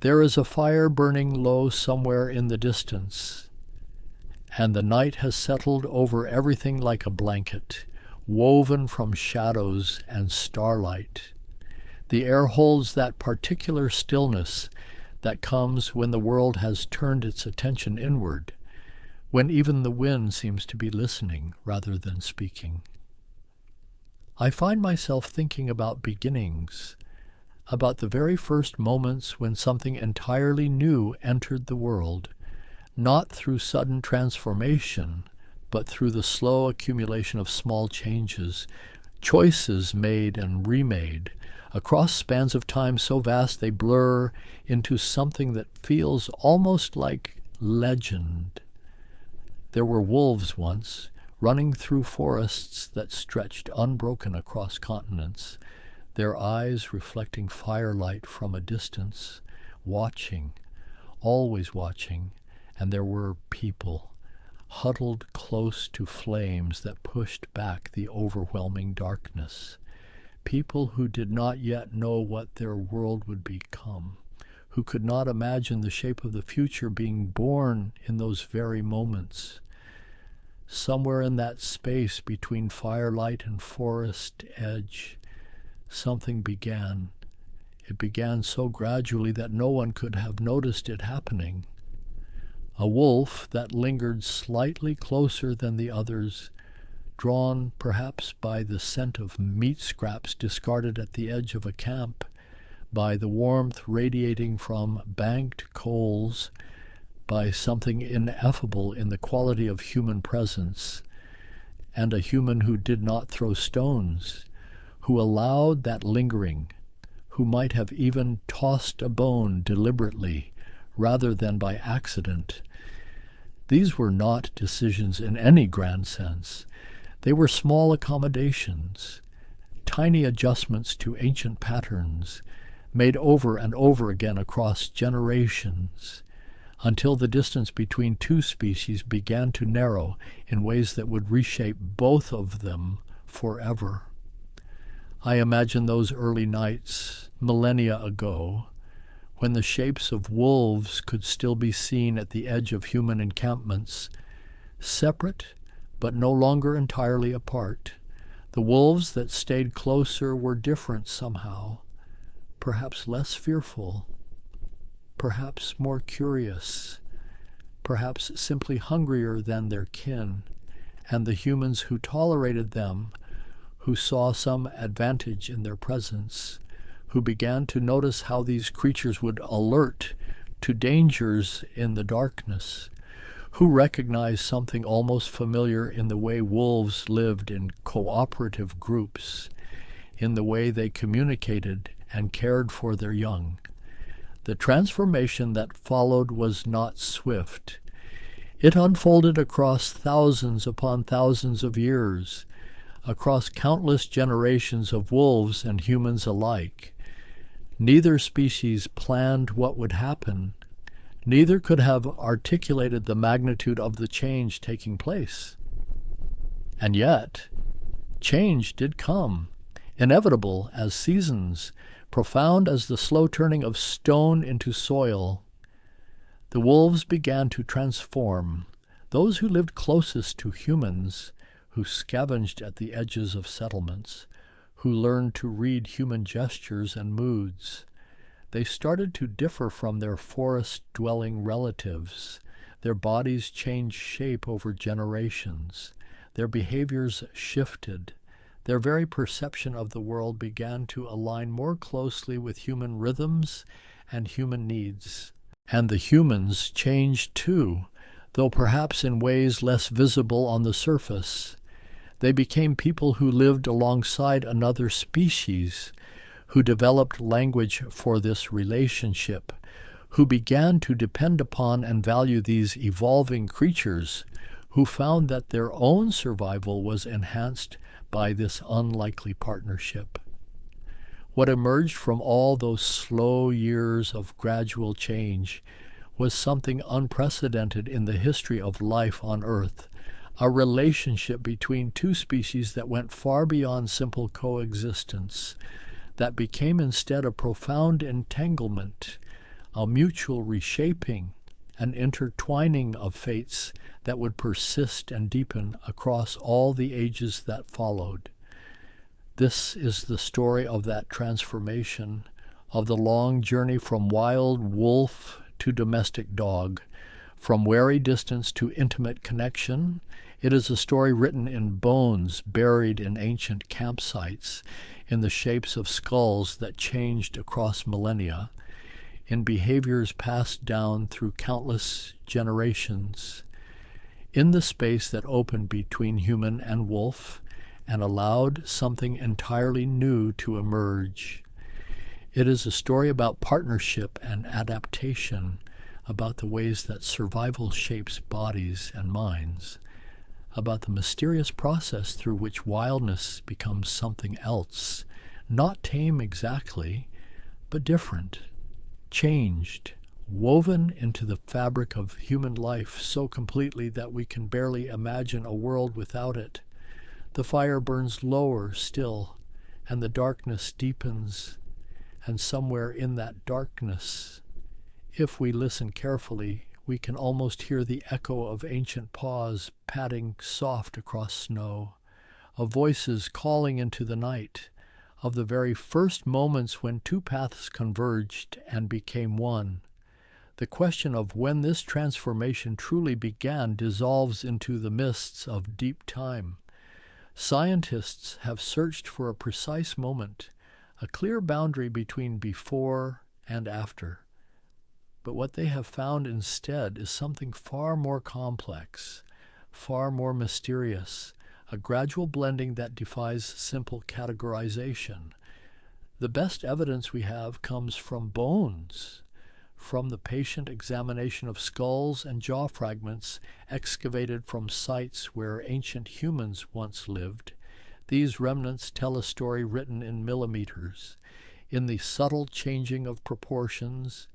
There is a fire burning low somewhere in the distance, and the night has settled over everything like a blanket, woven from shadows and starlight. The air holds that particular stillness that comes when the world has turned its attention inward, when even the wind seems to be listening rather than speaking. I find myself thinking about beginnings, about the very first moments when something entirely new entered the world, not through sudden transformation, but through the slow accumulation of small changes, choices made and remade, across spans of time so vast they blur into something that feels almost like legend. There were wolves once, running through forests that stretched unbroken across continents, their eyes reflecting firelight from a distance, watching, always watching, and there were people, huddled close to flames that pushed back the overwhelming darkness. People who did not yet know what their world would become, who could not imagine the shape of the future being born in those very moments. Somewhere in that space between firelight and forest edge, something began. It began so gradually that no one could have noticed it happening. A wolf that lingered slightly closer than the others, drawn perhaps by the scent of meat scraps discarded at the edge of a camp, by the warmth radiating from banked coals, by something ineffable in the quality of human presence, and a human who did not throw stones, who allowed that lingering, who might have even tossed a bone deliberately rather than by accident. These were not decisions in any grand sense. They were small accommodations, tiny adjustments to ancient patterns, made over and over again across generations, until the distance between two species began to narrow in ways that would reshape both of them forever. I imagine those early nights, millennia ago, when the shapes of wolves could still be seen at the edge of human encampments, separate but no longer entirely apart. The wolves that stayed closer were different somehow, perhaps less fearful, perhaps more curious, perhaps simply hungrier than their kin, and the humans who tolerated them, who saw some advantage in their presence, who began to notice how these creatures would alert to dangers in the darkness, who recognized something almost familiar in the way wolves lived in cooperative groups, in the way they communicated and cared for their young. The transformation that followed was not swift. It unfolded across thousands upon thousands of years, across countless generations of wolves and humans alike. Neither species planned what would happen. Neither could have articulated the magnitude of the change taking place. And yet, change did come, inevitable as seasons, profound as the slow turning of stone into soil. The wolves began to transform. Those who lived closest to humans, who scavenged at the edges of settlements, who learned to read human gestures and moods, they started to differ from their forest-dwelling relatives. Their bodies changed shape over generations. Their behaviors shifted. Their very perception of the world began to align more closely with human rhythms and human needs. And the humans changed too, though perhaps in ways less visible on the surface. They became people who lived alongside another species, who developed language for this relationship, who began to depend upon and value these evolving creatures, who found that their own survival was enhanced by this unlikely partnership. What emerged from all those slow years of gradual change was something unprecedented in the history of life on Earth, a relationship between two species that went far beyond simple coexistence, that became instead a profound entanglement, a mutual reshaping, an intertwining of fates that would persist and deepen across all the ages that followed. This is the story of that transformation, of the long journey from wild wolf to domestic dog, from wary distance to intimate connection. It is a story written in bones buried in ancient campsites, in the shapes of skulls that changed across millennia, in behaviors passed down through countless generations, in the space that opened between human and wolf and allowed something entirely new to emerge. It is a story about partnership and adaptation, about the ways that survival shapes bodies and minds, about the mysterious process through which wildness becomes something else, not tame exactly, but different, changed, woven into the fabric of human life so completely that we can barely imagine a world without it. The fire burns lower still, and the darkness deepens, and somewhere in that darkness, if we listen carefully, we can almost hear the echo of ancient paws padding soft across snow, of voices calling into the night, of the very first moments when two paths converged and became one. The question of when this transformation truly began dissolves into the mists of deep time. Scientists have searched for a precise moment, a clear boundary between before and after. But what they have found instead is something far more complex, far more mysterious, a gradual blending that defies simple categorization. The best evidence we have comes from bones, from the patient examination of skulls and jaw fragments excavated from sites where ancient humans once lived. These remnants tell a story written in millimeters, in the subtle changing of proportions,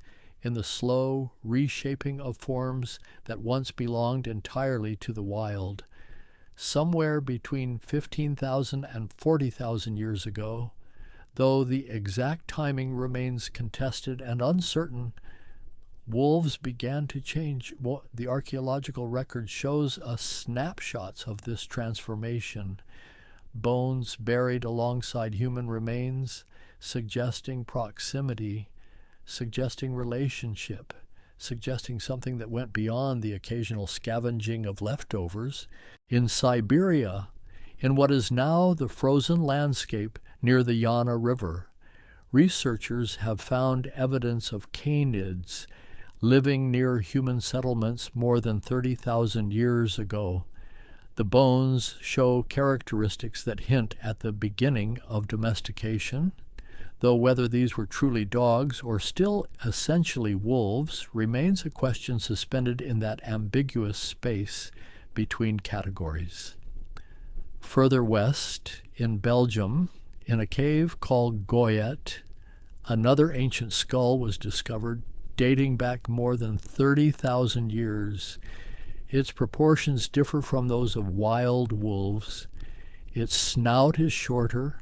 in the slow reshaping of forms that once belonged entirely to the wild. Somewhere between 15,000 and 40,000 years ago, though the exact timing remains contested and uncertain, wolves began to change. The archaeological record shows us snapshots of this transformation, bones buried alongside human remains, suggesting proximity, suggesting relationship, suggesting something that went beyond the occasional scavenging of leftovers. In Siberia, in what is now the frozen landscape near the Yana River, researchers have found evidence of canids living near human settlements more than 30,000 years ago. The bones show characteristics that hint at the beginning of domestication, though whether these were truly dogs or still essentially wolves remains a question suspended in that ambiguous space between categories. Further west, in Belgium, in a cave called Goyet, another ancient skull was discovered dating back more than 30,000 years. Its proportions differ from those of wild wolves. Its snout is shorter,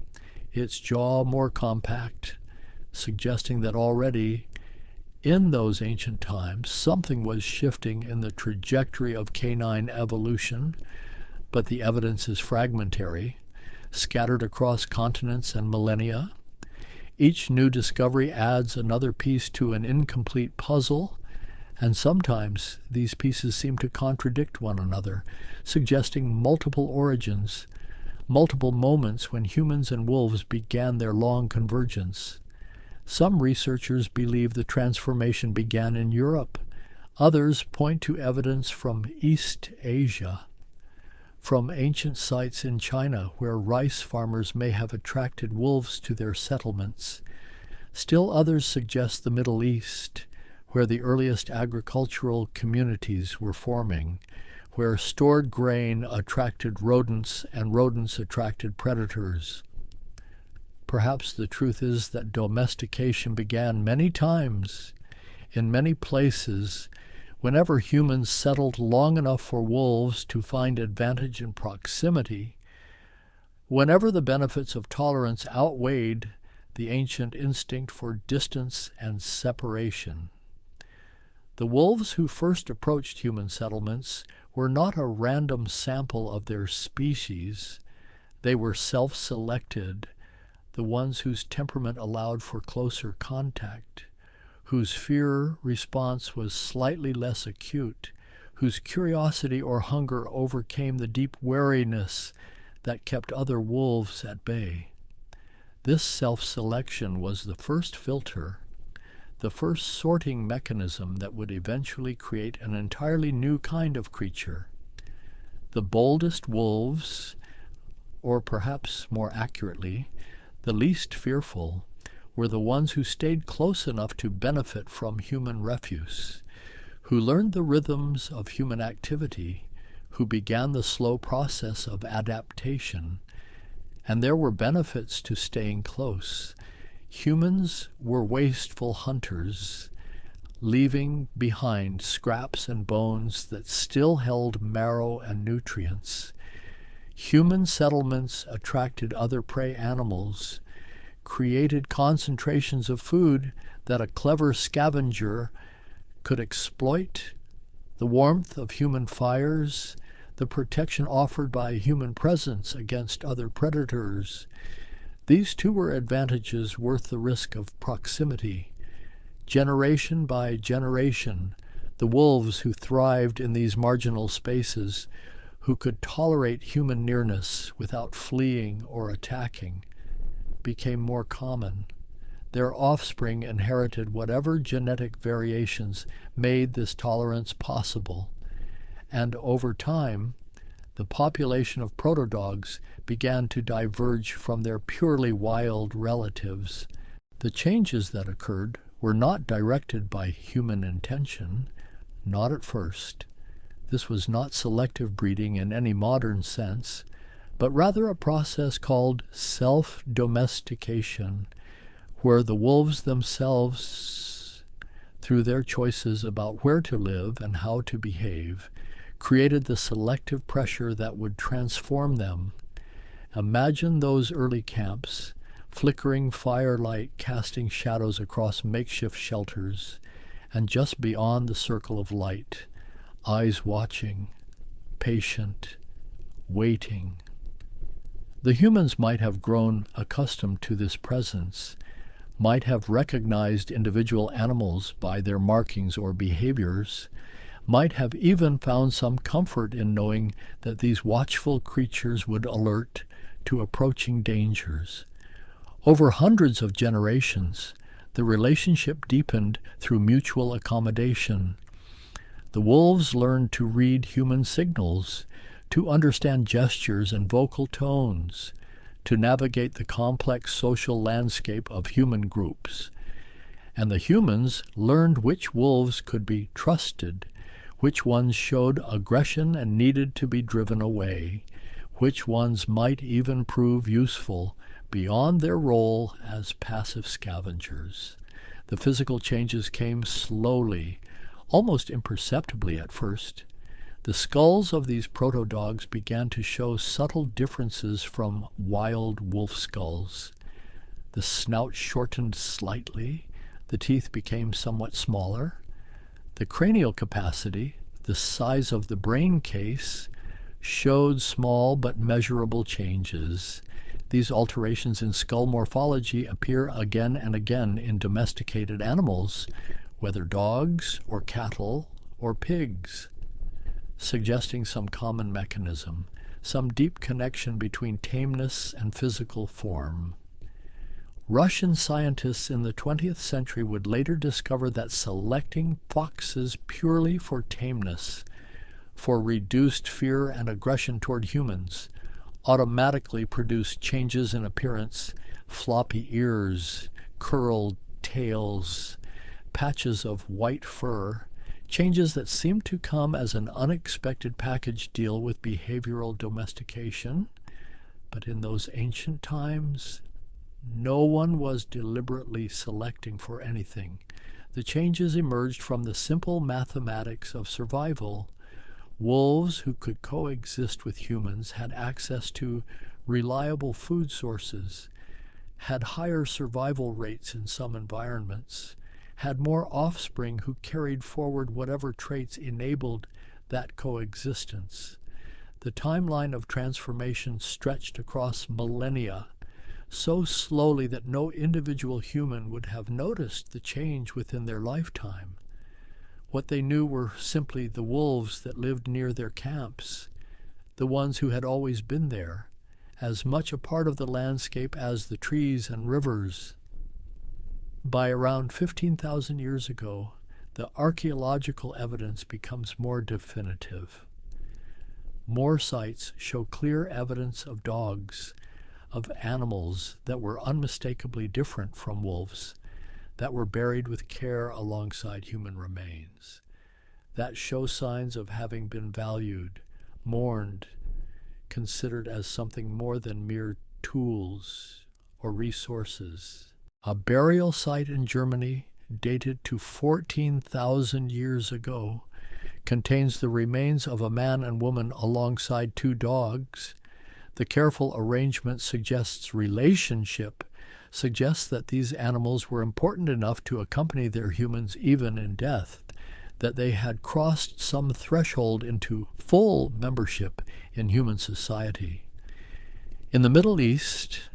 its jaw more compact, suggesting that already in those ancient times something was shifting in the trajectory of canine evolution, but the evidence is fragmentary, scattered across continents and millennia. Each new discovery adds another piece to an incomplete puzzle, and sometimes these pieces seem to contradict one another, suggesting multiple origins, multiple moments when humans and wolves began their long convergence. Some researchers believe the transformation began in Europe. Others point to evidence from East Asia, from ancient sites in China where rice farmers may have attracted wolves to their settlements. Still others suggest the Middle East, where the earliest agricultural communities were forming, where stored grain attracted rodents and rodents attracted predators. Perhaps the truth is that domestication began many times, in many places, whenever humans settled long enough for wolves to find advantage in proximity, whenever the benefits of tolerance outweighed the ancient instinct for distance and separation. The wolves who first approached human settlements were not a random sample of their species. They were self-selected, the ones whose temperament allowed for closer contact, whose fear response was slightly less acute, whose curiosity or hunger overcame the deep wariness that kept other wolves at bay. This self-selection was the first filter, the first sorting mechanism that would eventually create an entirely new kind of creature. The boldest wolves, or perhaps more accurately, the least fearful, were the ones who stayed close enough to benefit from human refuse, who learned the rhythms of human activity, who began the slow process of adaptation. And there were benefits to staying close. Humans were wasteful hunters, leaving behind scraps and bones that still held marrow and nutrients. Human settlements attracted other prey animals, created concentrations of food that a clever scavenger could exploit, the warmth of human fires, the protection offered by human presence against other predators. These too were advantages worth the risk of proximity. Generation by generation, the wolves who thrived in these marginal spaces, who could tolerate human nearness without fleeing or attacking, became more common. Their offspring inherited whatever genetic variations made this tolerance possible. And over time, the population of protodogs began to diverge from their purely wild relatives. The changes that occurred were not directed by human intention, not at first. This was not selective breeding in any modern sense, but rather a process called self-domestication, where the wolves themselves, through their choices about where to live and how to behave, created the selective pressure that would transform them. Imagine those early camps, flickering firelight casting shadows across makeshift shelters, and just beyond the circle of light, eyes watching, patient, waiting. The humans might have grown accustomed to this presence, might have recognized individual animals by their markings or behaviors, might have even found some comfort in knowing that these watchful creatures would alert to approaching dangers. Over hundreds of generations, the relationship deepened through mutual accommodation. The wolves learned to read human signals, to understand gestures and vocal tones, to navigate the complex social landscape of human groups. And the humans learned which wolves could be trusted, which ones showed aggression and needed to be driven away, which ones might even prove useful beyond their role as passive scavengers. The physical changes came slowly, almost imperceptibly at first. The skulls of these proto-dogs began to show subtle differences from wild wolf skulls. The snout shortened slightly, the teeth became somewhat smaller. The cranial capacity, the size of the brain case, showed small but measurable changes. These alterations in skull morphology appear again and again in domesticated animals, whether dogs or cattle or pigs, suggesting some common mechanism, some deep connection between tameness and physical form. Russian scientists in the 20th century would later discover that selecting foxes purely for tameness, for reduced fear and aggression toward humans, automatically produced changes in appearance, floppy ears, curled tails, patches of white fur, changes that seemed to come as an unexpected package deal with behavioral domestication. But in those ancient times, no one was deliberately selecting for anything. The changes emerged from the simple mathematics of survival. Wolves who could coexist with humans had access to reliable food sources, had higher survival rates in some environments, had more offspring who carried forward whatever traits enabled that coexistence. The timeline of transformation stretched across millennia, so slowly that no individual human would have noticed the change within their lifetime. What they knew were simply the wolves that lived near their camps, the ones who had always been there, as much a part of the landscape as the trees and rivers. By around 15,000 years ago, the archaeological evidence becomes more definitive. More sites show clear evidence of dogs, of animals that were unmistakably different from wolves, that were buried with care alongside human remains, that show signs of having been valued, mourned, considered as something more than mere tools or resources. A burial site in Germany, dated to 14,000 years ago, contains the remains of a man and woman alongside two dogs. The careful arrangement suggests relationship, suggests that these animals were important enough to accompany their humans even in death, that they had crossed some threshold into full membership in human society. In the Middle East,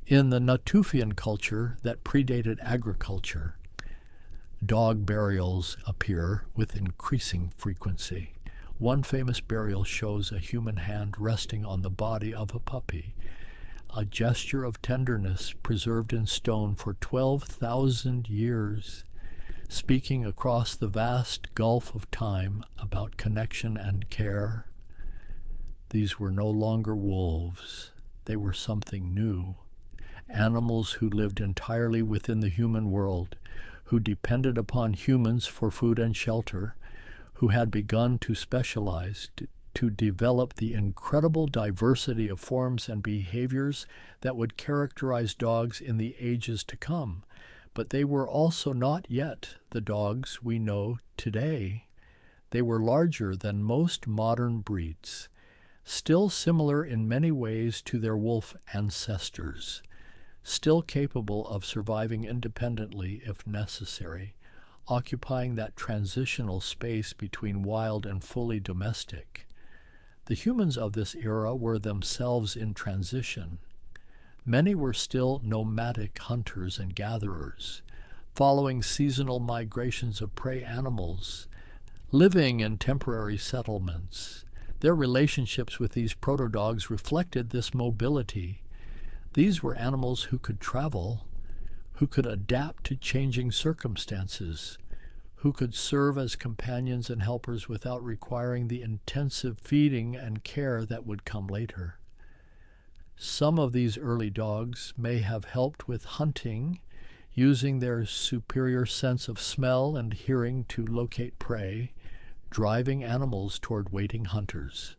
in the Natufian culture that predated agriculture, dog burials appear with increasing frequency. One famous burial shows a human hand resting on the body of a puppy, a gesture of tenderness preserved in stone for 12,000 years, speaking across the vast gulf of time about connection and care. These were no longer wolves. They were something new. Animals who lived entirely within the human world, who depended upon humans for food and shelter, who had begun to specialize, to develop the incredible diversity of forms and behaviors that would characterize dogs in the ages to come. But they were also not yet the dogs we know today. They were larger than most modern breeds, still similar in many ways to their wolf ancestors, still capable of surviving independently if necessary, occupying that transitional space between wild and fully domestic. The humans of this era were themselves in transition. Many were still nomadic hunters and gatherers, following seasonal migrations of prey animals, living in temporary settlements. Their relationships with these proto-dogs reflected this mobility. These were animals who could travel, who could adapt to changing circumstances, who could serve as companions and helpers without requiring the intensive feeding and care that would come later. Some of these early dogs may have helped with hunting, using their superior sense of smell and hearing to locate prey, driving animals toward waiting hunters.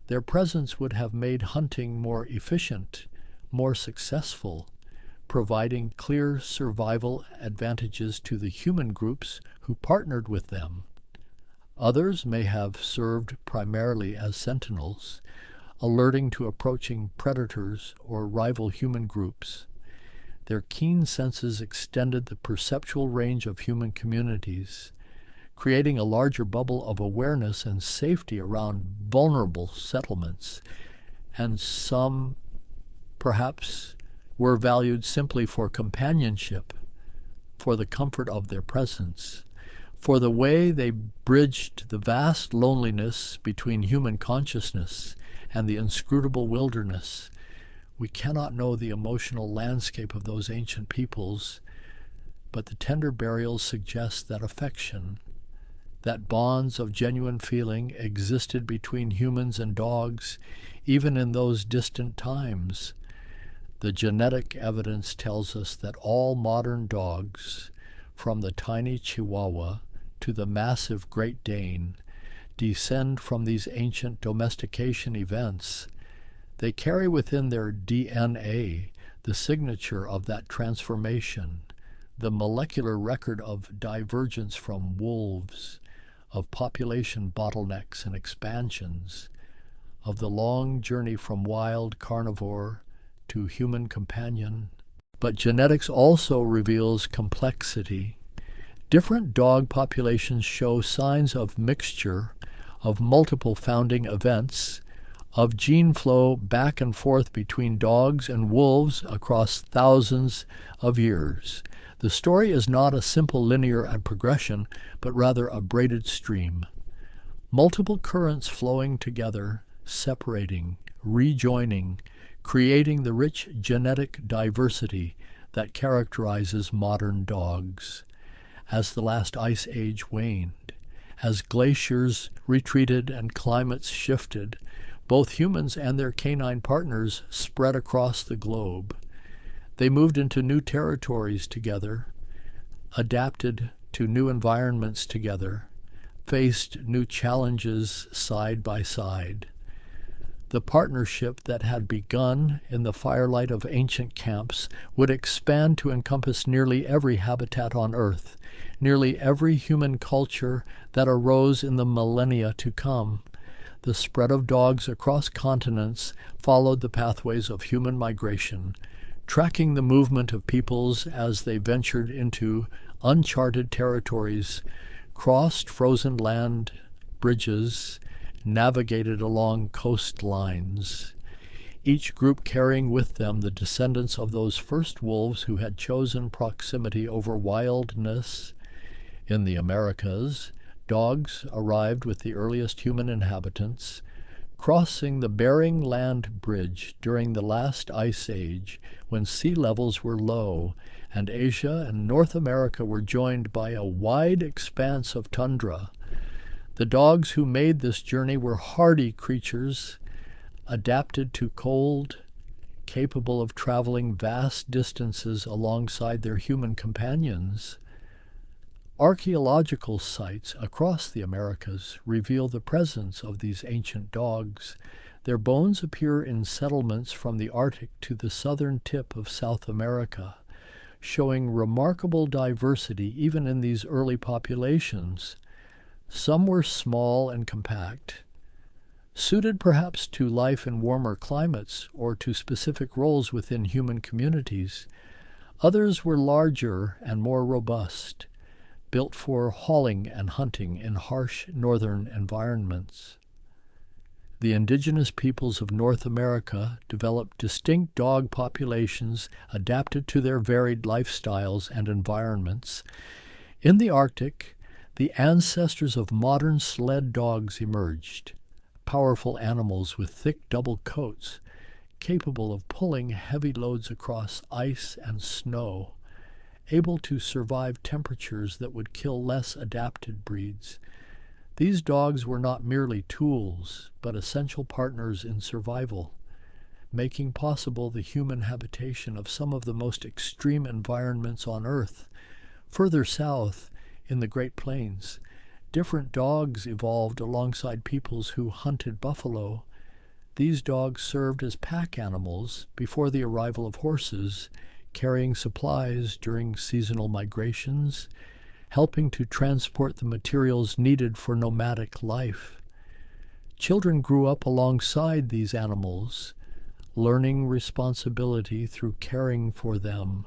Their presence would have made hunting more efficient, more successful, providing clear survival advantages to the human groups who partnered with them. Others may have served primarily as sentinels, alerting to approaching predators or rival human groups. Their keen senses extended the perceptual range of human communities, creating a larger bubble of awareness and safety around vulnerable settlements, and some perhaps were valued simply for companionship, for the comfort of their presence, for the way they bridged the vast loneliness between human consciousness and the inscrutable wilderness. We cannot know the emotional landscape of those ancient peoples, but the tender burials suggest that affection, that bonds of genuine feeling existed between humans and dogs, even in those distant times. The genetic evidence tells us that all modern dogs, from the tiny Chihuahua to the massive Great Dane, descend from these ancient domestication events. They carry within their DNA the signature of that transformation, the molecular record of divergence from wolves, of population bottlenecks and expansions, of the long journey from wild carnivore to human companion. But genetics also reveals complexity. Different dog populations show signs of mixture, of multiple founding events, of gene flow back and forth between dogs and wolves across thousands of years. The story is not a simple linear progression, but rather a braided stream. Multiple currents flowing together, separating, rejoining, creating the rich genetic diversity that characterizes modern dogs. As the last ice age waned, as glaciers retreated and climates shifted, both humans and their canine partners spread across the globe. They moved into new territories together, adapted to new environments together, faced new challenges side by side. The partnership that had begun in the firelight of ancient camps would expand to encompass nearly every habitat on Earth, nearly every human culture that arose in the millennia to come. The spread of dogs across continents followed the pathways of human migration, tracking the movement of peoples as they ventured into uncharted territories, crossed frozen land bridges, navigated along coastlines, each group carrying with them the descendants of those first wolves who had chosen proximity over wildness. In the Americas, dogs arrived with the earliest human inhabitants, crossing the Bering Land Bridge during the last ice age when sea levels were low, and Asia and North America were joined by a wide expanse of tundra. The dogs who made this journey were hardy creatures, adapted to cold, capable of traveling vast distances alongside their human companions. Archaeological sites across the Americas reveal the presence of these ancient dogs. Their bones appear in settlements from the Arctic to the southern tip of South America, showing remarkable diversity even in these early populations. Some were small and compact, suited perhaps to life in warmer climates or to specific roles within human communities. Others were larger and more robust, built for hauling and hunting in harsh northern environments. The indigenous peoples of North America developed distinct dog populations adapted to their varied lifestyles and environments. In the Arctic, the ancestors of modern sled dogs emerged, powerful animals with thick double coats, capable of pulling heavy loads across ice and snow, able to survive temperatures that would kill less adapted breeds. These dogs were not merely tools, but essential partners in survival, making possible the human habitation of some of the most extreme environments on Earth. Further south, in the Great Plains, different dogs evolved alongside peoples who hunted buffalo. These dogs served as pack animals before the arrival of horses, carrying supplies during seasonal migrations, helping to transport the materials needed for nomadic life. Children grew up alongside these animals, learning responsibility through caring for them,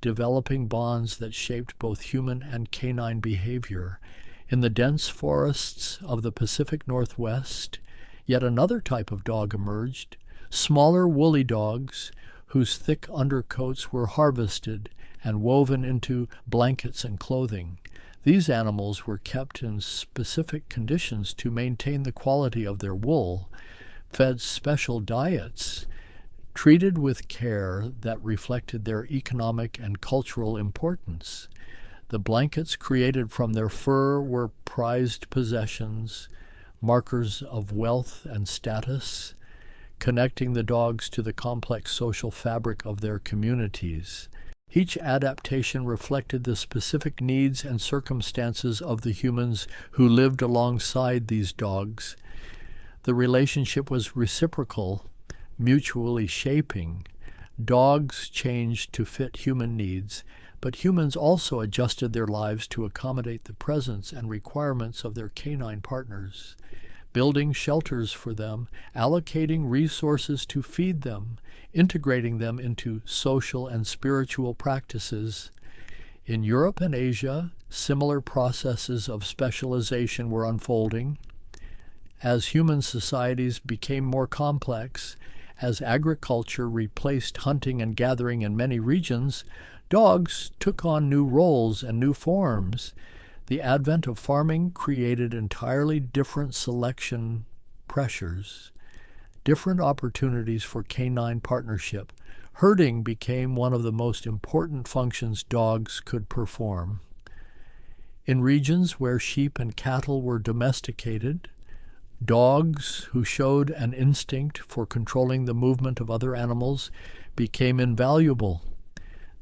developing bonds that shaped both human and canine behavior. In the dense forests of the Pacific Northwest, yet another type of dog emerged, smaller woolly dogs whose thick undercoats were harvested and woven into blankets and clothing. These animals were kept in specific conditions to maintain the quality of their wool, fed special diets, treated with care that reflected their economic and cultural importance. The blankets created from their fur were prized possessions, markers of wealth and status, connecting the dogs to the complex social fabric of their communities. Each adaptation reflected the specific needs and circumstances of the humans who lived alongside these dogs. The relationship was reciprocal, mutually shaping. Dogs changed to fit human needs, but humans also adjusted their lives to accommodate the presence and requirements of their canine partners, building shelters for them, allocating resources to feed them, integrating them into social and spiritual practices. In Europe and Asia, similar processes of specialization were unfolding. As human societies became more complex, as agriculture replaced hunting and gathering in many regions, dogs took on new roles and new forms. The advent of farming created entirely different selection pressures, different opportunities for canine partnership. Herding became one of the most important functions dogs could perform. In regions where sheep and cattle were domesticated, dogs who showed an instinct for controlling the movement of other animals became invaluable.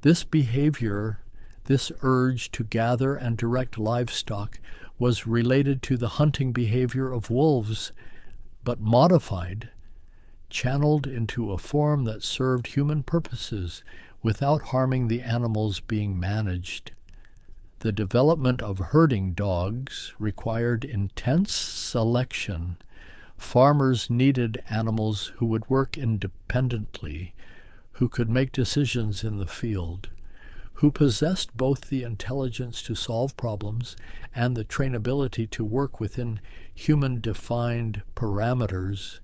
This behavior, this urge to gather and direct livestock, was related to the hunting behavior of wolves, but modified, channeled into a form that served human purposes without harming the animals being managed. The development of herding dogs required intense selection. Farmers needed animals who would work independently, who could make decisions in the field, who possessed both the intelligence to solve problems and the trainability to work within human-defined parameters.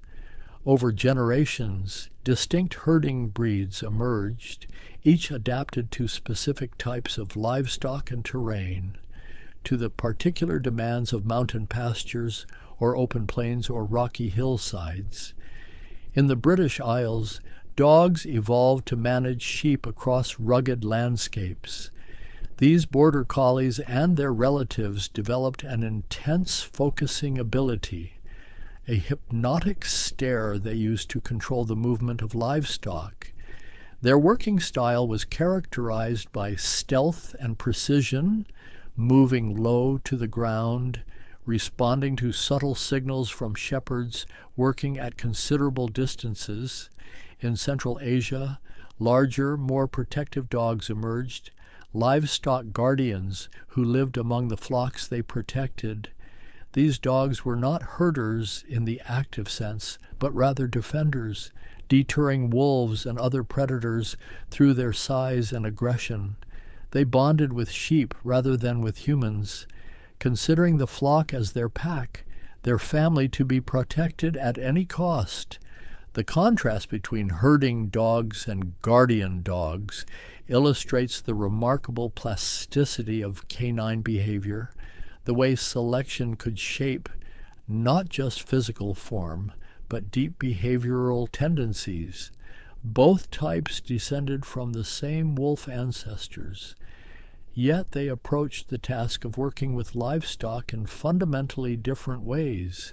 Over generations, distinct herding breeds emerged, each adapted to specific types of livestock and terrain, to the particular demands of mountain pastures or open plains or rocky hillsides. In the British Isles, dogs evolved to manage sheep across rugged landscapes. These border collies and their relatives developed an intense focusing ability, a hypnotic stare they used to control the movement of livestock. Their working style was characterized by stealth and precision, moving low to the ground, responding to subtle signals from shepherds working at considerable distances. In Central Asia, larger, more protective dogs emerged, livestock guardians who lived among the flocks they protected. These dogs were not herders in the active sense, but rather defenders, deterring wolves and other predators through their size and aggression. They bonded with sheep rather than with humans, considering the flock as their pack, their family to be protected at any cost. The contrast between herding dogs and guardian dogs illustrates the remarkable plasticity of canine behavior, the way selection could shape not just physical form, but deep behavioral tendencies. Both types descended from the same wolf ancestors, yet they approached the task of working with livestock in fundamentally different ways,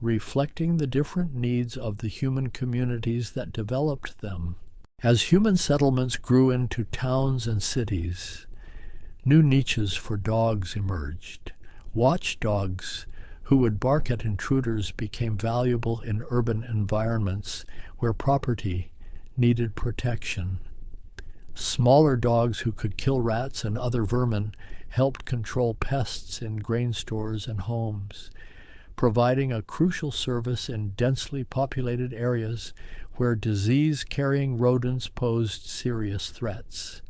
reflecting the different needs of the human communities that developed them. As human settlements grew into towns and cities, new niches for dogs emerged. Watchdogs who would bark at intruders became valuable in urban environments where property needed protection. Smaller dogs who could kill rats and other vermin helped control pests in grain stores and homes, providing a crucial service in densely populated areas where disease-carrying rodents posed serious threats.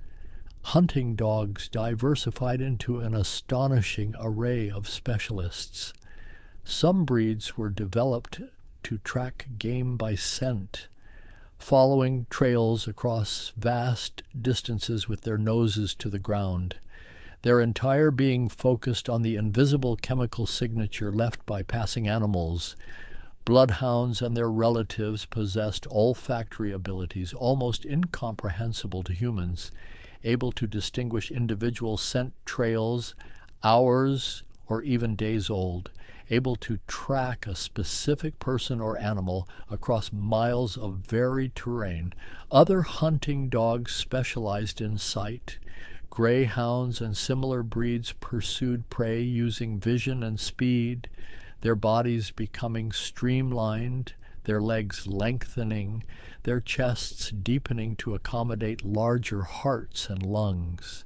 Hunting dogs diversified into an astonishing array of specialists. Some breeds were developed to track game by scent, following trails across vast distances with their noses to the ground, their entire being focused on the invisible chemical signature left by passing animals. Bloodhounds and their relatives possessed olfactory abilities almost incomprehensible to humans, able to distinguish individual scent trails hours or even days old, able to track a specific person or animal across miles of varied terrain. Other hunting dogs specialized in sight. Greyhounds and similar breeds pursued prey using vision and speed, their bodies becoming streamlined, their legs lengthening, their chests deepening to accommodate larger hearts and lungs.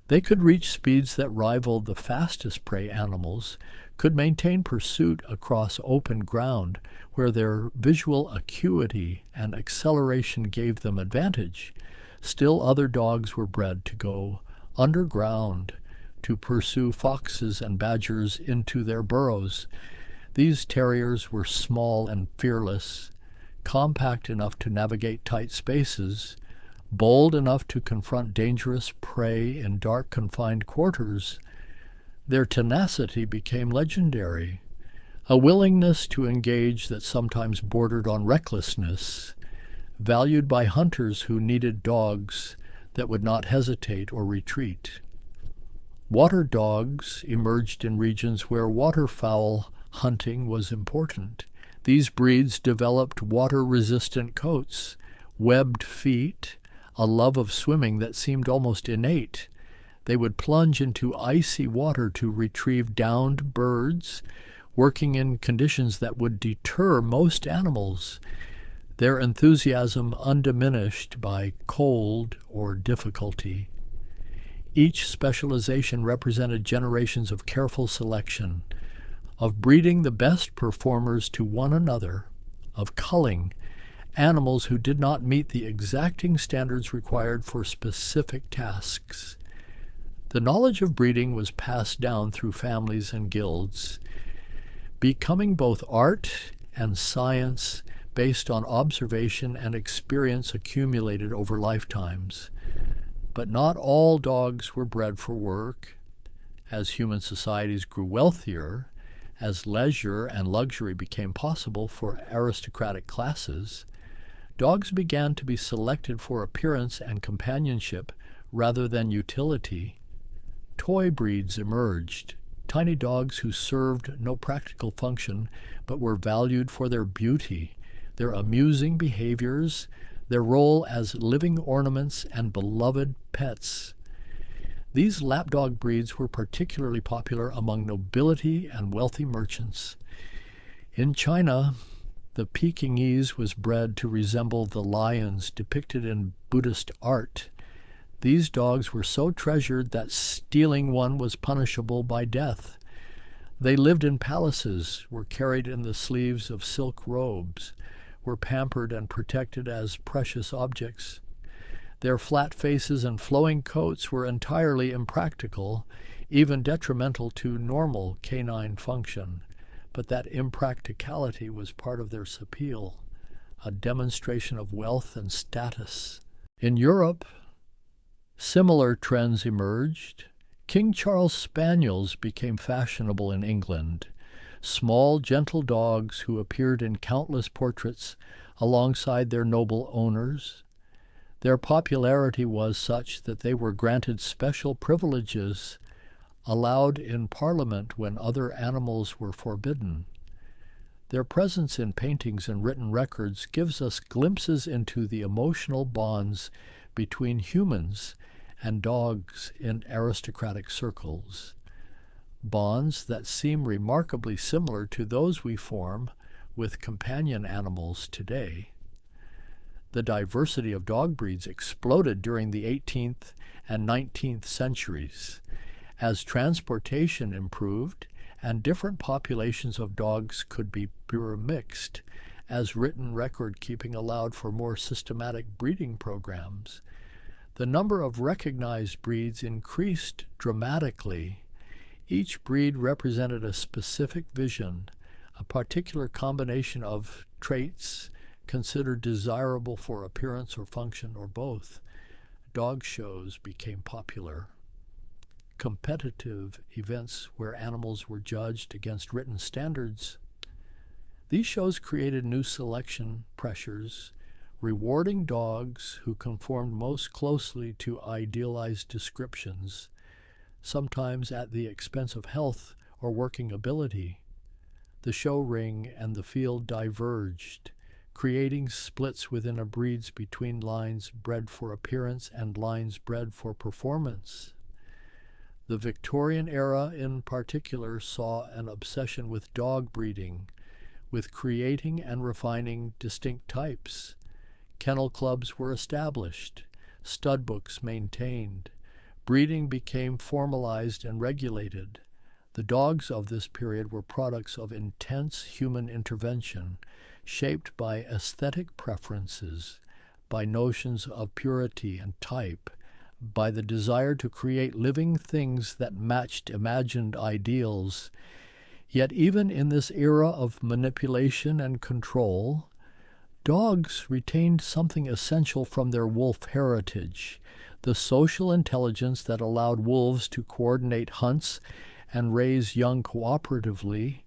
They could reach speeds that rivaled the fastest prey animals, could maintain pursuit across open ground where their visual acuity and acceleration gave them advantage. Still other dogs were bred to go underground to pursue foxes and badgers into their burrows. These terriers were small and fearless, compact enough to navigate tight spaces, bold enough to confront dangerous prey in dark, confined quarters. Their tenacity became legendary, a willingness to engage that sometimes bordered on recklessness, valued by hunters who needed dogs that would not hesitate or retreat. Water dogs emerged in regions where waterfowl hunting was important. These breeds developed water-resistant coats, webbed feet, a love of swimming that seemed almost innate. They would plunge into icy water to retrieve downed birds, working in conditions that would deter most animals, their enthusiasm undiminished by cold or difficulty. Each specialization represented generations of careful selection, of breeding the best performers to one another, of culling animals who did not meet the exacting standards required for specific tasks. The knowledge of breeding was passed down through families and guilds, becoming both art and science based on observation and experience accumulated over lifetimes. But not all dogs were bred for work. As human societies grew wealthier, as leisure and luxury became possible for aristocratic classes, dogs began to be selected for appearance and companionship rather than utility. Toy breeds emerged, tiny dogs who served no practical function but were valued for their beauty, their amusing behaviors, their role as living ornaments and beloved pets. These lapdog breeds were particularly popular among nobility and wealthy merchants. In China, the Pekingese was bred to resemble the lions depicted in Buddhist art. These dogs were so treasured that stealing one was punishable by death. They lived in palaces, were carried in the sleeves of silk robes, were pampered and protected as precious objects. Their flat faces and flowing coats were entirely impractical, even detrimental to normal canine function. But that impracticality was part of their appeal, a demonstration of wealth and status. In Europe, similar trends emerged. King Charles Spaniels became fashionable in England, small, gentle dogs who appeared in countless portraits alongside their noble owners. Their popularity was such that they were granted special privileges, allowed in Parliament when other animals were forbidden. Their presence in paintings and written records gives us glimpses into the emotional bonds between humans and dogs in aristocratic circles, bonds that seem remarkably similar to those we form with companion animals today. The diversity of dog breeds exploded during the 18th and 19th centuries as transportation improved and different populations of dogs could be mixed, as written record keeping allowed for more systematic breeding programs. The number of recognized breeds increased dramatically. Each breed represented a specific vision, a particular combination of traits considered desirable for appearance or function or both. Dog shows became popular. Competitive events where animals were judged against written standards. These shows created new selection pressures, rewarding dogs who conformed most closely to idealized descriptions, sometimes at the expense of health or working ability. The show ring and the field diverged, creating splits within a breeds between lines bred for appearance and lines bred for performance. The Victorian era in particular saw an obsession with dog breeding, with creating and refining distinct types. Kennel clubs were established, stud books maintained, breeding became formalized and regulated. The dogs of this period were products of intense human intervention, shaped by aesthetic preferences, by notions of purity and type, by the desire to create living things that matched imagined ideals. Yet even in this era of manipulation and control, dogs retained something essential from their wolf heritage, the social intelligence that allowed wolves to coordinate hunts and raise young cooperatively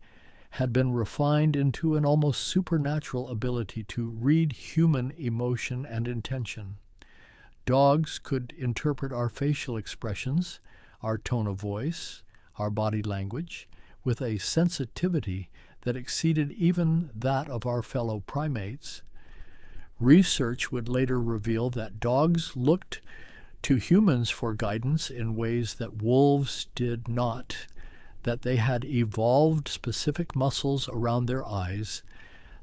had been refined into an almost supernatural ability to read human emotion and intention. Dogs could interpret our facial expressions, our tone of voice, our body language, with a sensitivity that exceeded even that of our fellow primates. Research would later reveal that dogs looked to humans for guidance in ways that wolves did not, that they had evolved specific muscles around their eyes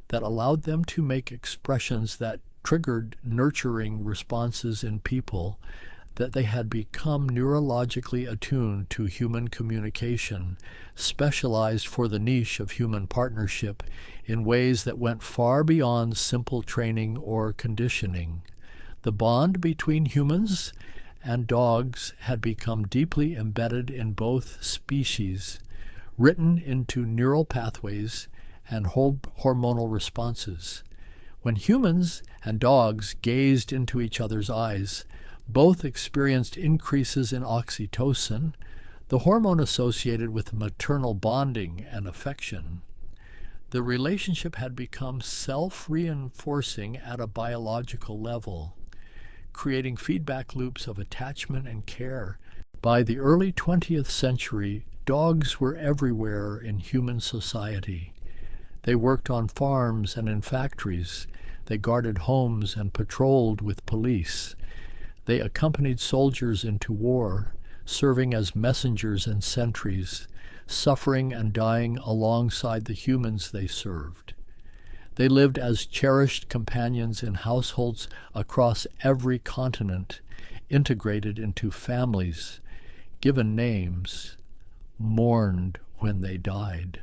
that allowed them to make expressions that triggered nurturing responses in people, that they had become neurologically attuned to human communication, specialized for the niche of human partnership in ways that went far beyond simple training or conditioning. The bond between humans and dogs had become deeply embedded in both species, written into neural pathways and hormonal responses. When humans and dogs gazed into each other's eyes, both experienced increases in oxytocin, the hormone associated with maternal bonding and affection. The relationship had become self-reinforcing at a biological level, creating feedback loops of attachment and care. By the early 20th century, dogs were everywhere in human society. They worked on farms and in factories. They guarded homes and patrolled with police. They accompanied soldiers into war, serving as messengers and sentries, suffering and dying alongside the humans they served. They lived as cherished companions in households across every continent, integrated into families, given names, mourned when they died.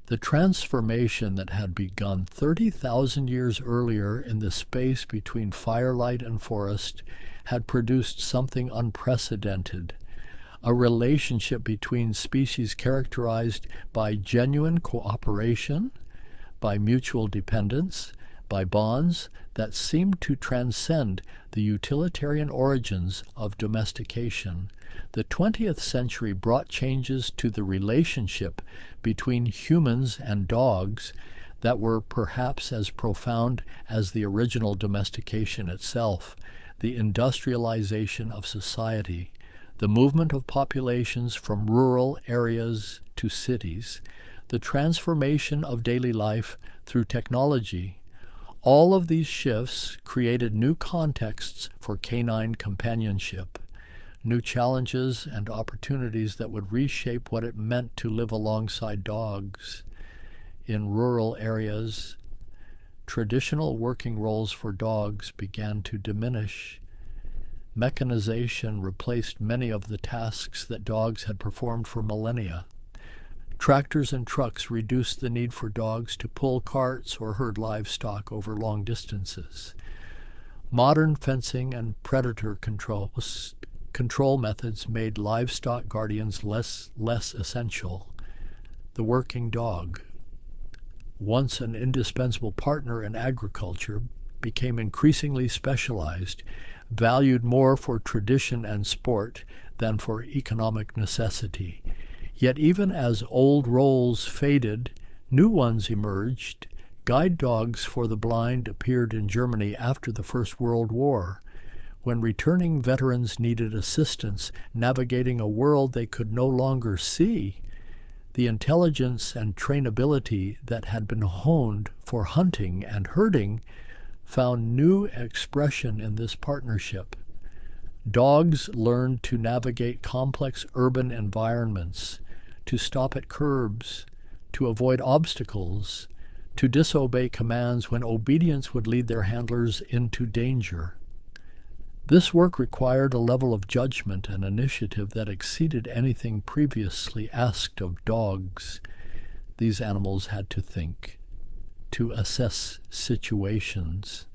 The transformation that had begun 30,000 years earlier in the space between firelight and forest had produced something unprecedented, a relationship between species characterized by genuine cooperation, by mutual dependence, by bonds that seemed to transcend the utilitarian origins of domestication. The 20th century brought changes to the relationship between humans and dogs that were perhaps as profound as the original domestication itself, the industrialization of society, the movement of populations from rural areas to cities, the transformation of daily life through technology. All of these shifts created new contexts for canine companionship, new challenges and opportunities that would reshape what it meant to live alongside dogs. In rural areas, traditional working roles for dogs began to diminish. Mechanization replaced many of the tasks that dogs had performed for millennia. Tractors and trucks reduced the need for dogs to pull carts or herd livestock over long distances. Modern fencing and predator control methods made livestock guardians less essential. The working dog, once an indispensable partner in agriculture, became increasingly specialized, valued more for tradition and sport than for economic necessity. Yet even as old roles faded, new ones emerged. Guide dogs for the blind appeared in Germany after the First World War, when returning veterans needed assistance navigating a world they could no longer see. The intelligence and trainability that had been honed for hunting and herding found new expression in this partnership. Dogs learned to navigate complex urban environments, to stop at curbs, to avoid obstacles, to disobey commands when obedience would lead their handlers into danger. This work required a level of judgment and initiative that exceeded anything previously asked of dogs. These animals had to think, to assess situations,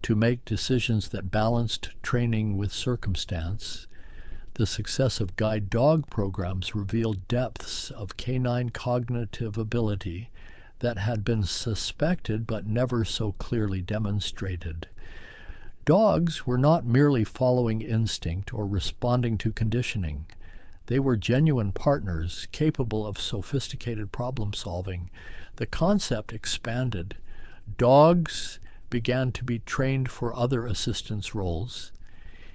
to make decisions that balanced training with circumstance. The success of guide dog programs revealed depths of canine cognitive ability that had been suspected but never so clearly demonstrated. Dogs were not merely following instinct or responding to conditioning. They were genuine partners capable of sophisticated problem solving. The concept expanded. Dogs began to be trained for other assistance roles.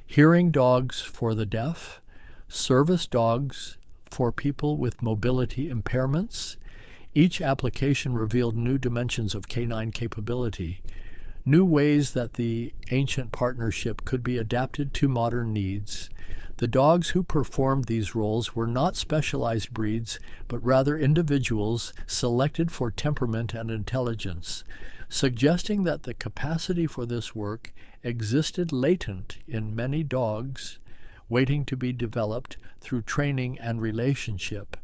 Hearing dogs for the deaf, service dogs for people with mobility impairments. Each application revealed new dimensions of canine capability, new ways that the ancient partnership could be adapted to modern needs. The dogs who performed these roles were not specialized breeds, but rather individuals selected for temperament and intelligence, suggesting that the capacity for this work existed latent in many dogs, waiting to be developed through training and relationship.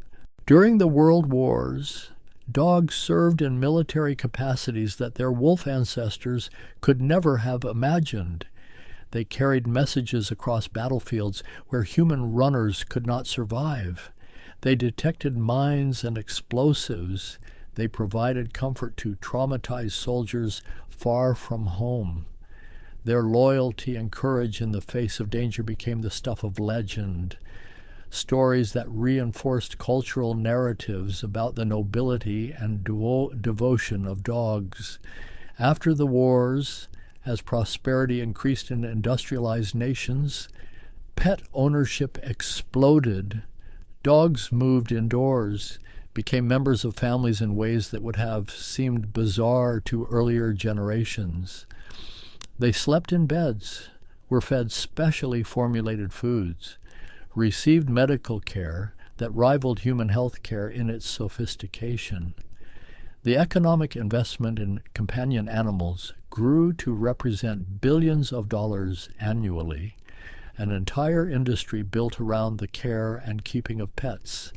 During the World Wars, dogs served in military capacities that their wolf ancestors could never have imagined. They carried messages across battlefields where human runners could not survive. They detected mines and explosives. They provided comfort to traumatized soldiers far from home. Their loyalty and courage in the face of danger became the stuff of legend, stories that reinforced cultural narratives about the nobility and devotion of dogs. After the wars, as prosperity increased in industrialized nations, pet ownership exploded. Dogs moved indoors, became members of families in ways that would have seemed bizarre to earlier generations. They slept in beds, were fed specially formulated foods, received medical care that rivaled human health care in its sophistication. The economic investment in companion animals grew to represent billions of dollars annually, an entire industry built around the care and keeping of pets.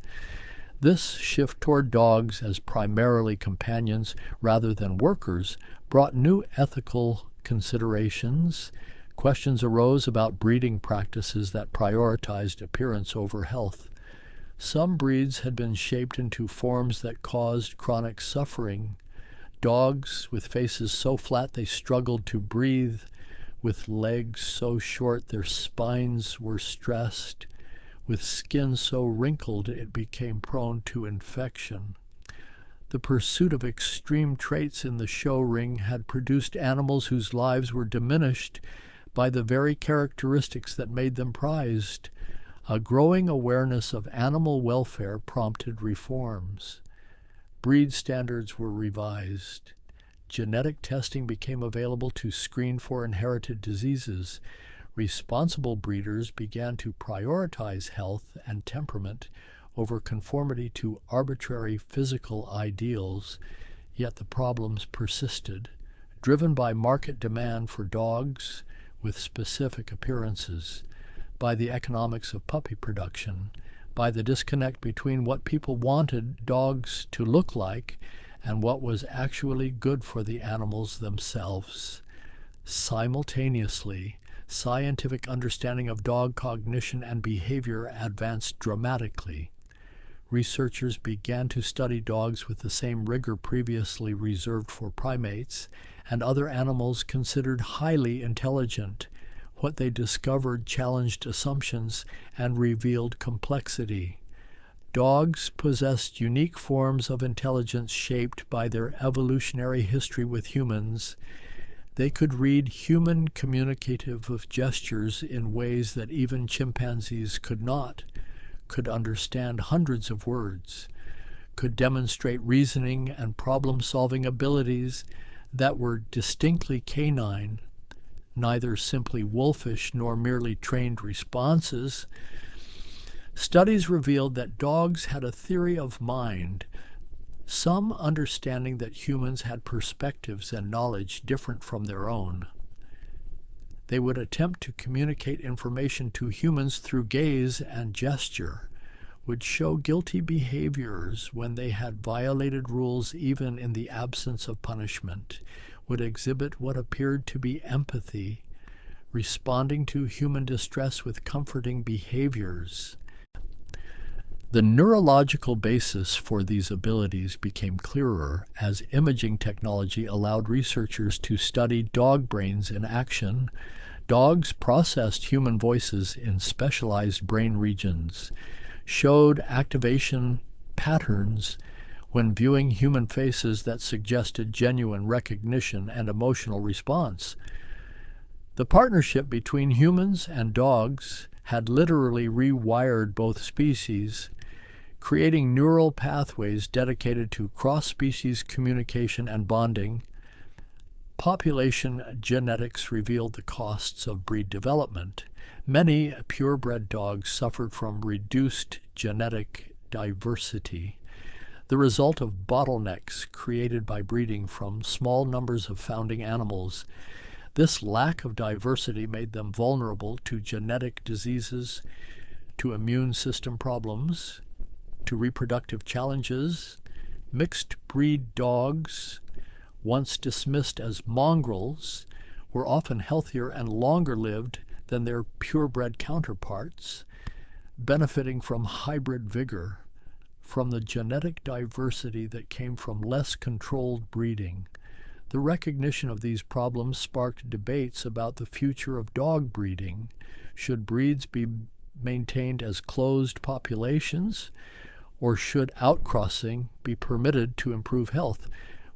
This shift toward dogs as primarily companions rather than workers brought new ethical considerations. Questions arose about breeding practices that prioritized appearance over health. Some breeds had been shaped into forms that caused chronic suffering. Dogs with faces so flat they struggled to breathe, with legs so short their spines were stressed, with skin so wrinkled it became prone to infection. The pursuit of extreme traits in the show ring had produced animals whose lives were diminished by the very characteristics that made them prized. A growing awareness of animal welfare prompted reforms. Breed standards were revised. Genetic testing became available to screen for inherited diseases. Responsible breeders began to prioritize health and temperament over conformity to arbitrary physical ideals, yet the problems persisted, driven by market demand for dogs with specific appearances, by the economics of puppy production, by the disconnect between what people wanted dogs to look like and what was actually good for the animals themselves. Simultaneously, scientific understanding of dog cognition and behavior advanced dramatically. Researchers began to study dogs with the same rigor previously reserved for primates and other animals considered highly intelligent. What they discovered challenged assumptions and revealed complexity. Dogs possessed unique forms of intelligence shaped by their evolutionary history with humans. They could read human communicative gestures in ways that even chimpanzees could not, could understand hundreds of words, could demonstrate reasoning and problem-solving abilities that were distinctly canine, neither simply wolfish nor merely trained responses. Studies revealed that dogs had a theory of mind, some understanding that humans had perspectives and knowledge different from their own. They would attempt to communicate information to humans through gaze and gesture, would show guilty behaviors when they had violated rules even in the absence of punishment, would exhibit what appeared to be empathy, responding to human distress with comforting behaviors. The neurological basis for these abilities became clearer as imaging technology allowed researchers to study dog brains in action. Dogs processed human voices in specialized brain regions, showed activation patterns when viewing human faces that suggested genuine recognition and emotional response. The partnership between humans and dogs had literally rewired both species, creating neural pathways dedicated to cross-species communication and bonding. Population genetics revealed the costs of breed development. Many purebred dogs suffered from reduced genetic diversity, the result of bottlenecks created by breeding from small numbers of founding animals. This lack of diversity made them vulnerable to genetic diseases, to immune system problems, to reproductive challenges. Mixed breed dogs, once dismissed as mongrels, were often healthier and longer lived than their purebred counterparts, benefiting from hybrid vigor, from the genetic diversity that came from less controlled breeding. The recognition of these problems sparked debates about the future of dog breeding. Should breeds be maintained as closed populations, or should outcrossing be permitted to improve health?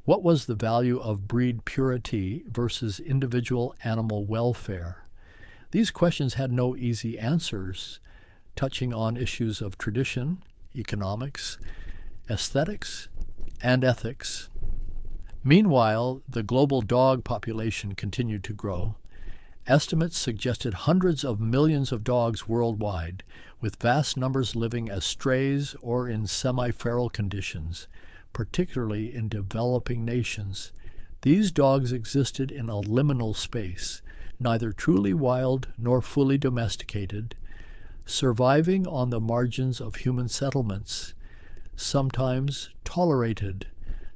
What was the value of breed purity versus individual animal welfare? These questions had no easy answers, touching on issues of tradition, economics, aesthetics, and ethics. Meanwhile, the global dog population continued to grow. Estimates suggested hundreds of millions of dogs worldwide, with vast numbers living as strays or in semi-feral conditions, particularly in developing nations. These dogs existed in a liminal space, neither truly wild nor fully domesticated, surviving on the margins of human settlements, sometimes tolerated,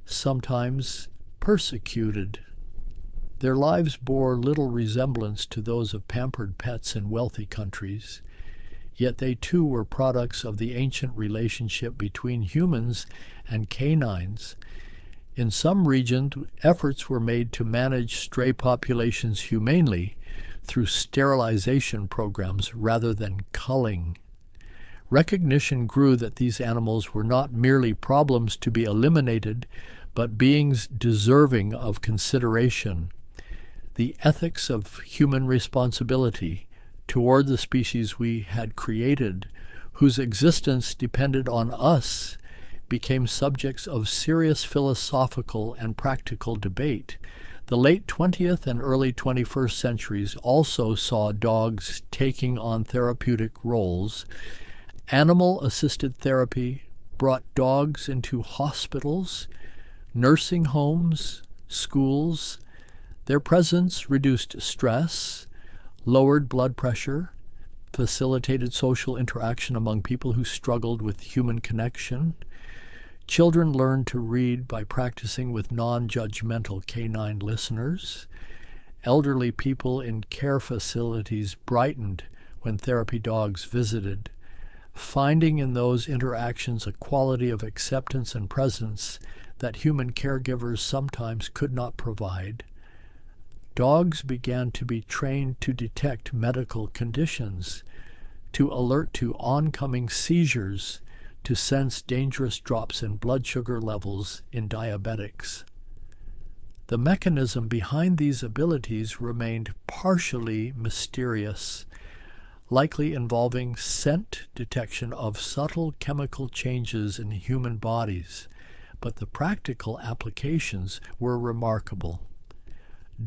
sometimes persecuted. Their lives bore little resemblance to those of pampered pets in wealthy countries, yet they too were products of the ancient relationship between humans and canines. In some regions, efforts were made to manage stray populations humanely through sterilization programs rather than culling. Recognition grew that these animals were not merely problems to be eliminated, but beings deserving of consideration. The ethics of human responsibility toward the species we had created, whose existence depended on us, became subjects of serious philosophical and practical debate. The late 20th and early 21st centuries also saw dogs taking on therapeutic roles. Animal-assisted therapy brought dogs into hospitals, nursing homes, schools. Their presence reduced stress, lowered blood pressure, facilitated social interaction among people who struggled with human connection. Children learned to read by practicing with non-judgmental canine listeners. Elderly people in care facilities brightened when therapy dogs visited, finding in those interactions a quality of acceptance and presence that human caregivers sometimes could not provide. Dogs began to be trained to detect medical conditions, to alert to oncoming seizures, to sense dangerous drops in blood sugar levels in diabetics. The mechanism behind these abilities remained partially mysterious, likely involving scent detection of subtle chemical changes in human bodies, but the practical applications were remarkable.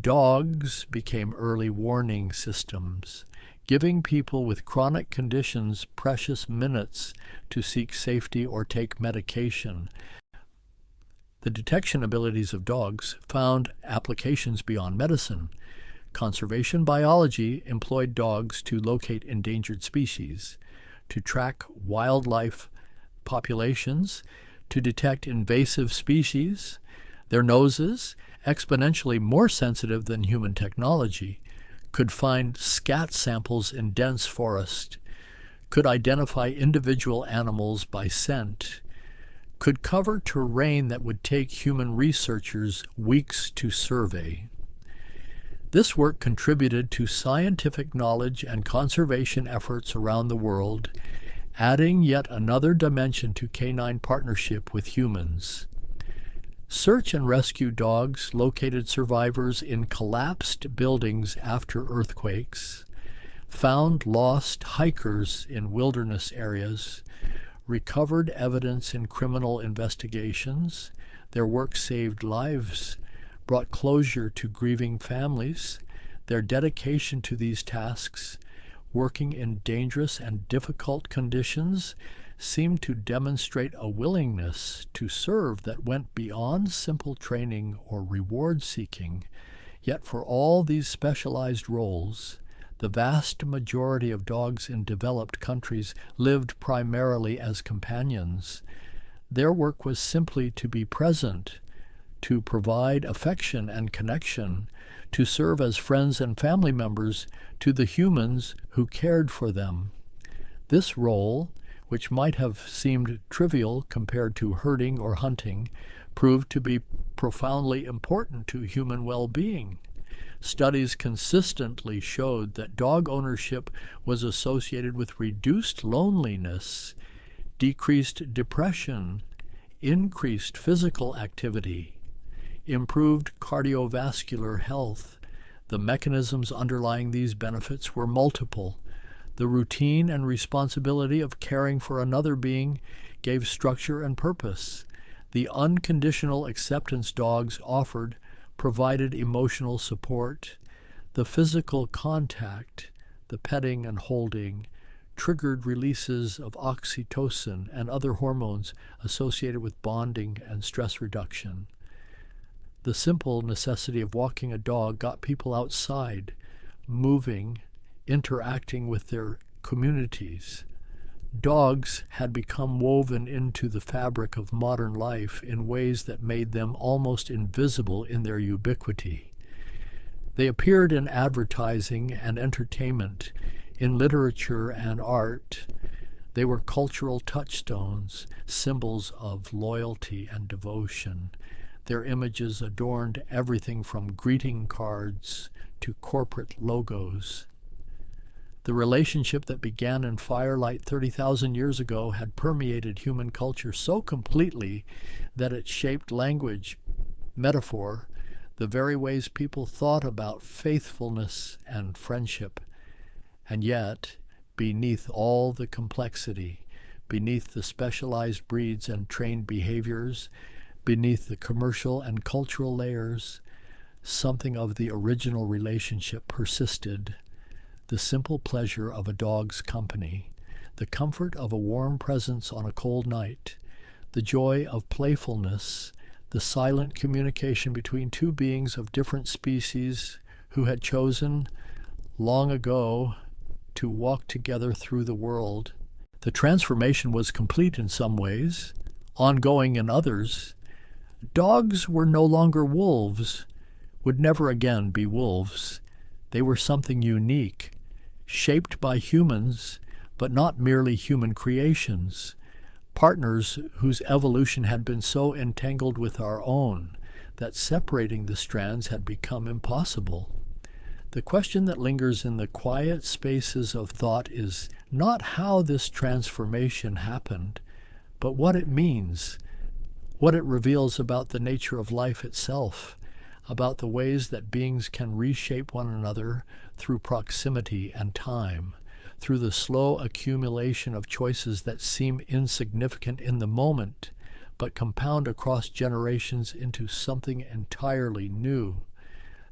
Dogs became early warning systems, giving people with chronic conditions precious minutes to seek safety or take medication. The detection abilities of dogs found applications beyond medicine. Conservation biology employed dogs to locate endangered species, to track wildlife populations, to detect invasive species. Their noses, exponentially more sensitive than human technology, could find scat samples in dense forest, could identify individual animals by scent, could cover terrain that would take human researchers weeks to survey. This work contributed to scientific knowledge and conservation efforts around the world, adding yet another dimension to canine partnership with humans. Search and rescue dogs located survivors in collapsed buildings after earthquakes, found lost hikers in wilderness areas, recovered evidence in criminal investigations. Their work saved lives, brought closure to grieving families. Their dedication to these tasks, working in dangerous and difficult conditions, seemed to demonstrate a willingness to serve that went beyond simple training or reward seeking. Yet for all these specialized roles, the vast majority of dogs in developed countries lived primarily as companions. Their work was simply to be present, to provide affection and connection, to serve as friends and family members to the humans who cared for them. This role, which might have seemed trivial compared to herding or hunting, proved to be profoundly important to human well-being. Studies consistently showed that dog ownership was associated with reduced loneliness, decreased depression, increased physical activity, improved cardiovascular health. The mechanisms underlying these benefits were multiple. The routine and responsibility of caring for another being gave structure and purpose. The unconditional acceptance dogs offered provided emotional support. The physical contact, the petting and holding, triggered releases of oxytocin and other hormones associated with bonding and stress reduction. The simple necessity of walking a dog got people outside, moving, interacting with their communities. Dogs had become woven into the fabric of modern life in ways that made them almost invisible in their ubiquity. They appeared in advertising and entertainment, in literature and art. They were cultural touchstones, symbols of loyalty and devotion. Their images adorned everything from greeting cards to corporate logos. The relationship that began in firelight 30,000 years ago had permeated human culture so completely that it shaped language, metaphor, the very ways people thought about faithfulness and friendship. And yet, beneath all the complexity, beneath the specialized breeds and trained behaviors, beneath the commercial and cultural layers, something of the original relationship persisted. The simple pleasure of a dog's company, the comfort of a warm presence on a cold night, the joy of playfulness, the silent communication between two beings of different species who had chosen long ago to walk together through the world. The transformation was complete in some ways, ongoing in others. Dogs were no longer wolves, would never again be wolves. They were something unique, shaped by humans, but not merely human creations, partners whose evolution had been so entangled with our own that separating the strands had become impossible. The question that lingers in the quiet spaces of thought is not how this transformation happened, but what it means, what it reveals about the nature of life itself, about the ways that beings can reshape one another through proximity and time, through the slow accumulation of choices that seem insignificant in the moment, but compound across generations into something entirely new.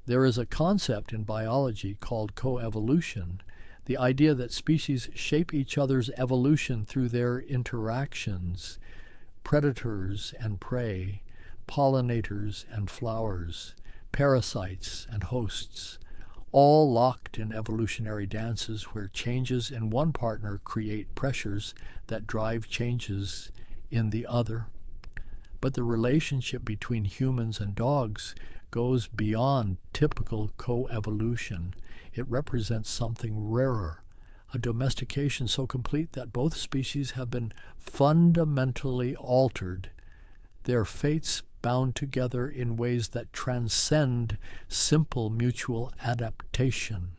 There is a concept in biology called coevolution, the idea that species shape each other's evolution through their interactions, predators and prey, pollinators and flowers, parasites and hosts, all locked in evolutionary dances where changes in one partner create pressures that drive changes in the other. But the relationship between humans and dogs goes beyond typical coevolution. It represents something rarer, a domestication so complete that both species have been fundamentally altered, their fates bound together in ways that transcend simple mutual adaptation.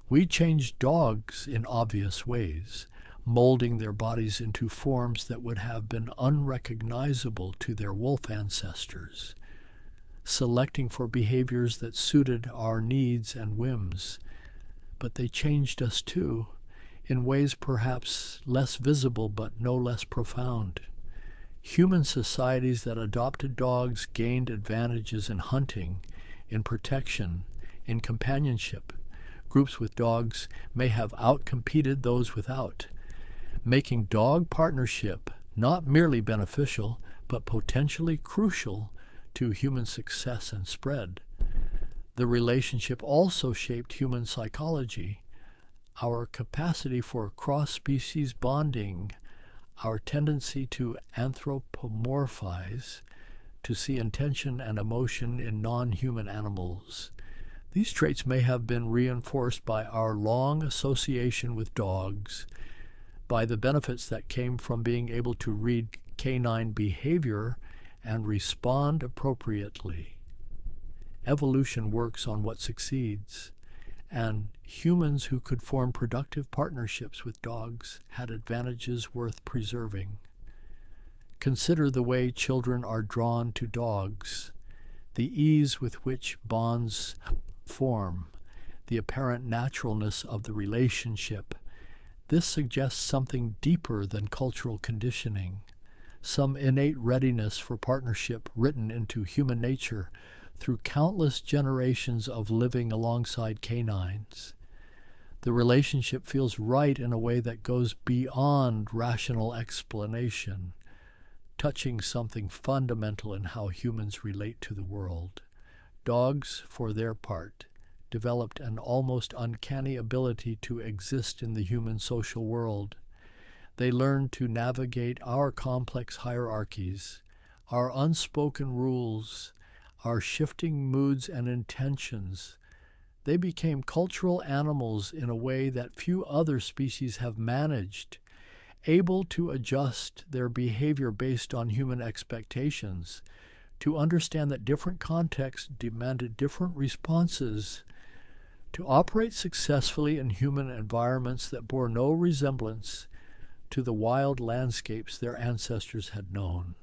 We changed dogs in obvious ways, molding their bodies into forms that would have been unrecognizable to their wolf ancestors, selecting for behaviors that suited our needs and whims. But they changed us too, in ways perhaps less visible but no less profound. Human societies that adopted dogs gained advantages in hunting, in protection, in companionship. Groups with dogs may have outcompeted those without, making dog partnership not merely beneficial, but potentially crucial to human success and spread. The relationship also shaped human psychology, our capacity for cross-species bonding, our tendency to anthropomorphize, to see intention and emotion in non-human animals. These traits may have been reinforced by our long association with dogs, by the benefits that came from being able to read canine behavior and respond appropriately. Evolution works on what succeeds, and humans who could form productive partnerships with dogs had advantages worth preserving. Consider the way children are drawn to dogs, the ease with which bonds form, the apparent naturalness of the relationship. This suggests something deeper than cultural conditioning, some innate readiness for partnership written into human nature through countless generations of living alongside canines. The relationship feels right in a way that goes beyond rational explanation, touching something fundamental in how humans relate to the world. Dogs, for their part, developed an almost uncanny ability to exist in the human social world. They learned to navigate our complex hierarchies, our unspoken rules, our shifting moods and intentions. They became cultural animals in a way that few other species have managed, able to adjust their behavior based on human expectations, to understand that different contexts demanded different responses, to operate successfully in human environments that bore no resemblance to the wild landscapes their ancestors had known.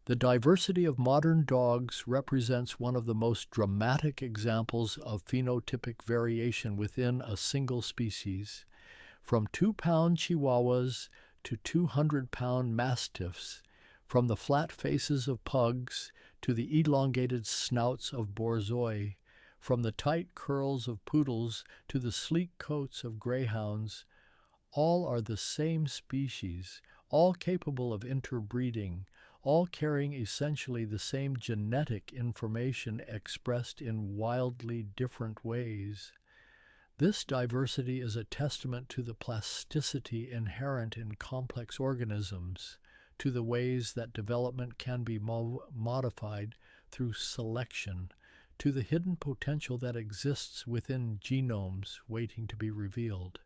The diversity of modern dogs represents one of the most dramatic examples of phenotypic variation within a single species, from 2-pound Chihuahuas to 200-pound Mastiffs, from the flat faces of pugs to the elongated snouts of Borzoi, from the tight curls of poodles to the sleek coats of greyhounds. All are the same species, all capable of interbreeding, all carrying essentially the same genetic information expressed in wildly different ways. This diversity is a testament to the plasticity inherent in complex organisms, to the ways that development can be modified through selection, to the hidden potential that exists within genomes waiting to be revealed.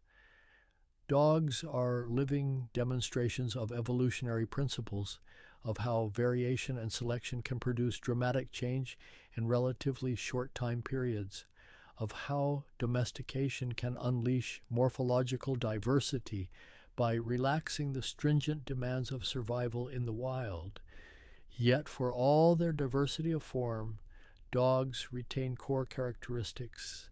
Dogs are living demonstrations of evolutionary principles, of how variation and selection can produce dramatic change in relatively short time periods, of how domestication can unleash morphological diversity by relaxing the stringent demands of survival in the wild. Yet for all their diversity of form, dogs retain core characteristics: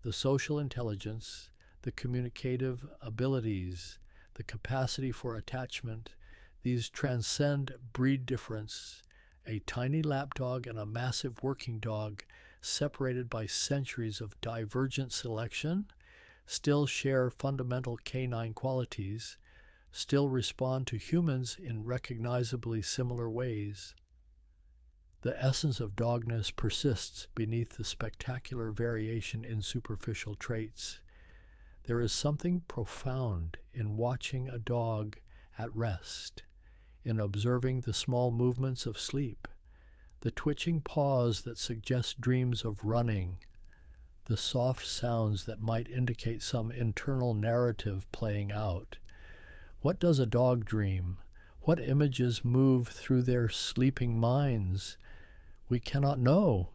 the social intelligence, the communicative abilities, the capacity for attachment. These transcend breed difference. A tiny lapdog and a massive working dog, separated by centuries of divergent selection, still share fundamental canine qualities, still respond to humans in recognizably similar ways. The essence of dogness persists beneath the spectacular variation in superficial traits. There is something profound in watching a dog at rest, in observing the small movements of sleep, the twitching paws that suggest dreams of running, the soft sounds that might indicate some internal narrative playing out. What does a dog dream? What images move through their sleeping minds? We cannot know,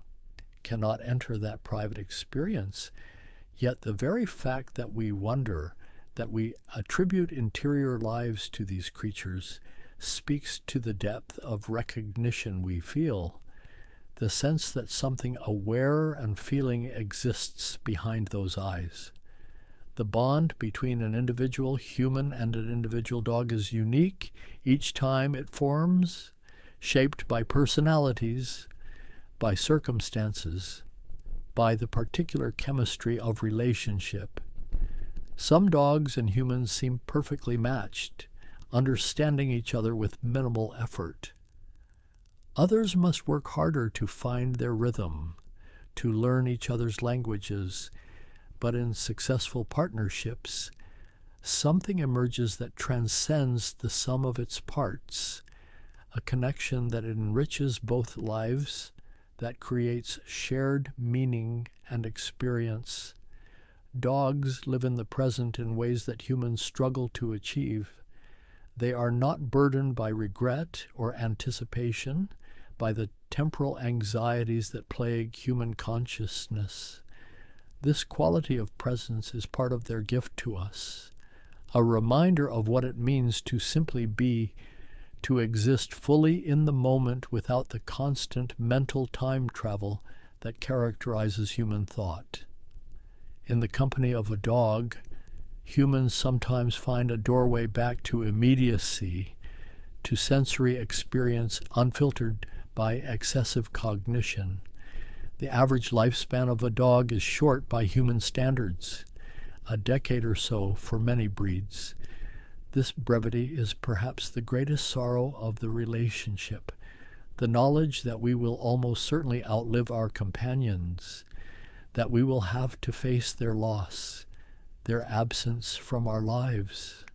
cannot enter that private experience. Yet the very fact that we wonder, that we attribute interior lives to these creatures, speaks to the depth of recognition we feel, the sense that something aware and feeling exists behind those eyes. The bond between an individual human and an individual dog is unique each time it forms, shaped by personalities, by circumstances, by the particular chemistry of relationship. Some dogs and humans seem perfectly matched, understanding each other with minimal effort. Others must work harder to find their rhythm, to learn each other's languages, but in successful partnerships, something emerges that transcends the sum of its parts, a connection that enriches both lives, that creates shared meaning and experience. Dogs live in the present in ways that humans struggle to achieve. They are not burdened by regret or anticipation, by the temporal anxieties that plague human consciousness. This quality of presence is part of their gift to us, a reminder of what it means to simply be, to exist fully in the moment without the constant mental time travel that characterizes human thought. In the company of a dog, humans sometimes find a doorway back to immediacy, to sensory experience unfiltered by excessive cognition. The average lifespan of a dog is short by human standards, a decade or so for many breeds. This brevity is perhaps the greatest sorrow of the relationship, the knowledge that we will almost certainly outlive our companions, that we will have to face their loss, their absence from our lives.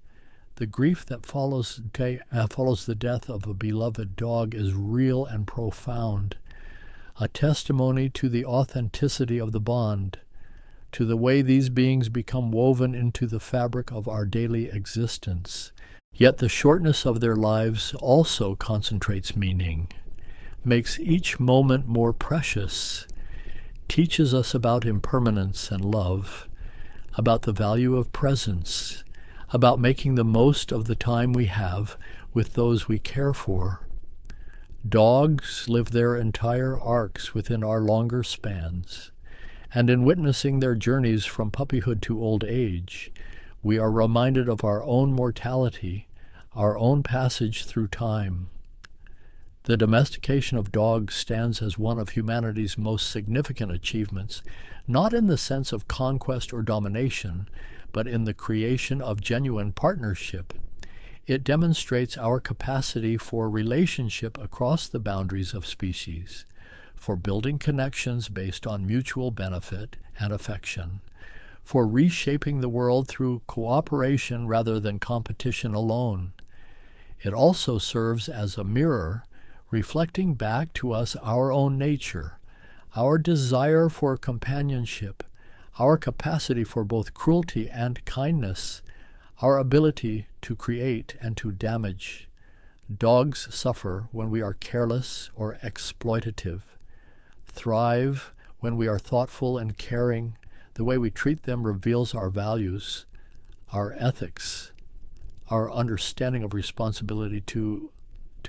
The grief that follows the death of a beloved dog is real and profound, a testimony to the authenticity of the bond, to the way these beings become woven into the fabric of our daily existence. Yet the shortness of their lives also concentrates meaning, makes each moment more precious, teaches us about impermanence and love, about the value of presence, about making the most of the time we have with those we care for. Dogs live their entire arcs within our longer spans, and in witnessing their journeys from puppyhood to old age, we are reminded of our own mortality, our own passage through time. The domestication of dogs stands as one of humanity's most significant achievements, not in the sense of conquest or domination, but in the creation of genuine partnership. It demonstrates our capacity for relationship across the boundaries of species, for building connections based on mutual benefit and affection, for reshaping the world through cooperation rather than competition alone. It also serves as a mirror, reflecting back to us our own nature, our desire for companionship, our capacity for both cruelty and kindness, our ability to create and to damage. Dogs suffer when we are careless or exploitative, thrive when we are thoughtful and caring. The way we treat them reveals our values, our ethics, our understanding of responsibility to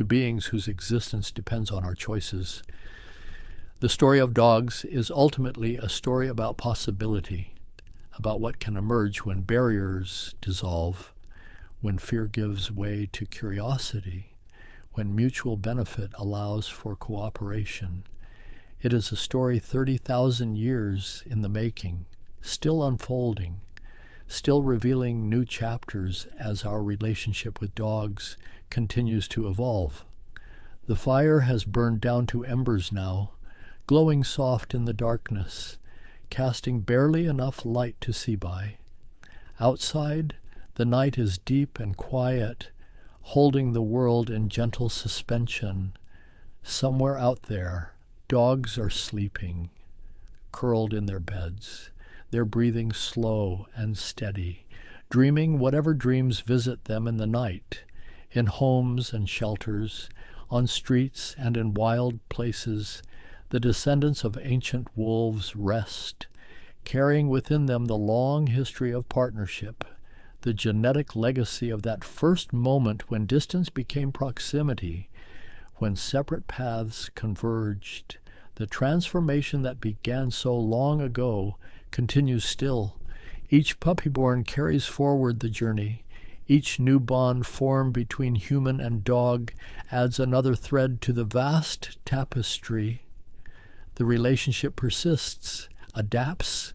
beings whose existence depends on our choices. The story of dogs is ultimately a story about possibility, about what can emerge when barriers dissolve, when fear gives way to curiosity, when mutual benefit allows for cooperation. It is a story 30,000 years in the making, still unfolding, still revealing new chapters as our relationship with dogs continues to evolve. The fire has burned down to embers now, glowing soft in the darkness, casting barely enough light to see by. Outside, the night is deep and quiet, holding the world in gentle suspension. Somewhere out there, dogs are sleeping, curled in their beds, their breathing slow and steady, dreaming whatever dreams visit them in the night, in homes and shelters, on streets and in wild places. The descendants of ancient wolves rest, carrying within them the long history of partnership, the genetic legacy of that first moment when distance became proximity, when separate paths converged. The transformation that began so long ago continues still. Each puppy-born carries forward the journey. Each new bond formed between human and dog adds another thread to the vast tapestry. The relationship persists, adapts,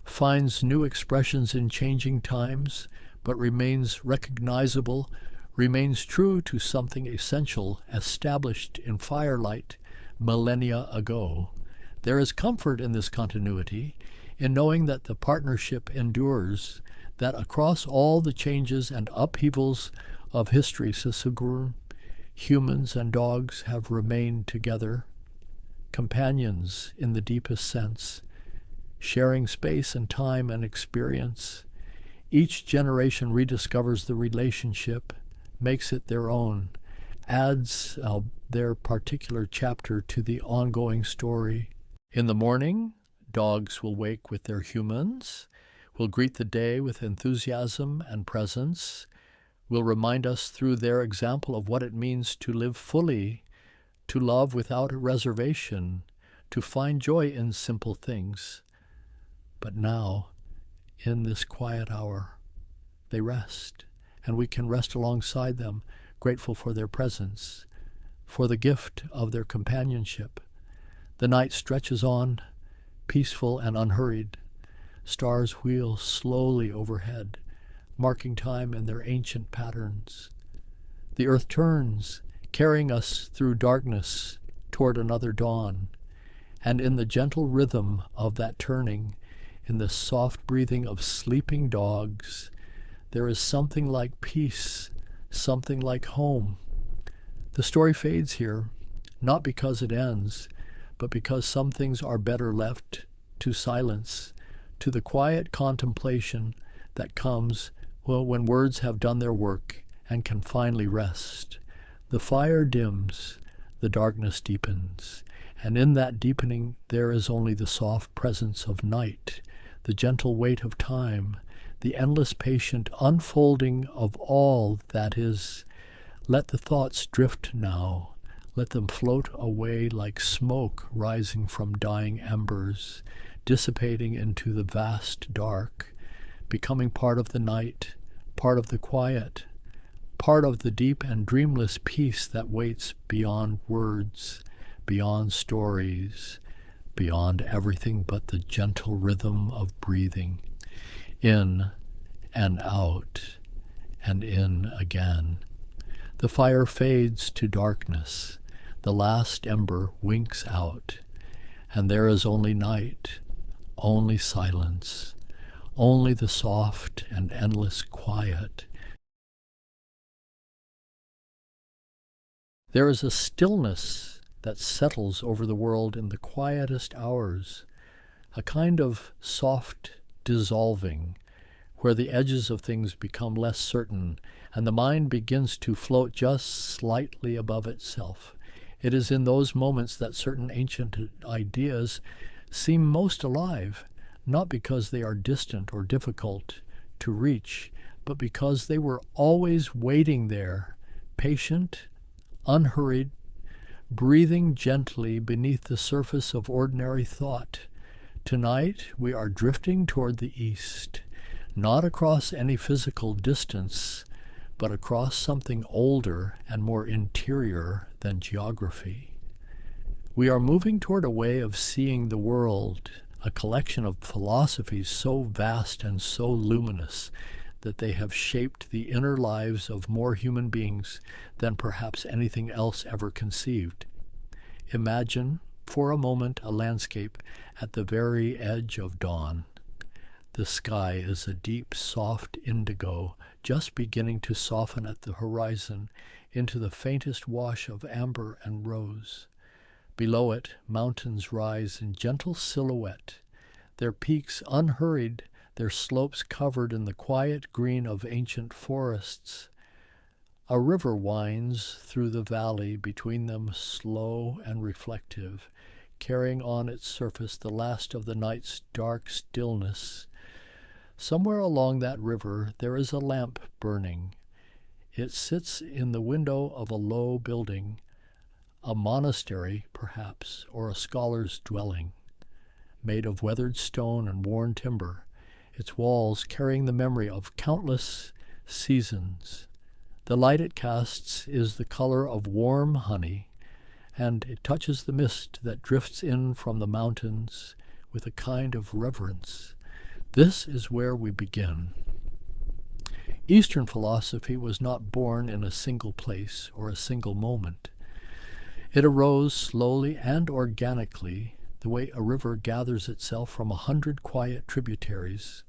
finds new expressions in changing times, but remains recognizable, remains true to something essential established in firelight millennia ago. There is comfort in this continuity, in knowing that the partnership endures, that across all the changes and upheavals of history, Sisuguru, humans and dogs have remained together, companions in the deepest sense, sharing space and time and experience. Each generation rediscovers the relationship, makes it their own, adds their particular chapter to the ongoing story. In the morning, dogs will wake with their humans, will greet the day with enthusiasm and presence, will remind us through their example of what it means to live fully, to love without a reservation, to find joy in simple things. But now, in this quiet hour, they rest, and we can rest alongside them, grateful for their presence, for the gift of their companionship. The night stretches on, peaceful and unhurried. Stars wheel slowly overhead, marking time in their ancient patterns. The earth turns, carrying us through darkness toward another dawn, and in the gentle rhythm of that turning, in the soft breathing of sleeping dogs, there is something like peace, something like home. The story fades here, not because it ends, but because some things are better left to silence, to the quiet contemplation that comes when words have done their work and can finally rest. The fire dims, the darkness deepens, and in that deepening there is only the soft presence of night, the gentle weight of time, the endless patient unfolding of all that is. Let the thoughts drift now. Let them float away like smoke rising from dying embers, dissipating into the vast dark, becoming part of the night, part of the quiet, part of the deep and dreamless peace that waits beyond words, beyond stories, beyond everything but the gentle rhythm of breathing, in and out, and in again. The fire fades to darkness. The last ember winks out, and there is only night, only silence, only the soft and endless quiet. There is a stillness that settles over the world in the quietest hours, a kind of soft dissolving, where the edges of things become less certain, and the mind begins to float just slightly above itself. It is in those moments that certain ancient ideas seem most alive, not because they are distant or difficult to reach, but because they were always waiting there, patient, unhurried, breathing gently beneath the surface of ordinary thought. Tonight we are drifting toward the east, not across any physical distance, but across something older and more interior than geography. We are moving toward a way of seeing the world, a collection of philosophies so vast and so luminous that they have shaped the inner lives of more human beings than perhaps anything else ever conceived. Imagine, for a moment, a landscape at the very edge of dawn. The sky is a deep, soft indigo, just beginning to soften at the horizon into the faintest wash of amber and rose. Below it, mountains rise in gentle silhouette, their peaks unhurried, their slopes covered in the quiet green of ancient forests. A river winds through the valley between them, slow and reflective, carrying on its surface the last of the night's dark stillness. Somewhere along that river there is a lamp burning. It sits in the window of a low building, a monastery, perhaps, or a scholar's dwelling, made of weathered stone and worn timber, its walls carrying the memory of countless seasons. The light it casts is the color of warm honey, and it touches the mist that drifts in from the mountains with a kind of reverence. This is where we begin. Eastern philosophy was not born in a single place or a single moment. It arose slowly and organically, the way a river gathers itself from 100 quiet tributaries,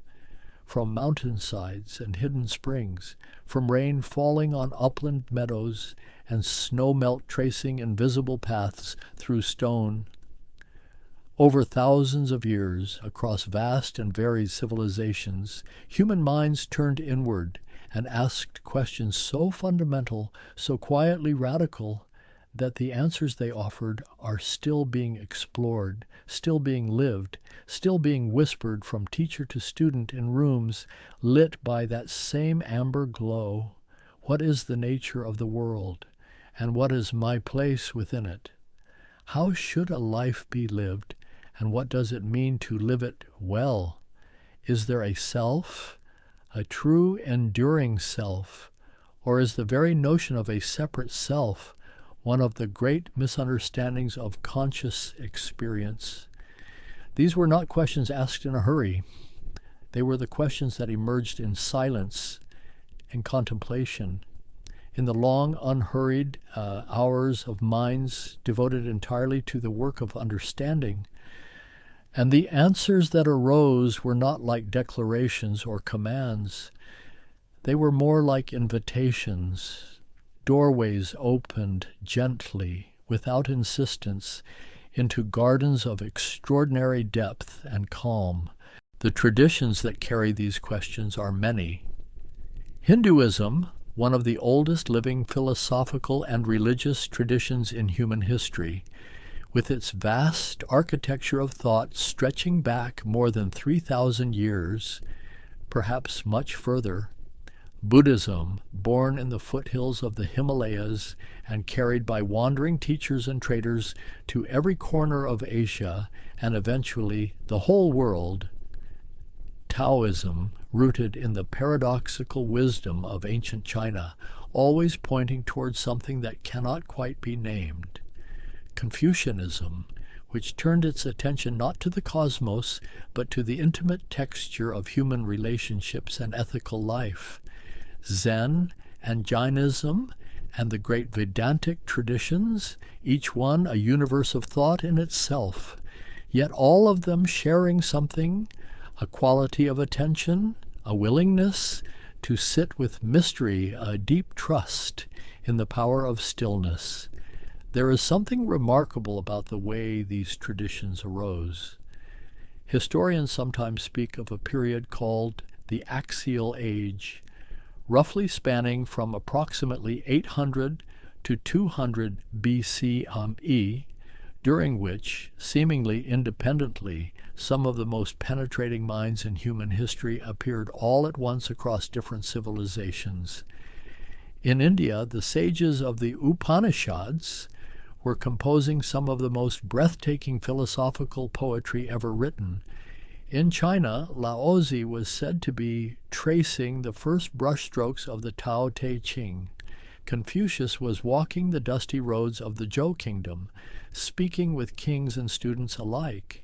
from mountainsides and hidden springs, from rain falling on upland meadows and snow melt tracing invisible paths through stone. Over thousands of years, across vast and varied civilizations, human minds turned inward and asked questions so fundamental, so quietly radical, that the answers they offered are still being explored, still being lived, still being whispered from teacher to student in rooms lit by that same amber glow. What is the nature of the world, and what is my place within it? How should a life be lived, and what does it mean to live it well? Is there a self, a true enduring self, or is the very notion of a separate self one of the great misunderstandings of conscious experience? These were not questions asked in a hurry. They were the questions that emerged in silence and contemplation, in the long, unhurried hours of minds devoted entirely to the work of understanding. And the answers that arose were not like declarations or commands. They were more like invitations, doorways opened gently, without insistence, into gardens of extraordinary depth and calm. The traditions that carry these questions are many. Hinduism, one of the oldest living philosophical and religious traditions in human history, with its vast architecture of thought stretching back more than 3,000 years, perhaps much further. Buddhism, born in the foothills of the Himalayas and carried by wandering teachers and traders to every corner of Asia and eventually the whole world. Taoism, rooted in the paradoxical wisdom of ancient China, always pointing towards something that cannot quite be named. Confucianism, which turned its attention not to the cosmos, but to the intimate texture of human relationships and ethical life. Zen and Jainism and the great Vedantic traditions, each one a universe of thought in itself, yet all of them sharing something, a quality of attention, a willingness to sit with mystery, a deep trust in the power of stillness. There is something remarkable about the way these traditions arose. Historians sometimes speak of a period called the Axial Age, roughly spanning from approximately 800 to 200 BCE, during which, seemingly independently, some of the most penetrating minds in human history appeared all at once across different civilizations. In India, the sages of the Upanishads were composing some of the most breathtaking philosophical poetry ever written. In China, Laozi was said to be tracing the first brushstrokes of the Tao Te Ching. Confucius was walking the dusty roads of the Zhou kingdom, speaking with kings and students alike.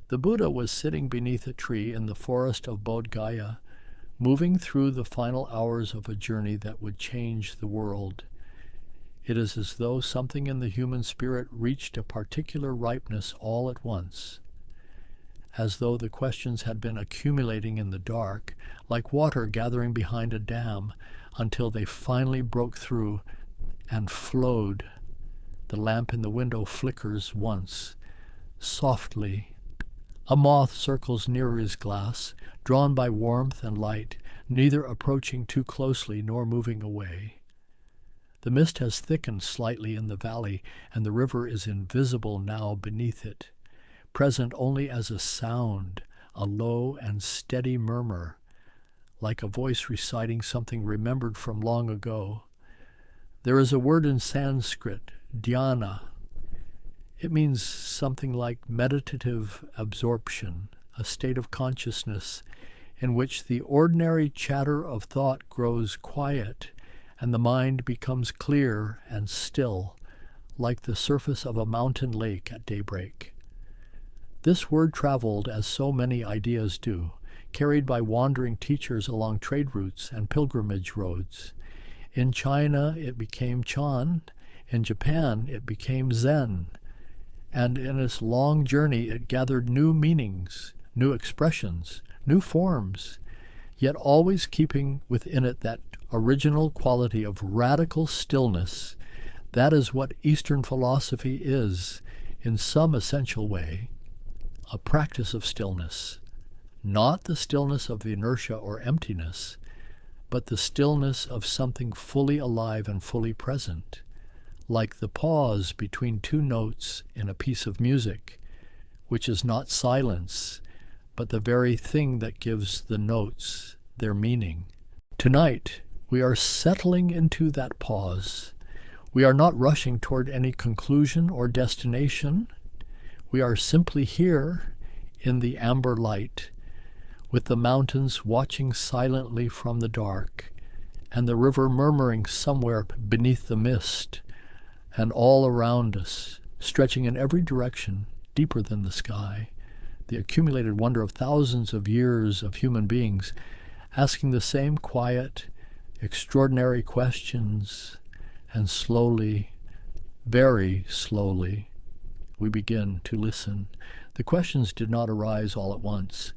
The Buddha was sitting beneath a tree in the forest of Bodh Gaya, moving through the final hours of a journey that would change the world. It is as though something in the human spirit reached a particular ripeness all at once. as though the questions had been accumulating in the dark, like water gathering behind a dam, until they finally broke through and flowed. The lamp in the window flickers once, softly. A moth circles near his glass, drawn by warmth and light, neither approaching too closely nor moving away. The mist has thickened slightly in the valley, and the river is invisible now beneath it, present only as a sound, a low and steady murmur, like a voice reciting something remembered from long ago. There is a word in Sanskrit, dhyana. It means something like meditative absorption, a state of consciousness in which the ordinary chatter of thought grows quiet and the mind becomes clear and still, like the surface of a mountain lake at daybreak. This word traveled as so many ideas do, carried by wandering teachers along trade routes and pilgrimage roads. In China it became Chan, in Japan it became Zen, and in its long journey it gathered new meanings, new expressions, new forms, yet always keeping within it that original quality of radical stillness. That is what Eastern philosophy is, in some essential way, a practice of stillness, not the stillness of inertia or emptiness, but the stillness of something fully alive and fully present, like the pause between two notes in a piece of music, which is not silence, but the very thing that gives the notes their meaning. Tonight, we are settling into that pause. We are not rushing toward any conclusion or destination. We are simply here in the amber light, with the mountains watching silently from the dark, and the river murmuring somewhere beneath the mist, and all around us, stretching in every direction, deeper than the sky, the accumulated wonder of thousands of years of human beings, asking the same quiet, extraordinary questions, and slowly, very slowly, we begin to listen. The questions did not arise all at once.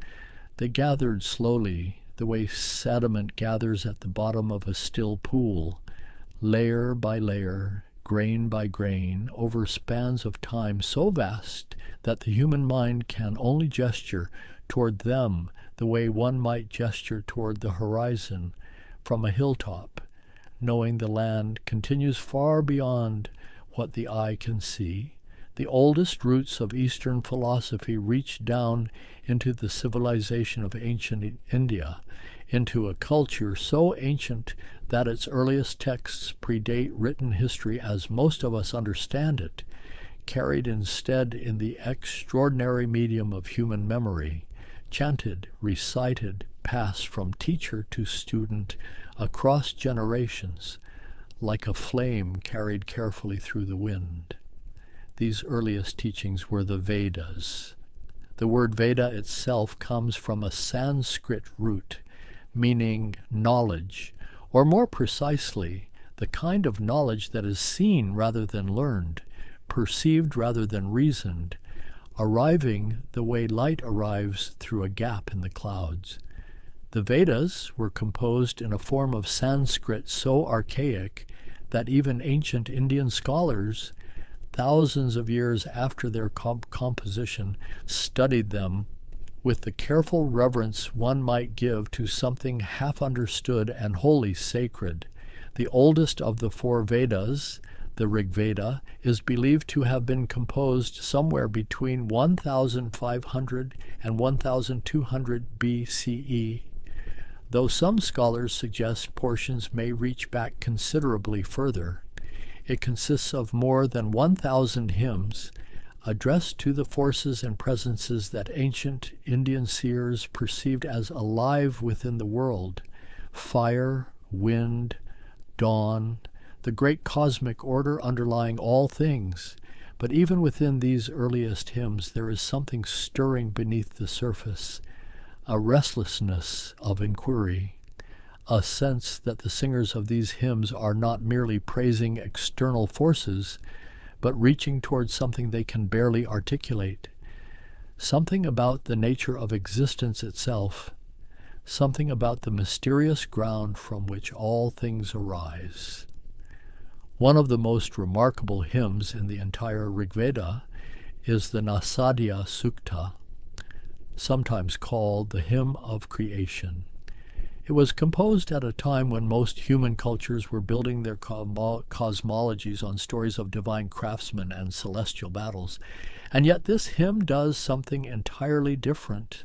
They gathered slowly, the way sediment gathers at the bottom of a still pool, layer by layer, grain by grain, over spans of time so vast that the human mind can only gesture toward them the way one might gesture toward the horizon from a hilltop, knowing the land continues far beyond what the eye can see. The oldest roots of Eastern philosophy reach down into the civilization of ancient India, into a culture so ancient that its earliest texts predate written history as most of us understand it, carried instead in the extraordinary medium of human memory, chanted, recited, passed from teacher to student across generations, like a flame carried carefully through the wind. These earliest teachings were the Vedas. The word Veda itself comes from a Sanskrit root, meaning knowledge, or more precisely, the kind of knowledge that is seen rather than learned, perceived rather than reasoned, arriving the way light arrives through a gap in the clouds. The Vedas were composed in a form of Sanskrit so archaic that even ancient Indian scholars, thousands of years after their composition, studied them with the careful reverence one might give to something half understood and wholly sacred. The oldest of the four Vedas, the Rig Veda, is believed to have been composed somewhere between 1500 and 1200 BCE, though some scholars suggest portions may reach back considerably further. It consists of more than 1,000 hymns addressed to the forces and presences that ancient Indian seers perceived as alive within the world: fire, wind, dawn, the great cosmic order underlying all things. But even within these earliest hymns there is something stirring beneath the surface, a restlessness of inquiry, a sense that the singers of these hymns are not merely praising external forces, but reaching towards something they can barely articulate. something about the nature of existence itself, something about the mysterious ground from which all things arise. One of the most remarkable hymns in the entire Rigveda is the Nasadya Sukta, sometimes called the Hymn of Creation. It was composed at a time when most human cultures were building their cosmologies on stories of divine craftsmen and celestial battles, and yet this hymn does something entirely different.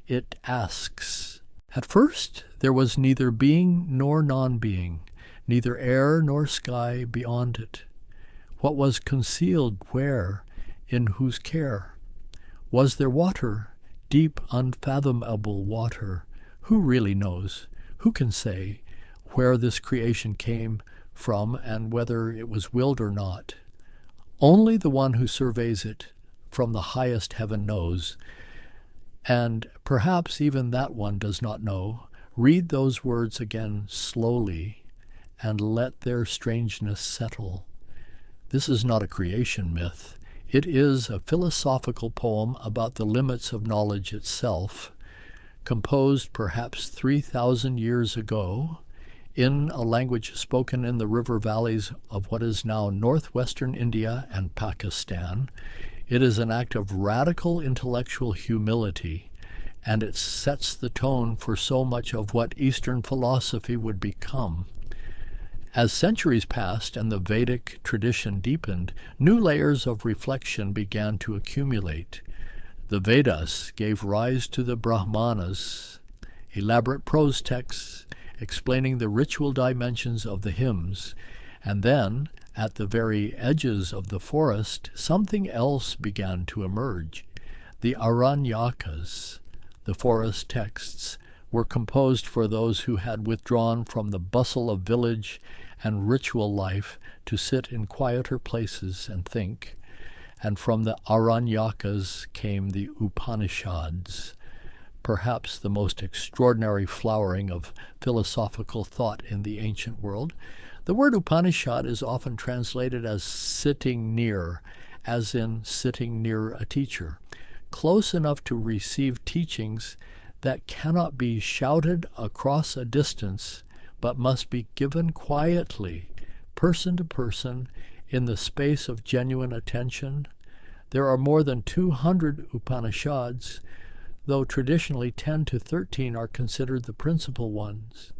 It asks, "At first there was neither being nor non-being, neither air nor sky beyond it. What was concealed where, in whose care? Was there water, deep unfathomable water? Who really knows? Who can say where this creation came from and whether it was willed or not? Only the one who surveys it from the highest heaven knows, and perhaps even that one does not know. Read those words again slowly and let their strangeness settle. This is not a creation myth. It is a philosophical poem about the limits of knowledge itself, composed perhaps 3,000 years ago in a language spoken in the river valleys of what is now northwestern India and Pakistan. It is an act of radical intellectual humility, and it sets the tone for so much of what Eastern philosophy would become. As centuries passed and the Vedic tradition deepened, new layers of reflection began to accumulate. The Vedas gave rise to the Brahmanas, elaborate prose texts explaining the ritual dimensions of the hymns, and then, at the very edges of the forest, something else began to emerge. The Aranyakas, the forest texts, were composed for those who had withdrawn from the bustle of village and ritual life to sit in quieter places and think. And from the Aranyakas came the Upanishads, perhaps the most extraordinary flowering of philosophical thought in the ancient world. The word Upanishad is often translated as sitting near, as in sitting near a teacher, close enough to receive teachings that cannot be shouted across a distance, but must be given quietly, person to person, in the space of genuine attention. There are more than 200 Upanishads, though traditionally 10 to 13 are considered the principal ones.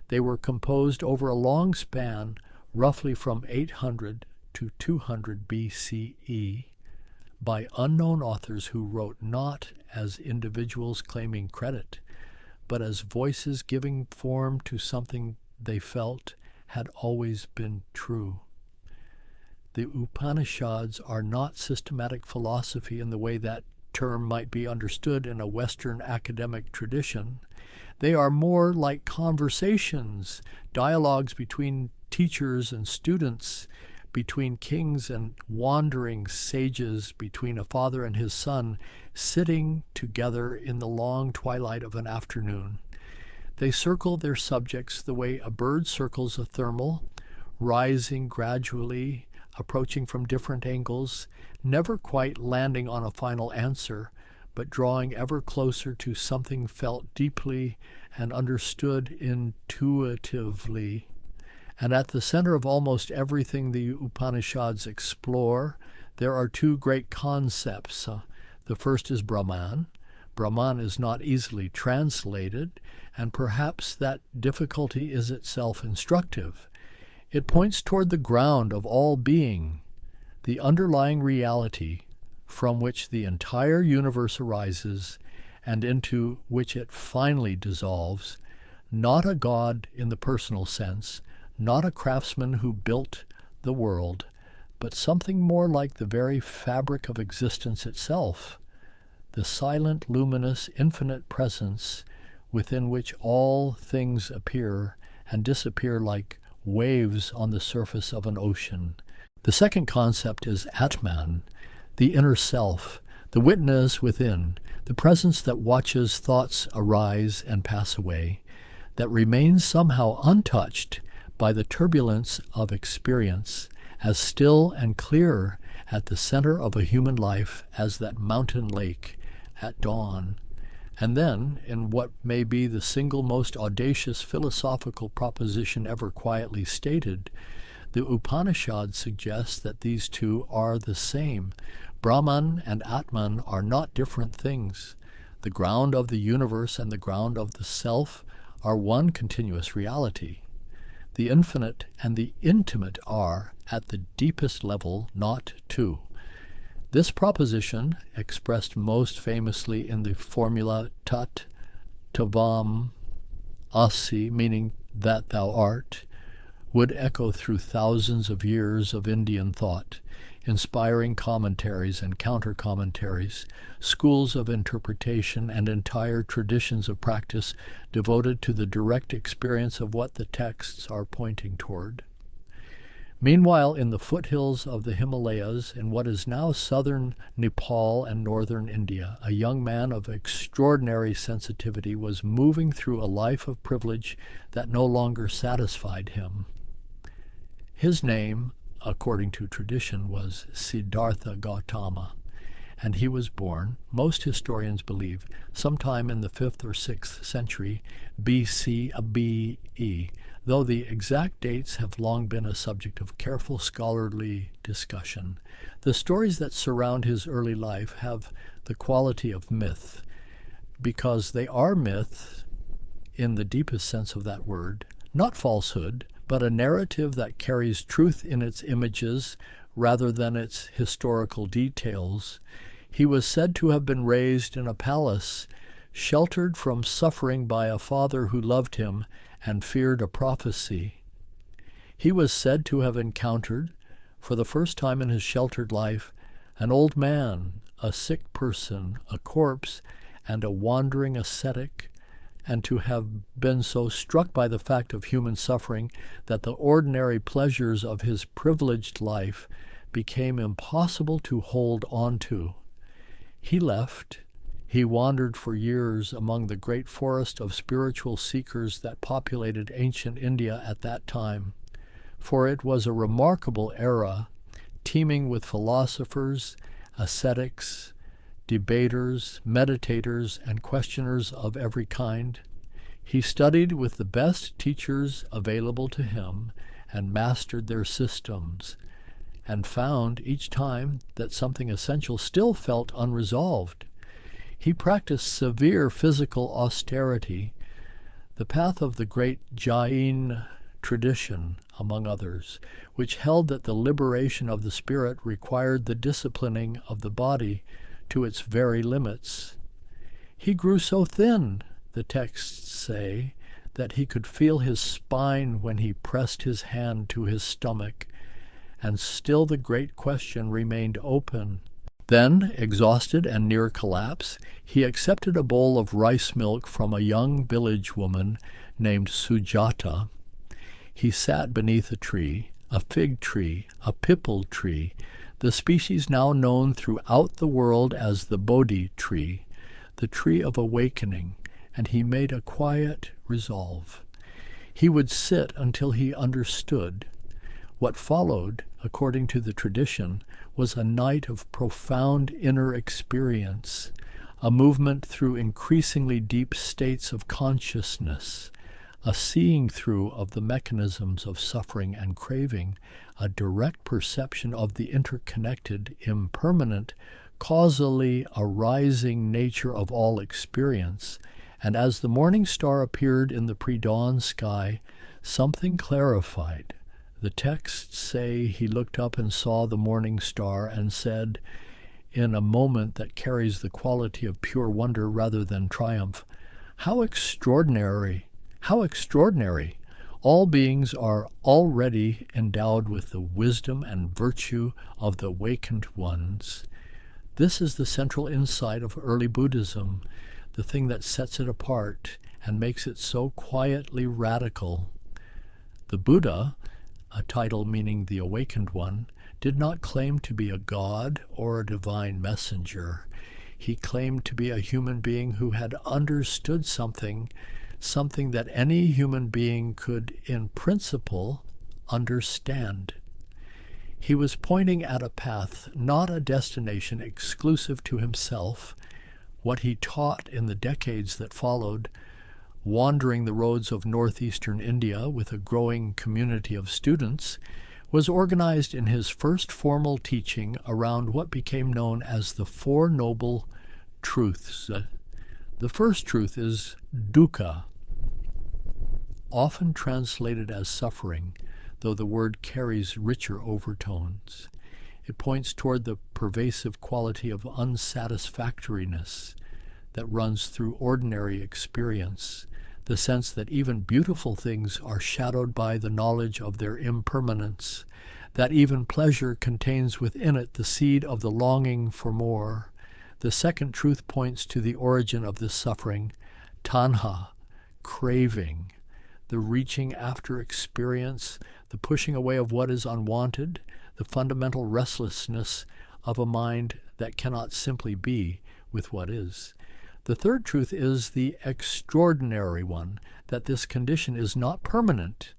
They were composed over a long span, roughly from 800 to 200 BCE, by unknown authors who wrote not as individuals claiming credit, but as voices giving form to something they felt had always been true. The Upanishads are not systematic philosophy in the way that term might be understood in a Western academic tradition. They are more like conversations, dialogues between teachers and students, between kings and wandering sages, between a father and his son, sitting together in the long twilight of an afternoon. They circle their subjects the way a bird circles a thermal, rising gradually, approaching from different angles, never quite landing on a final answer, but drawing ever closer to something felt deeply and understood intuitively. And at the center of almost everything the Upanishads explore, there are two great concepts. The first is Brahman. Brahman is not easily translated, and perhaps that difficulty is itself instructive. It points toward the ground of all being, the underlying reality from which the entire universe arises and into which it finally dissolves, not a god in the personal sense, not a craftsman who built the world, but something more like the very fabric of existence itself, the silent, luminous, infinite presence within which all things appear and disappear like waves on the surface of an ocean. The second concept is Atman, the inner self, the witness within, the presence that watches thoughts arise and pass away, that remains somehow untouched by the turbulence of experience, as still and clear at the center of a human life as that mountain lake at dawn. And then, in what may be the single most audacious philosophical proposition ever quietly stated, the Upanishad suggests that these two are the same. Brahman and Atman are not different things. The ground of the universe and the ground of the self are one continuous reality. The infinite and the intimate are, at the deepest level, not two. This proposition, expressed most famously in the formula Tat Tavam Asi, meaning that thou art, would echo through thousands of years of Indian thought, inspiring commentaries and counter-commentaries, schools of interpretation, and entire traditions of practice devoted to the direct experience of what the texts are pointing toward. Meanwhile, in the foothills of the Himalayas, in what is now southern Nepal and northern India, a young man of extraordinary sensitivity was moving through a life of privilege that no longer satisfied him. His name, according to tradition, was Siddhartha Gautama, and he was born, most historians believe, sometime in the 5th or 6th century BCE, though the exact dates have long been a subject of careful scholarly discussion. The stories that surround his early life have the quality of myth, because they are myth in the deepest sense of that word, not falsehood, but a narrative that carries truth in its images rather than its historical details. He was said to have been raised in a palace, sheltered from suffering by a father who loved him and feared a prophecy. He was said to have encountered, for the first time in his sheltered life, an old man, a sick person, a corpse, and a wandering ascetic, and to have been so struck by the fact of human suffering that the ordinary pleasures of his privileged life became impossible to hold on to. He left. He wandered for years among the great forest of spiritual seekers that populated ancient India at that time, for it was a remarkable era, teeming with philosophers, ascetics, debaters, meditators, and questioners of every kind. He studied with the best teachers available to him and mastered their systems, and found each time that something essential still felt unresolved. He practiced severe physical austerity, the path of the great Jain tradition, among others, which held that the liberation of the spirit required the disciplining of the body to its very limits. He grew so thin, the texts say, that he could feel his spine when he pressed his hand to his stomach, and still the great question remained open. Then, exhausted and near collapse, he accepted a bowl of rice milk from a young village woman named Sujata. He sat beneath a tree, a fig tree, a pipal tree, the species now known throughout the world as the Bodhi tree, the tree of awakening, and he made a quiet resolve. He would sit until he understood. What followed, according to the tradition, was a night of profound inner experience, a movement through increasingly deep states of consciousness, a seeing through of the mechanisms of suffering and craving, a direct perception of the interconnected, impermanent, causally arising nature of all experience, and as the morning star appeared in the pre-dawn sky, something clarified. The texts say he looked up and saw the morning star and said, in a moment that carries the quality of pure wonder rather than triumph, "How extraordinary! How extraordinary! All beings are already endowed with the wisdom and virtue of the awakened ones." This is the central insight of early Buddhism, the thing that sets it apart and makes it so quietly radical. The Buddha, a title meaning the awakened one, did not claim to be a god or a divine messenger. He claimed to be a human being who had understood something that any human being could, in principle, understand. He was pointing at a path, not a destination exclusive to himself. What he taught in the decades that followed, wandering the roads of northeastern India with a growing community of students, was organized in his first formal teaching around what became known as the Four Noble Truths. The first truth is dukkha, often translated as suffering, though the word carries richer overtones. It points toward the pervasive quality of unsatisfactoriness that runs through ordinary experience, the sense that even beautiful things are shadowed by the knowledge of their impermanence, that even pleasure contains within it the seed of the longing for more. The second truth points to the origin of this suffering, tanha, craving, the reaching after experience, the pushing away of what is unwanted, the fundamental restlessness of a mind that cannot simply be with what is. The third truth is the extraordinary one, that this condition is not permanent,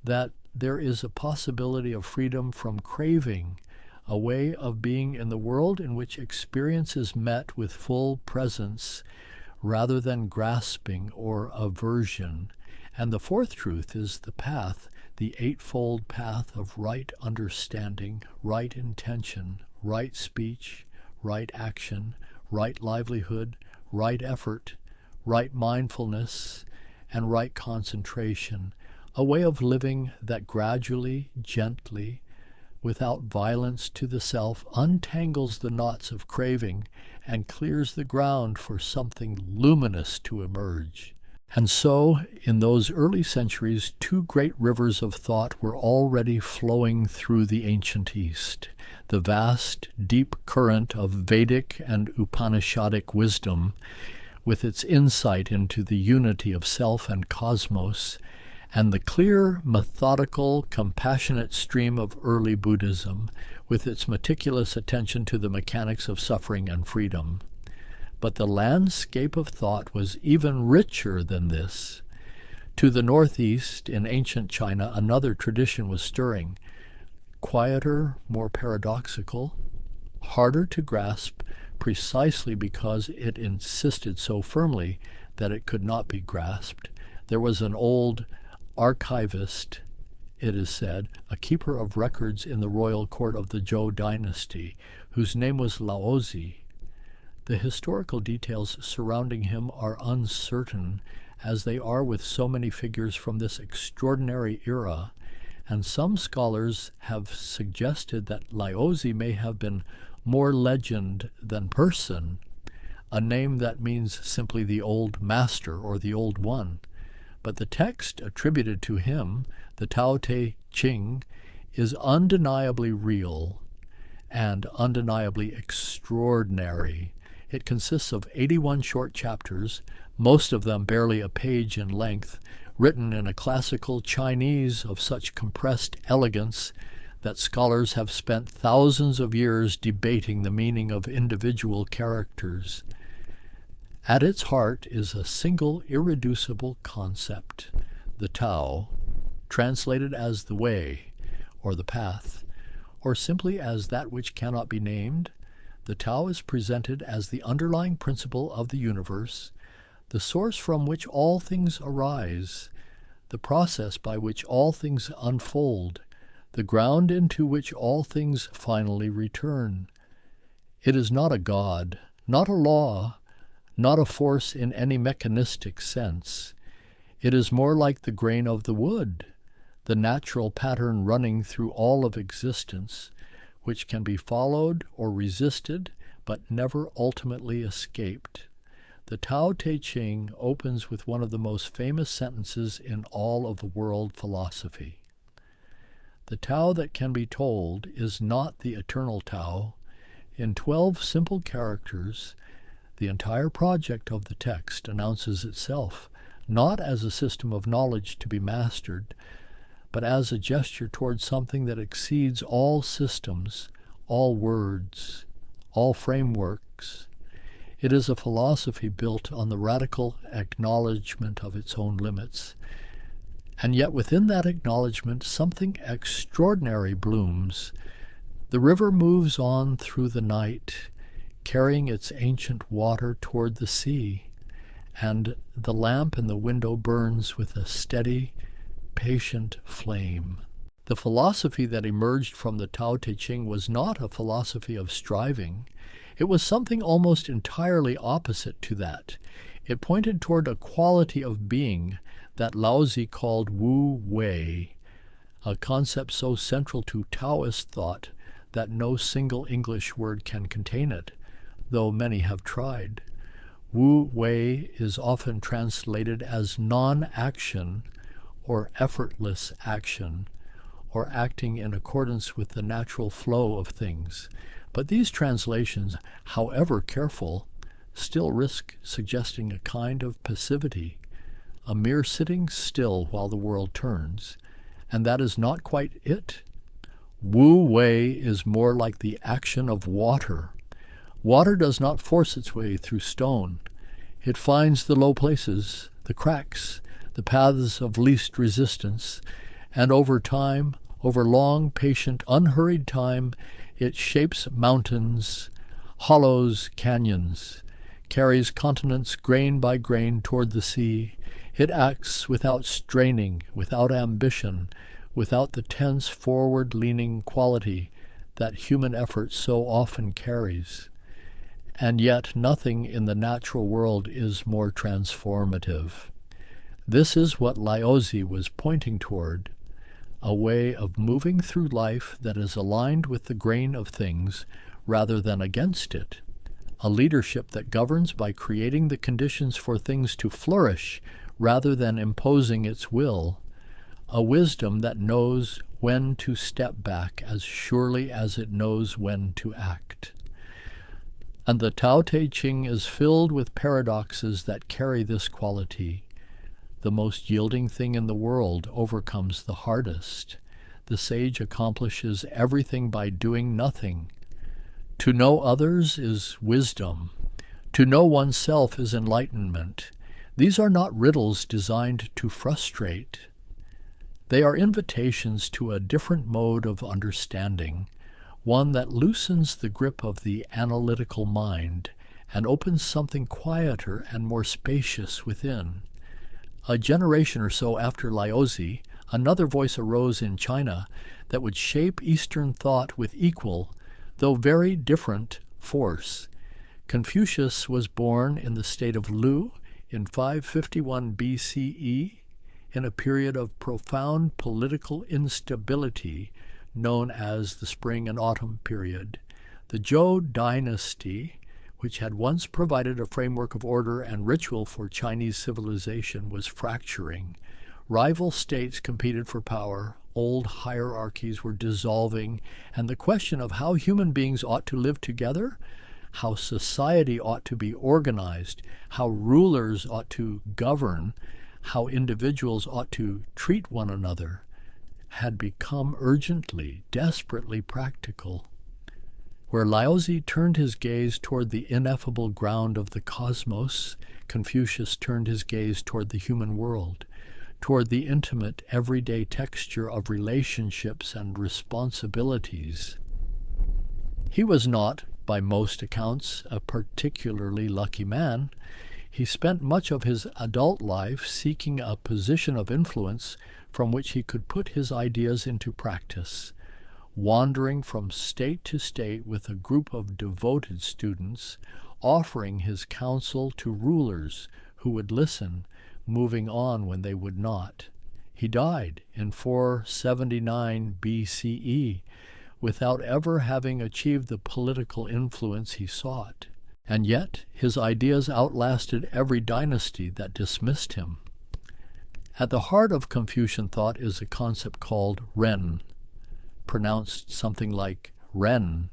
that there is a possibility of freedom from craving, a way of being in the world in which experience is met with full presence rather than grasping or aversion. And the fourth truth is the path, the eightfold path of right understanding, right intention, right speech, right action, right livelihood, right effort, right mindfulness, and right concentration, a way of living that gradually, gently, without violence to the self, untangles the knots of craving and clears the ground for something luminous to emerge. And so, in those early centuries, two great rivers of thought were already flowing through the ancient East. The vast, deep current of Vedic and Upanishadic wisdom, with its insight into the unity of self and cosmos, and the clear, methodical, compassionate stream of early Buddhism, with its meticulous attention to the mechanics of suffering and freedom. But the landscape of thought was even richer than this. To the northeast, in ancient China, another tradition was stirring, quieter, more paradoxical, harder to grasp, precisely because it insisted so firmly that it could not be grasped. There was an old archivist, it is said, a keeper of records in the royal court of the Zhou dynasty, whose name was Laozi. The historical details surrounding him are uncertain, as they are with so many figures from this extraordinary era, and some scholars have suggested that Laozi may have been more legend than person, a name that means simply the old master or the old one. But the text attributed to him, the Tao Te Ching, is undeniably real and undeniably extraordinary. It consists of 81 short chapters, most of them barely a page in length, written in a classical Chinese of such compressed elegance that scholars have spent thousands of years debating the meaning of individual characters. At its heart is a single irreducible concept, the Tao, translated as the way, or the path, or simply as that which cannot be named. The Tao is presented as the underlying principle of the universe, the source from which all things arise, the process by which all things unfold, the ground into which all things finally return. It is not a god, not a law, not a force in any mechanistic sense. It is more like the grain of the wood, the natural pattern running through all of existence, which can be followed or resisted, but never ultimately escaped. The Tao Te Ching opens with one of the most famous sentences in all of the world philosophy. The Tao that can be told is not the eternal Tao. In 12 simple characters, the entire project of the text announces itself, not as a system of knowledge to be mastered, but as a gesture towards something that exceeds all systems, all words, all frameworks. It is a philosophy built on the radical acknowledgement of its own limits. And yet within that acknowledgement something extraordinary blooms, The river moves on through the night, carrying its ancient water toward the sea, and the lamp in the window burns with a steady, patient flame. The philosophy that emerged from the Tao Te Ching was not a philosophy of striving. It was something almost entirely opposite to that. It pointed toward a quality of being that Laozi called Wu Wei, a concept so central to Taoist thought that no single English word can contain it, though many have tried. Wu Wei is often translated as non-action or effortless action, or acting in accordance with the natural flow of things. But these translations, however careful, still risk suggesting a kind of passivity, a mere sitting still while the world turns, and that is not quite it. Wu Wei is more like the action of water. Water does not force its way through stone. It finds the low places, the cracks, the paths of least resistance, and over time, over long, patient, unhurried time, it shapes mountains, hollows canyons, carries continents grain by grain toward the sea. It acts without straining, without ambition, without the tense forward-leaning quality that human effort so often carries. And yet nothing in the natural world is more transformative. This is what Laozi was pointing toward, a way of moving through life that is aligned with the grain of things rather than against it, a leadership that governs by creating the conditions for things to flourish rather than imposing its will, a wisdom that knows when to step back as surely as it knows when to act. And the Tao Te Ching is filled with paradoxes that carry this quality. The most yielding thing in the world overcomes the hardest. The sage accomplishes everything by doing nothing. To know others is wisdom. To know oneself is enlightenment. These are not riddles designed to frustrate. They are invitations to a different mode of understanding, one that loosens the grip of the analytical mind and opens something quieter and more spacious within. A generation or so after Laozi, another voice arose in China that would shape Eastern thought with equal, though very different, force. Confucius was born in the state of Lu in 551 BCE, in a period of profound political instability known as the Spring and Autumn period. The Zhou dynasty, which had once provided a framework of order and ritual for Chinese civilization, was fracturing. Rival states competed for power, old hierarchies were dissolving, and the question of how human beings ought to live together, how society ought to be organized, how rulers ought to govern, how individuals ought to treat one another, had become urgently, desperately practical. Where Laozi turned his gaze toward the ineffable ground of the cosmos, Confucius turned his gaze toward the human world, toward the intimate, everyday texture of relationships and responsibilities. He was not, by most accounts, a particularly lucky man. He spent much of his adult life seeking a position of influence from which he could put his ideas into practice, wandering from state to state with a group of devoted students, offering his counsel to rulers who would listen, moving on when they would not. He died in 479 BCE without ever having achieved the political influence he sought. And yet his ideas outlasted every dynasty that dismissed him. At the heart of Confucian thought is a concept called Ren, pronounced something like Ren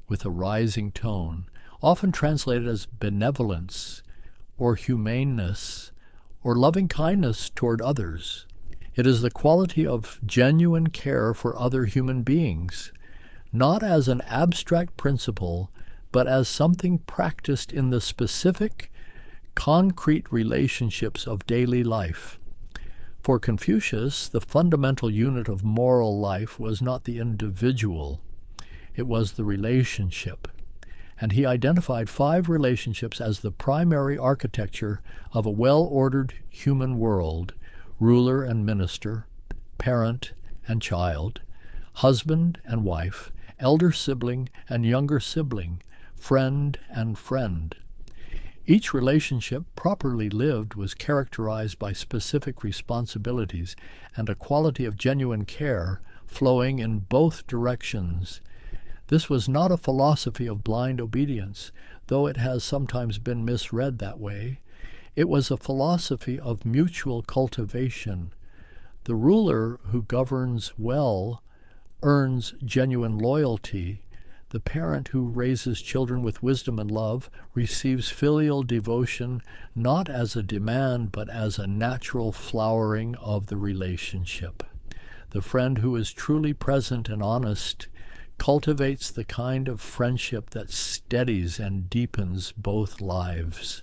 with a rising tone, often translated as benevolence or humaneness or loving kindness toward others. It is the quality of genuine care for other human beings, not as an abstract principle, but as something practiced in the specific, concrete relationships of daily life. For Confucius, the fundamental unit of moral life was not the individual. It was the relationship. And he identified 5 relationships as the primary architecture of a well-ordered human world: ruler and minister, parent and child, husband and wife, elder sibling and younger sibling, friend and friend. Each relationship, properly lived, was characterized by specific responsibilities and a quality of genuine care flowing in both directions. This was not a philosophy of blind obedience, though it has sometimes been misread that way. It was a philosophy of mutual cultivation. The ruler who governs well earns genuine loyalty. The parent who raises children with wisdom and love receives filial devotion not as a demand but as a natural flowering of the relationship. The friend who is truly present and honest cultivates the kind of friendship that steadies and deepens both lives.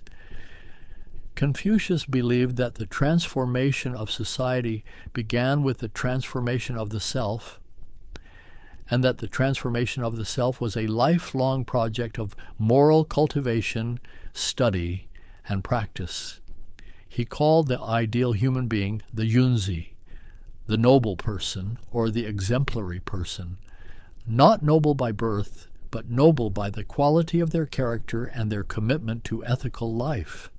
Confucius believed that the transformation of society began with the transformation of the self, and that the transformation of the self was a lifelong project of moral cultivation, study, and practice. He called the ideal human being the Yunzi, the noble person, or the exemplary person, not noble by birth, but noble by the quality of their character and their commitment to ethical life.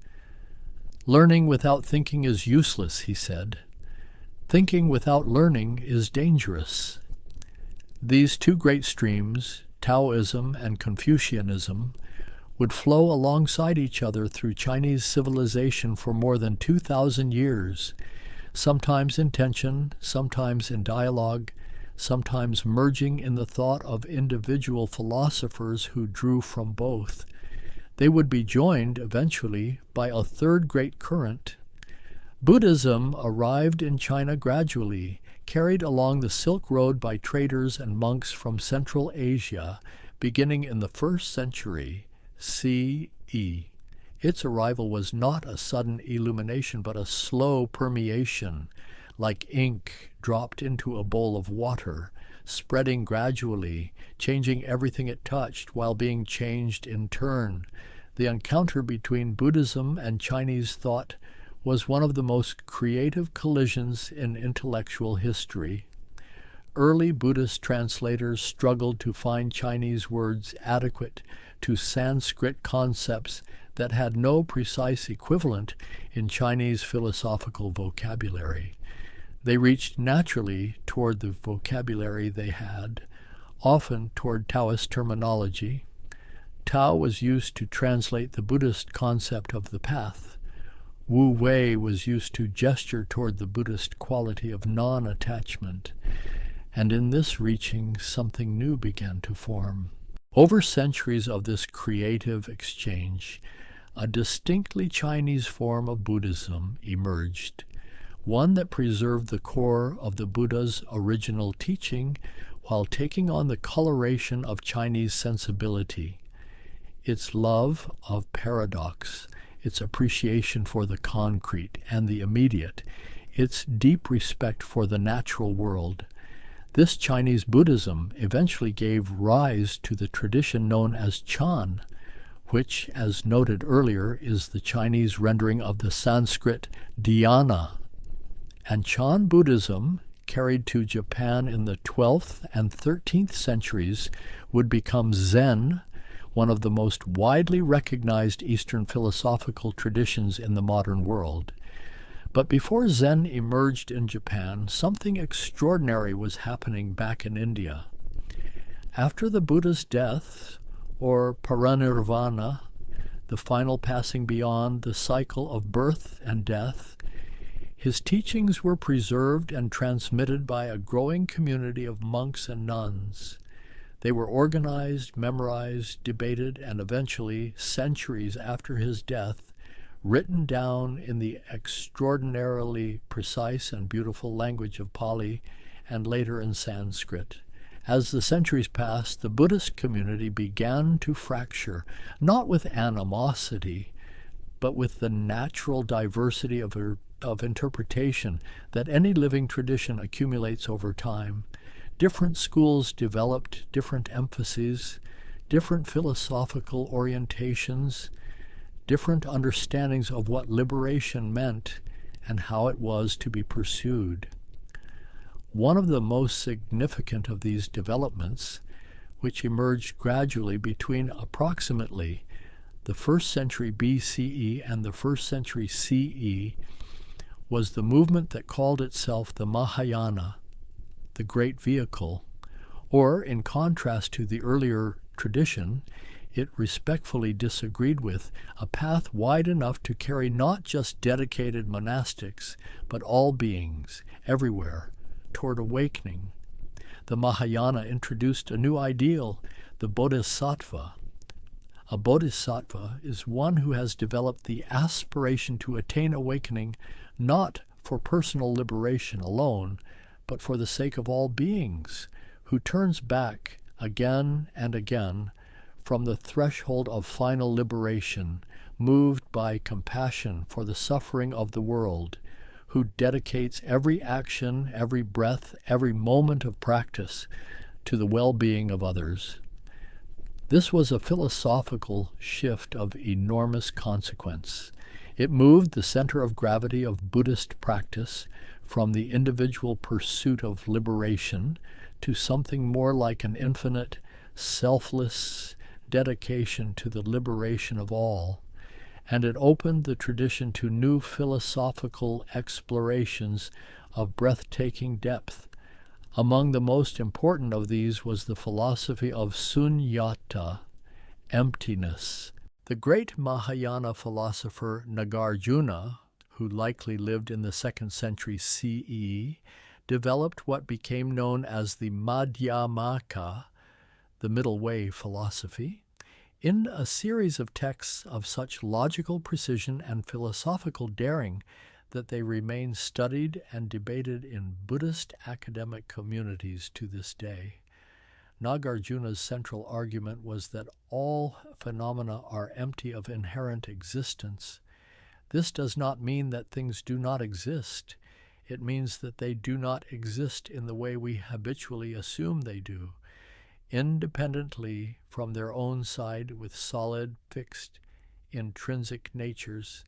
Learning without thinking is useless, he said. Thinking without learning is dangerous. These 2 great streams, Taoism and Confucianism, would flow alongside each other through Chinese civilization for more than 2,000 years, sometimes in tension, sometimes in dialogue, sometimes merging in the thought of individual philosophers who drew from both. They would be joined eventually by a 3rd great current. Buddhism arrived in China gradually, carried along the Silk Road by traders and monks from Central Asia, beginning in the 1st century CE. Its arrival was not a sudden illumination, but a slow permeation, like ink dropped into a bowl of water, spreading gradually, changing everything it touched while being changed in turn. The encounter between Buddhism and Chinese thought was one of the most creative collisions in intellectual history. Early Buddhist translators struggled to find Chinese words adequate to Sanskrit concepts that had no precise equivalent in Chinese philosophical vocabulary. They reached naturally toward the vocabulary they had, often toward Taoist terminology. Tao was used to translate the Buddhist concept of the path. Wu Wei was used to gesture toward the Buddhist quality of non-attachment, and in this reaching, something new began to form. Over centuries of this creative exchange, a distinctly Chinese form of Buddhism emerged, one that preserved the core of the Buddha's original teaching while taking on the coloration of Chinese sensibility, its love of paradox, its appreciation for the concrete and the immediate, its deep respect for the natural world. This Chinese Buddhism eventually gave rise to the tradition known as Chan, which, as noted earlier, is the Chinese rendering of the Sanskrit dhyana. And Chan Buddhism, carried to Japan in the 12th and 13th centuries, would become Zen, one of the most widely recognized Eastern philosophical traditions in the modern world. But before Zen emerged in Japan, something extraordinary was happening back in India. After the Buddha's death, or parinirvana, the final passing beyond the cycle of birth and death, his teachings were preserved and transmitted by a growing community of monks and nuns. They were organized, memorized, debated, and eventually, centuries after his death, written down in the extraordinarily precise and beautiful language of Pali and later in Sanskrit. As the centuries passed, the Buddhist community began to fracture, not with animosity, but with the natural diversity of interpretation that any living tradition accumulates over time. Different schools developed different emphases, different philosophical orientations, different understandings of what liberation meant and how it was to be pursued. One of the most significant of these developments, which emerged gradually between approximately the 1st century BCE and the 1st century CE, was the movement that called itself the Mahayana, the Great Vehicle, or, in contrast to the earlier tradition, it respectfully disagreed with, a path wide enough to carry not just dedicated monastics, but all beings, everywhere, toward awakening. The Mahayana introduced a new ideal, the bodhisattva. A bodhisattva is one who has developed the aspiration to attain awakening not for personal liberation alone, but for the sake of all beings, who turns back again and again from the threshold of final liberation, moved by compassion for the suffering of the world, who dedicates every action, every breath, every moment of practice to the well-being of others. This was a philosophical shift of enormous consequence. It moved the center of gravity of Buddhist practice from the individual pursuit of liberation to something more like an infinite, selfless dedication to the liberation of all, and it opened the tradition to new philosophical explorations of breathtaking depth. Among the most important of these was the philosophy of sunyata, emptiness. The great Mahayana philosopher Nagarjuna, who likely lived in the 2nd century CE, developed what became known as the Madhyamaka, the middle way philosophy, in a series of texts of such logical precision and philosophical daring that they remain studied and debated in Buddhist academic communities to this day. Nagarjuna's central argument was that all phenomena are empty of inherent existence. This does not mean that things do not exist. It means that they do not exist in the way we habitually assume they do, independently from their own side with solid, fixed, intrinsic natures.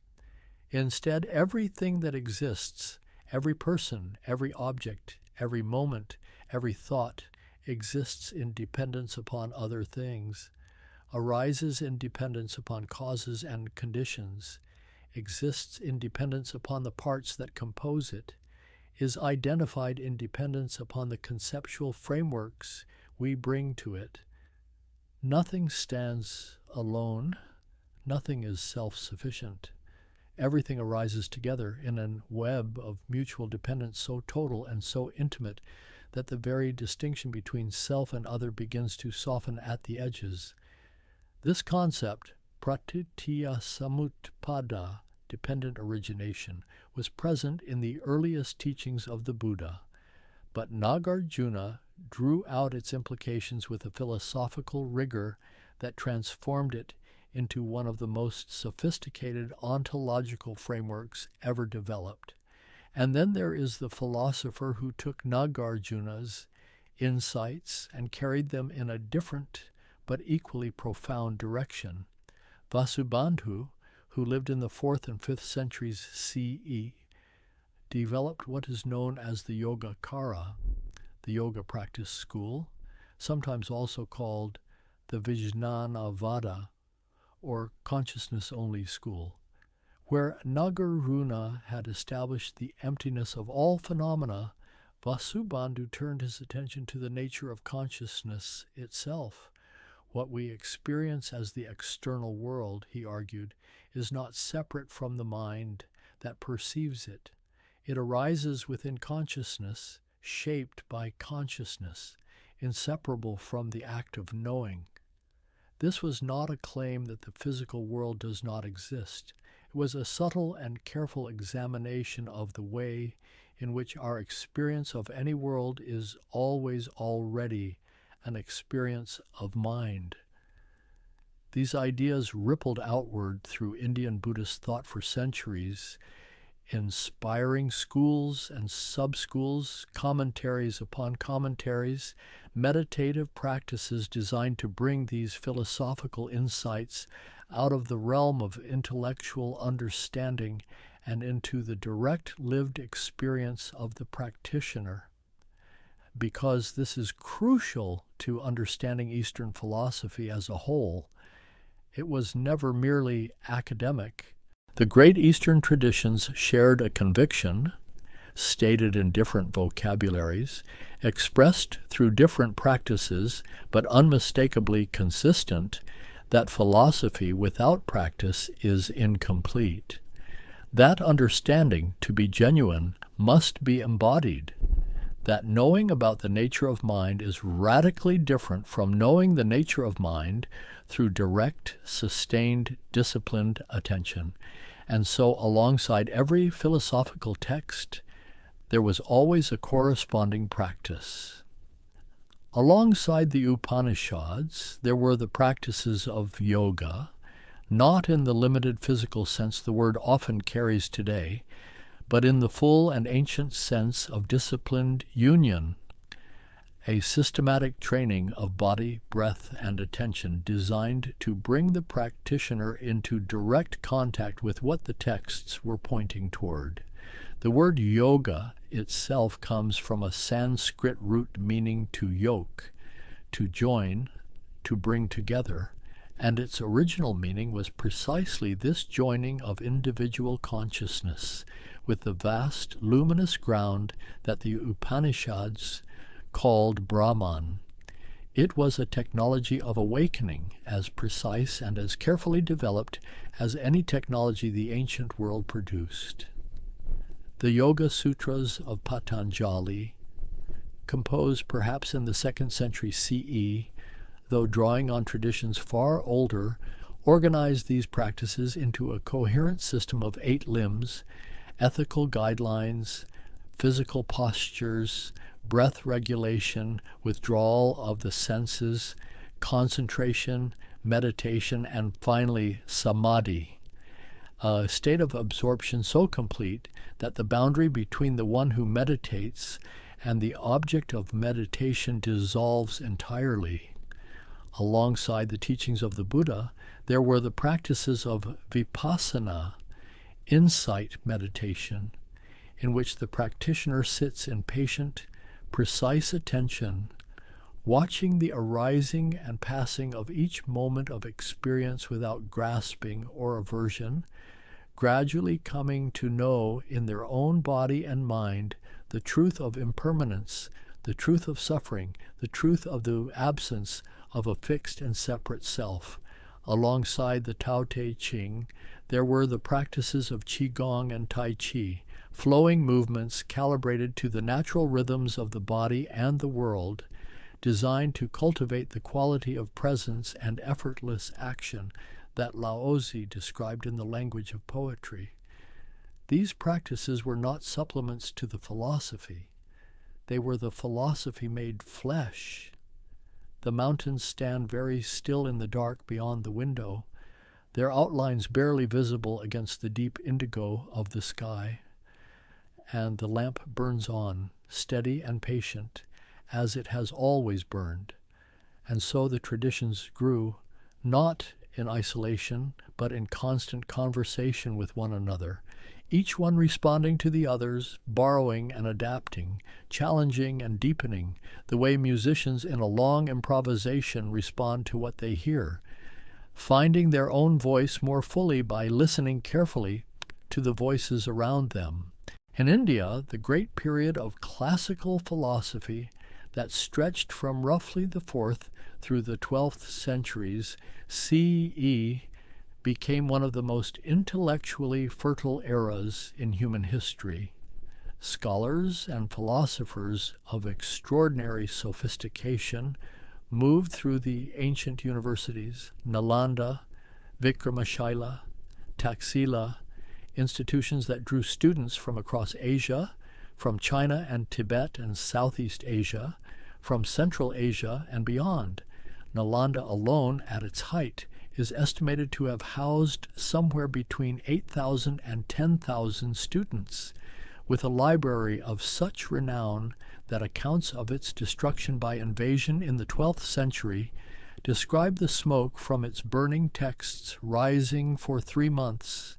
Instead, everything that exists, every person, every object, every moment, every thought, exists in dependence upon other things, arises in dependence upon causes and conditions, exists in dependence upon the parts that compose it, is identified in dependence upon the conceptual frameworks we bring to it. Nothing stands alone. Nothing is self-sufficient. Everything arises together in a web of mutual dependence so total and so intimate that the very distinction between self and other begins to soften at the edges. This concept, pratitya samutpada, dependent origination, was present in the earliest teachings of the Buddha, but Nagarjuna drew out its implications with a philosophical rigor that transformed it into one of the most sophisticated ontological frameworks ever developed. And then there is the philosopher who took Nagarjuna's insights and carried them in a different but equally profound direction. Vasubandhu, who lived in the 4th and 5th centuries CE, developed what is known as the Yogacara, the yoga practice school, sometimes also called the Vijnanavada, or consciousness-only school. Where Nagarjuna had established the emptiness of all phenomena, Vasubandhu turned his attention to the nature of consciousness itself. What we experience as the external world, he argued, is not separate from the mind that perceives it. It arises within consciousness, shaped by consciousness, inseparable from the act of knowing. This was not a claim that the physical world does not exist. It was a subtle and careful examination of the way in which our experience of any world is always already an experience of mind. These ideas rippled outward through Indian Buddhist thought for centuries inspiring schools and sub-schools, commentaries upon commentaries, meditative practices designed to bring these philosophical insights out of the realm of intellectual understanding and into the direct lived experience of the practitioner. Because this is crucial to understanding Eastern philosophy as a whole, it was never merely academic. The great Eastern traditions shared a conviction, stated in different vocabularies, expressed through different practices, but unmistakably consistent, that philosophy without practice is incomplete. That understanding, to be genuine, must be embodied. That knowing about the nature of mind is radically different from knowing the nature of mind through direct, sustained, disciplined attention. And so, alongside every philosophical text, there was always a corresponding practice. Alongside the Upanishads, there were the practices of yoga, not in the limited physical sense the word often carries today, but in the full and ancient sense of disciplined union, a systematic training of body, breath, and attention designed to bring the practitioner into direct contact with what the texts were pointing toward. The word yoga itself comes from a Sanskrit root meaning to yoke, to join, to bring together, and its original meaning was precisely this joining of individual consciousness with the vast luminous ground that the Upanishads called Brahman. It was a technology of awakening, as precise and as carefully developed as any technology the ancient world produced. The Yoga Sutras of Patanjali, composed perhaps in the 2nd century CE, though drawing on traditions far older, organized these practices into a coherent system of 8 limbs, ethical guidelines, physical postures, breath regulation, withdrawal of the senses, concentration, meditation, and finally samadhi, a state of absorption so complete that the boundary between the one who meditates and the object of meditation dissolves entirely. Alongside the teachings of the Buddha, there were the practices of vipassana, insight meditation, in which the practitioner sits in patient, precise attention, watching the arising and passing of each moment of experience without grasping or aversion, gradually coming to know in their own body and mind the truth of impermanence, the truth of suffering, the truth of the absence of a fixed and separate self. Alongside the Tao Te Ching, there were the practices of Qigong and Tai Chi, flowing movements calibrated to the natural rhythms of the body and the world, designed to cultivate the quality of presence and effortless action that Laozi described in the language of poetry. These practices were not supplements to the philosophy. They were the philosophy made flesh. The mountains stand very still in the dark beyond the window, their outlines barely visible against the deep indigo of the sky, and the lamp burns on, steady and patient, as it has always burned. And so the traditions grew, not in isolation, but in constant conversation with one another, each one responding to the others, borrowing and adapting, challenging and deepening, the way musicians in a long improvisation respond to what they hear, finding their own voice more fully by listening carefully to the voices around them. In India, the great period of classical philosophy that stretched from roughly the 4th through the 12th centuries CE became one of the most intellectually fertile eras in human history. Scholars and philosophers of extraordinary sophistication moved through the ancient universities, Nalanda, Vikramashila, Taxila, institutions that drew students from across Asia, from China and Tibet and Southeast Asia, from Central Asia and beyond. Nalanda alone, at its height, is estimated to have housed somewhere between 8,000 and 10,000 students, with a library of such renown that accounts of its destruction by invasion in the 12th century describe the smoke from its burning texts rising for 3 months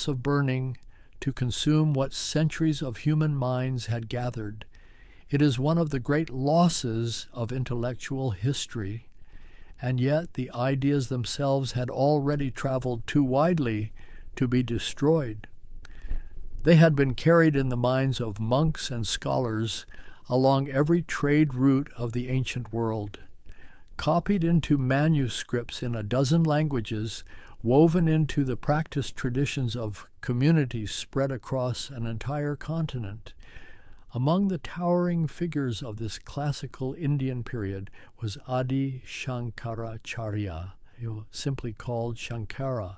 of burning to consume what centuries of human minds had gathered. It is one of the great losses of intellectual history, and yet the ideas themselves had already traveled too widely to be destroyed. They had been carried in the minds of monks and scholars along every trade route of the ancient world, copied into manuscripts in a dozen languages, woven into the practiced traditions of communities spread across an entire continent. Among the towering figures of this classical Indian period was Adi Shankaracharya, simply called Shankara,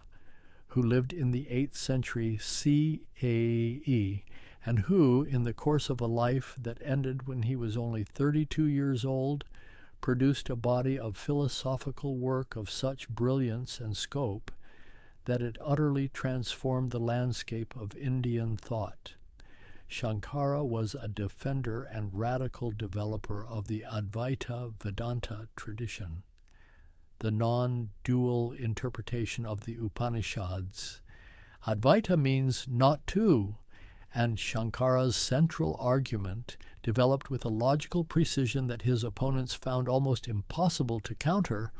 who lived in the 8th century CAE, and who, in the course of a life that ended when he was only 32 years old, produced a body of philosophical work of such brilliance and scope that it utterly transformed the landscape of Indian thought. Shankara was a defender and radical developer of the Advaita Vedanta tradition, the non-dual interpretation of the Upanishads. Advaita means not two, and Shankara's central argument, developed with a logical precision that his opponents found almost impossible to counter,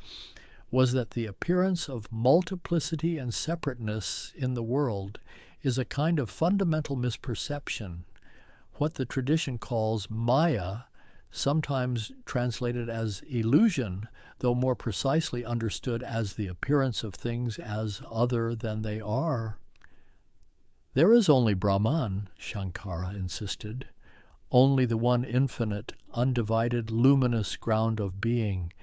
was that the appearance of multiplicity and separateness in the world is a kind of fundamental misperception, what the tradition calls Maya, sometimes translated as illusion, though more precisely understood as the appearance of things as other than they are. There is only Brahman, Shankara insisted, only the one infinite, undivided, luminous ground of being,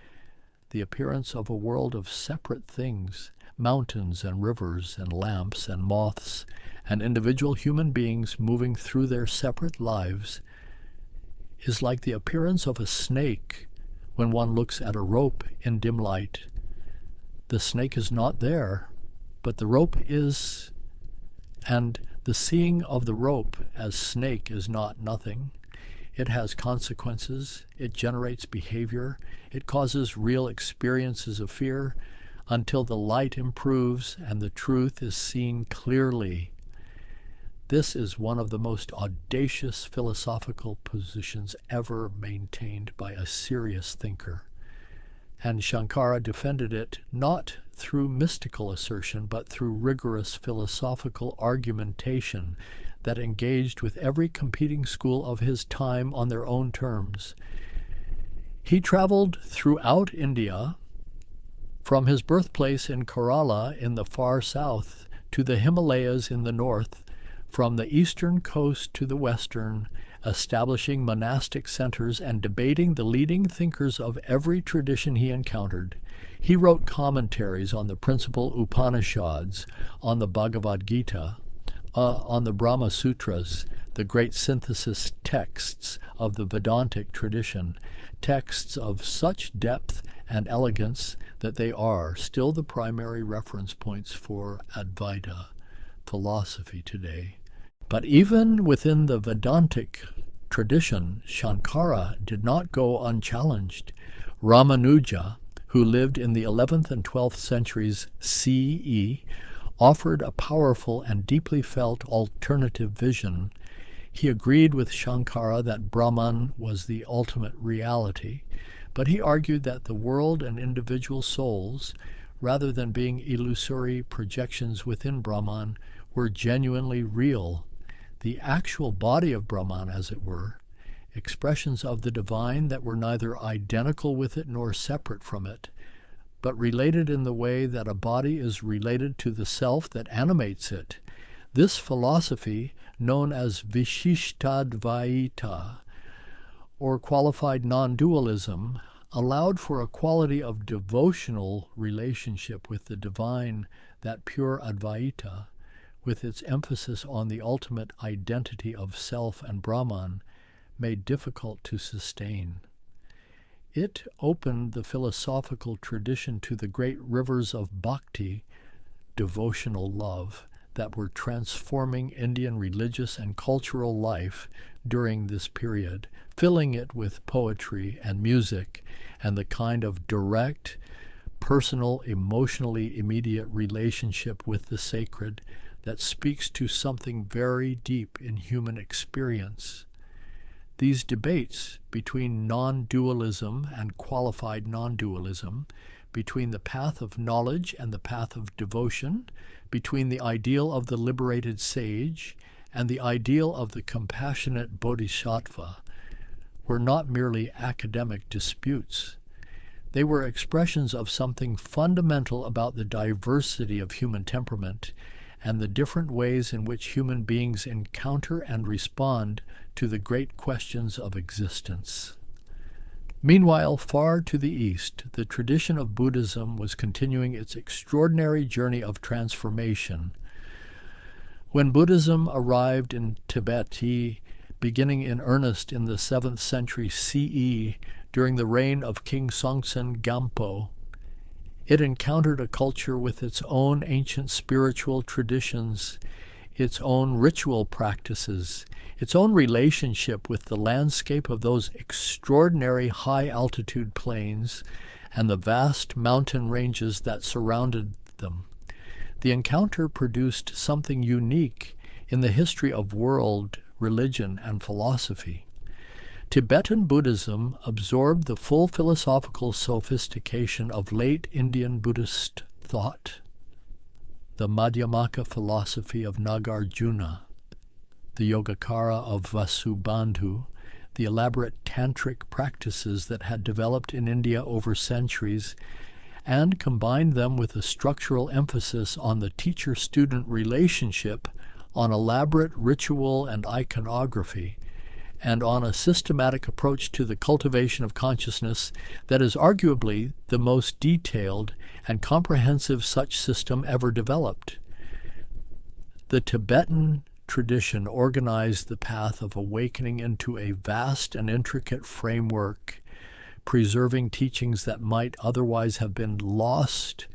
the appearance of a world of separate things, mountains and rivers and lamps and moths and individual human beings moving through their separate lives, is like the appearance of a snake when one looks at a rope in dim light. The snake is not there, but the rope is, and the seeing of the rope as snake is not nothing. It has consequences, it generates behavior, it causes real experiences of fear, until the light improves and the truth is seen clearly. This is one of the most audacious philosophical positions ever maintained by a serious thinker, and Shankara defended it not through mystical assertion but through rigorous philosophical argumentation that engaged with every competing school of his time on their own terms. He traveled throughout India, from his birthplace in Kerala in the far south to the Himalayas in the north, from the eastern coast to the western, establishing monastic centers and debating the leading thinkers of every tradition he encountered. He wrote commentaries on the principal Upanishads, on the Bhagavad Gita, on the Brahma Sutras, the great synthesis texts of the Vedantic tradition, texts of such depth and elegance that they are still the primary reference points for Advaita philosophy today. But even within the Vedantic tradition, Shankara did not go unchallenged. Ramanuja, who lived in the 11th and 12th centuries CE, offered a powerful and deeply felt alternative vision. He agreed with Shankara that Brahman was the ultimate reality, but he argued that the world and individual souls, rather than being illusory projections within Brahman, were genuinely real, the actual body of Brahman, as it were, expressions of the divine that were neither identical with it nor separate from it, but related in the way that a body is related to the self that animates it. This philosophy, known as Vishishtadvaita, or qualified non-dualism, allowed for a quality of devotional relationship with the divine, that pure Advaita, with its emphasis on the ultimate identity of self and Brahman, made difficult to sustain. It opened the philosophical tradition to the great rivers of bhakti, devotional love, that were transforming Indian religious and cultural life during this period, filling it with poetry and music and the kind of direct, personal, emotionally immediate relationship with the sacred that speaks to something very deep in human experience. These debates between non-dualism and qualified non-dualism, between the path of knowledge and the path of devotion, between the ideal of the liberated sage and the ideal of the compassionate bodhisattva, were not merely academic disputes. They were expressions of something fundamental about the diversity of human temperament and the different ways in which human beings encounter and respond to the great questions of existence. Meanwhile, far to the east, the tradition of Buddhism was continuing its extraordinary journey of transformation. When Buddhism arrived in Tibet, beginning in earnest in the 7th century CE during the reign of King Songtsen Gampo, it encountered a culture with its own ancient spiritual traditions, its own ritual practices, its own relationship with the landscape of those extraordinary high-altitude plains and the vast mountain ranges that surrounded them. The encounter produced something unique in the history of world, religion, and philosophy. Tibetan Buddhism absorbed the full philosophical sophistication of late Indian Buddhist thought, the Madhyamaka philosophy of Nagarjuna, the Yogacara of Vasubandhu, the elaborate tantric practices that had developed in India over centuries, and combined them with a structural emphasis on the teacher-student relationship, on elaborate ritual and iconography, and on a systematic approach to the cultivation of consciousness that is arguably the most detailed and comprehensive such system ever developed. The Tibetan tradition organized the path of awakening into a vast and intricate framework, preserving teachings that might otherwise have been lost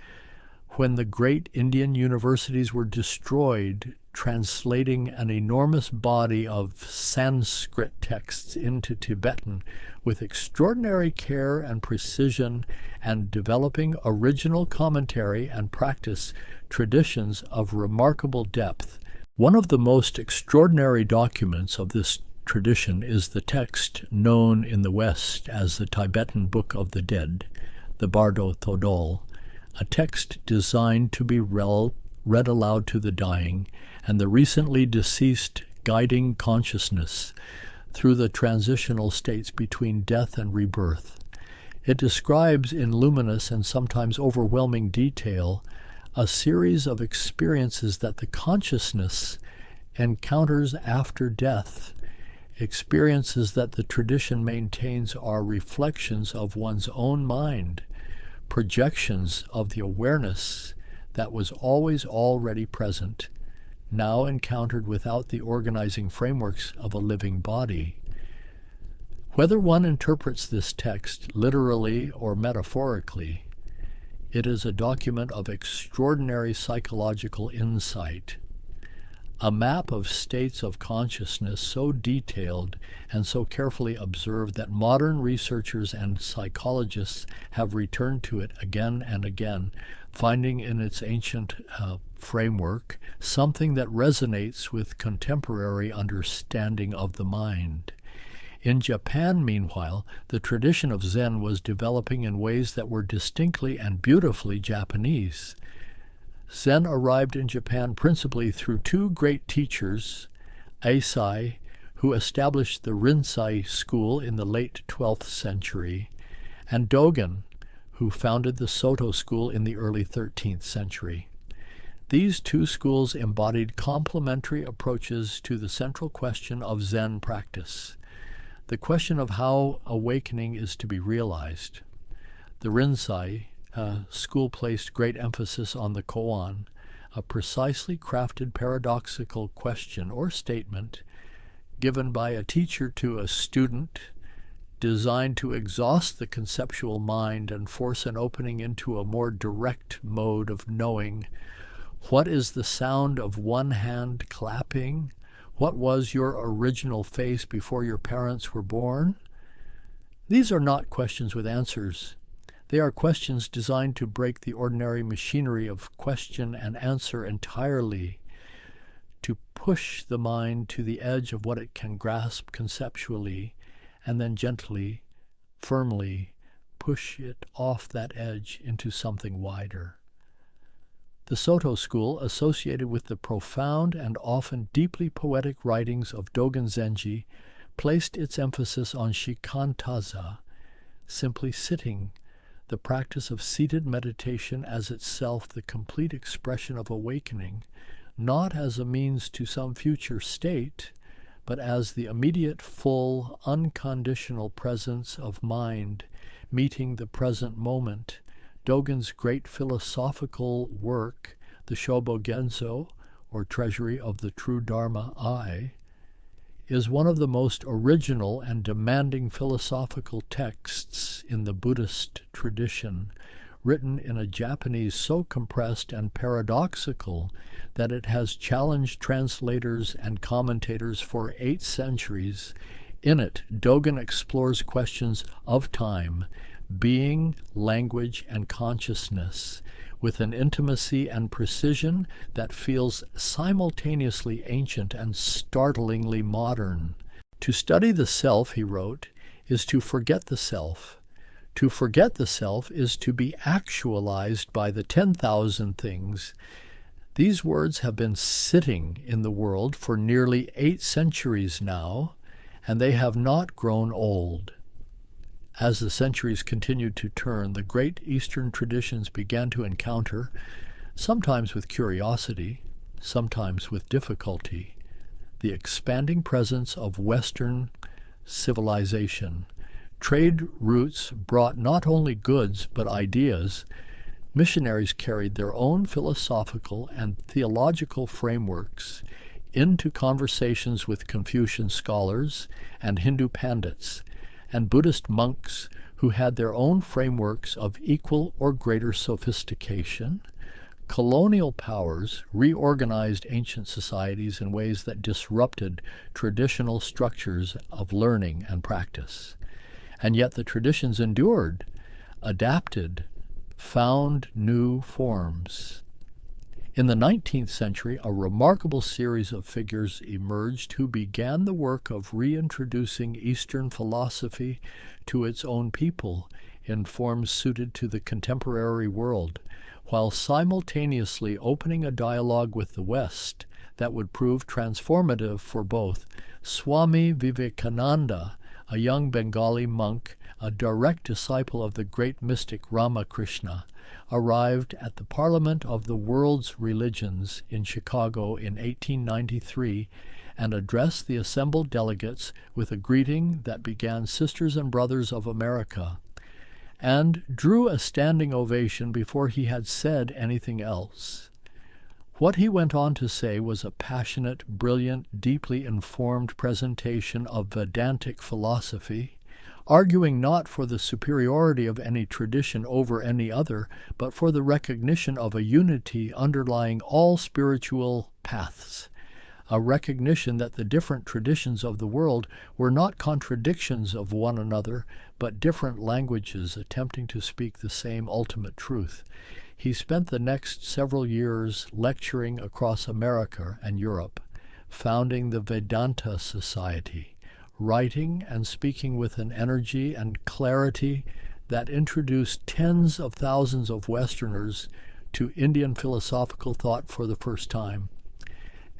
when the great Indian universities were destroyed, translating an enormous body of Sanskrit texts into Tibetan with extraordinary care and precision, and developing original commentary and practice traditions of remarkable depth. One of the most extraordinary documents of this tradition is the text known in the West as the Tibetan Book of the Dead, the Bardo Thodol, a text designed to be read aloud to the dying and the recently deceased, guiding consciousness through the transitional states between death and rebirth. It describes in luminous and sometimes overwhelming detail a series of experiences that the consciousness encounters after death, experiences that the tradition maintains are reflections of one's own mind, projections of the awareness that was always already present, now encountered without the organizing frameworks of a living body. Whether one interprets this text literally or metaphorically, it is a document of extraordinary psychological insight, a map of states of consciousness so detailed and so carefully observed that modern researchers and psychologists have returned to it again and again, finding in its ancient framework something that resonates with contemporary understanding of the mind. In Japan, meanwhile, the tradition of Zen was developing in ways that were distinctly and beautifully Japanese. Zen arrived in Japan principally through two great teachers, Eisai, who established the Rinzai school in the late 12th century, and Dogen, who founded the Soto school in the early 13th century. These two schools embodied complementary approaches to the central question of Zen practice, the question of how awakening is to be realized. The Rinzai school placed great emphasis on the koan, a precisely crafted paradoxical question or statement given by a teacher to a student, designed to exhaust the conceptual mind and force an opening into a more direct mode of knowing. What is the sound of one hand clapping? What was your original face before your parents were born? These are not questions with answers. They are questions designed to break the ordinary machinery of question and answer entirely, to push the mind to the edge of what it can grasp conceptually, and then gently, firmly push it off that edge into something wider. The Soto school, associated with the profound and often deeply poetic writings of Dogen Zenji, placed its emphasis on shikantaza, simply sitting, the practice of seated meditation as itself the complete expression of awakening, not as a means to some future state, but as the immediate, full, unconditional presence of mind meeting the present moment. Dogen's great philosophical work, the Shobo Genzo, or Treasury of the True Dharma I, is one of the most original and demanding philosophical texts in the Buddhist tradition, written in a Japanese so compressed and paradoxical that it has challenged translators and commentators for 8 centuries. In it, Dogen explores questions of time, being, language, and consciousness, with an intimacy and precision that feels simultaneously ancient and startlingly modern. To study the self, he wrote, is to forget the self. To forget the self is to be actualized by the 10,000 things. These words have been sitting in the world for nearly 8 centuries now, and they have not grown old. As the centuries continued to turn, the great Eastern traditions began to encounter, sometimes with curiosity, sometimes with difficulty, the expanding presence of Western civilization. Trade routes brought not only goods but ideas. Missionaries carried their own philosophical and theological frameworks into conversations with Confucian scholars and Hindu pandits, and Buddhist monks who had their own frameworks of equal or greater sophistication. Colonial powers reorganized ancient societies in ways that disrupted traditional structures of learning and practice. And yet the traditions endured, adapted, found new forms. In the 19th century, a remarkable series of figures emerged who began the work of reintroducing Eastern philosophy to its own people in forms suited to the contemporary world, while simultaneously opening a dialogue with the West that would prove transformative for both. Swami Vivekananda, a young Bengali monk, a direct disciple of the great mystic Ramakrishna, arrived at the Parliament of the World's Religions in Chicago in 1893 and addressed the assembled delegates with a greeting that began "Sisters and Brothers of America," and drew a standing ovation before he had said anything else. What he went on to say was a passionate, brilliant, deeply informed presentation of Vedantic philosophy, arguing not for the superiority of any tradition over any other, but for the recognition of a unity underlying all spiritual paths, a recognition that the different traditions of the world were not contradictions of one another, but different languages attempting to speak the same ultimate truth. He spent the next several years lecturing across America and Europe, founding the Vedanta Society, writing and speaking with an energy and clarity that introduced tens of thousands of Westerners to Indian philosophical thought for the first time,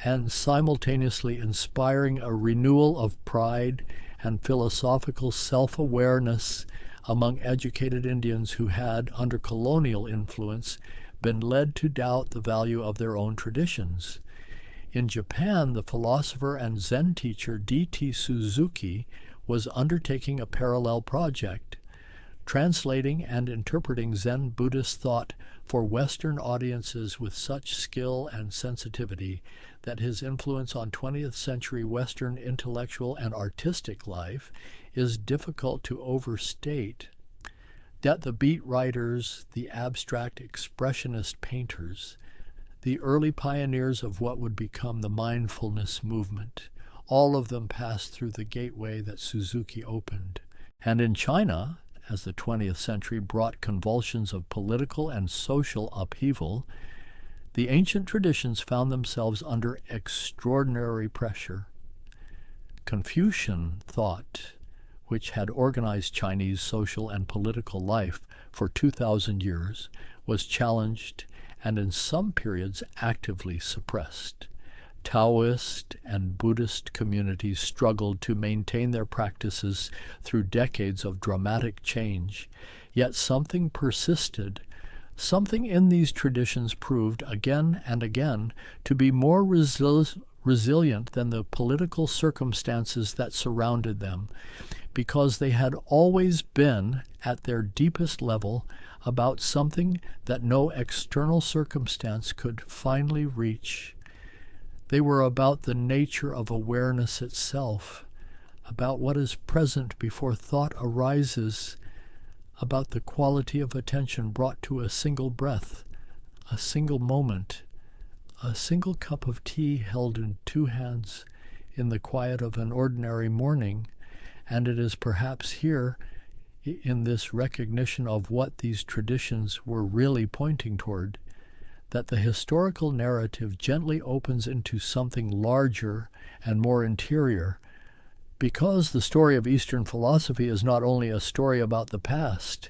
and simultaneously inspiring a renewal of pride and philosophical self-awareness among educated Indians who had, under colonial influence, been led to doubt the value of their own traditions. In Japan, the philosopher and Zen teacher D.T. Suzuki was undertaking a parallel project, translating and interpreting Zen Buddhist thought for Western audiences with such skill and sensitivity that his influence on 20th century Western intellectual and artistic life is difficult to overstate, that the beat writers, the abstract expressionist painters, the early pioneers of what would become the mindfulness movement, all of them passed through the gateway that Suzuki opened. And in China, as the 20th century brought convulsions of political and social upheaval, the ancient traditions found themselves under extraordinary pressure. Confucian thought, which had organized Chinese social and political life for 2,000 years, was challenged and in some periods actively suppressed. Taoist and Buddhist communities struggled to maintain their practices through decades of dramatic change, yet something persisted. Something in these traditions proved again and again to be more resilient than the political circumstances that surrounded them, because they had always been, at their deepest level, about something that no external circumstance could finally reach. They were about the nature of awareness itself, about what is present before thought arises, about the quality of attention brought to a single breath, a single moment, a single cup of tea held in two hands in the quiet of an ordinary morning. And it is perhaps here, in this recognition of what these traditions were really pointing toward, that the historical narrative gently opens into something larger and more interior, because the story of Eastern philosophy is not only a story about the past,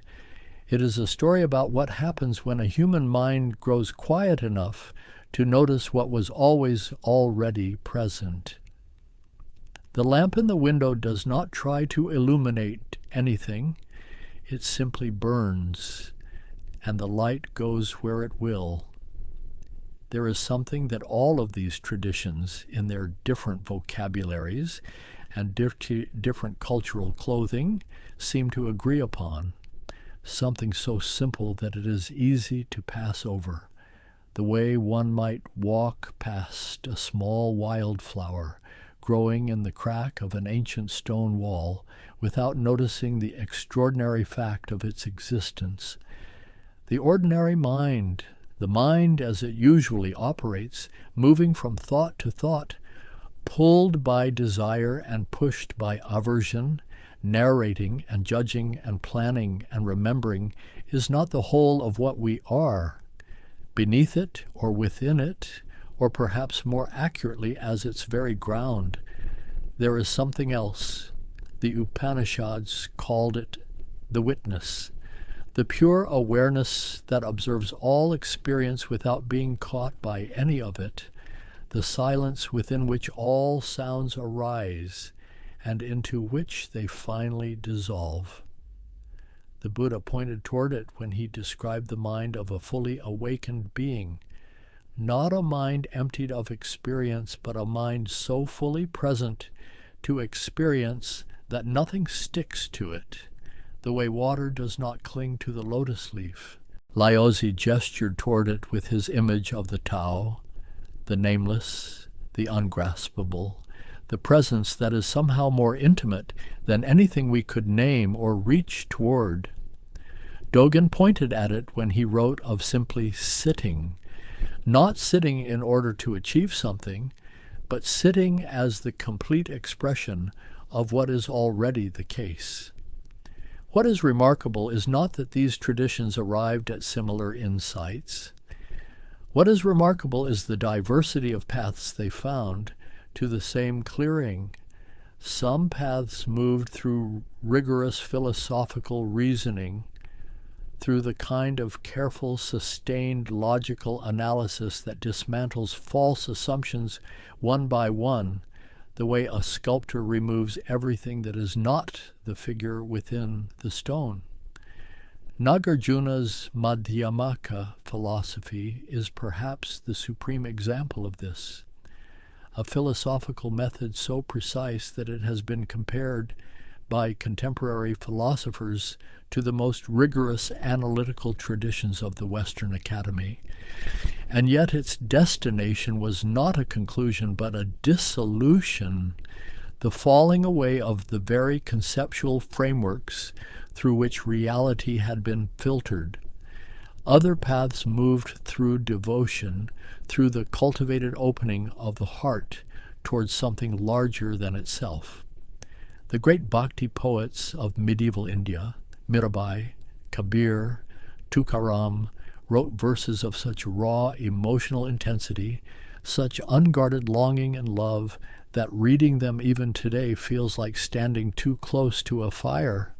it is a story about what happens when a human mind grows quiet enough to notice what was always already present. The lamp in the window does not try to illuminate anything. It simply burns, and the light goes where it will. There is something that all of these traditions, in their different vocabularies and different cultural clothing, seem to agree upon. Something so simple that it is easy to pass over, the way one might walk past a small wildflower growing in the crack of an ancient stone wall without noticing the extraordinary fact of its existence. The ordinary mind, the mind as it usually operates, moving from thought to thought, pulled by desire and pushed by aversion, narrating and judging and planning and remembering, is not the whole of what we are. Beneath it or within it, or perhaps more accurately as its very ground, there is something else. The Upanishads called it the witness, the pure awareness that observes all experience without being caught by any of it, the silence within which all sounds arise and into which they finally dissolve. The Buddha pointed toward it when he described the mind of a fully awakened being, not a mind emptied of experience, but a mind so fully present to experience that nothing sticks to it, the way water does not cling to the lotus leaf. Laozi gestured toward it with his image of the Tao, the nameless, the ungraspable, the presence that is somehow more intimate than anything we could name or reach toward. Dogen pointed at it when he wrote of simply sitting, not sitting in order to achieve something, but sitting as the complete expression of what is already the case. What is remarkable is not that these traditions arrived at similar insights. What is remarkable is the diversity of paths they found to the same clearing. Some paths moved through rigorous philosophical reasoning, through the kind of careful, sustained logical analysis that dismantles false assumptions one by one, the way a sculptor removes everything that is not the figure within the stone. Nagarjuna's Madhyamaka philosophy is perhaps the supreme example of this, a philosophical method so precise that it has been compared by contemporary philosophers to the most rigorous analytical traditions of the Western Academy. And yet its destination was not a conclusion, but a dissolution, the falling away of the very conceptual frameworks through which reality had been filtered. Other paths moved through devotion, through the cultivated opening of the heart towards something larger than itself. The great bhakti poets of medieval India, Mirabai, Kabir, Tukaram, wrote verses of such raw emotional intensity, such unguarded longing and love, that reading them even today feels like standing too close to a fire.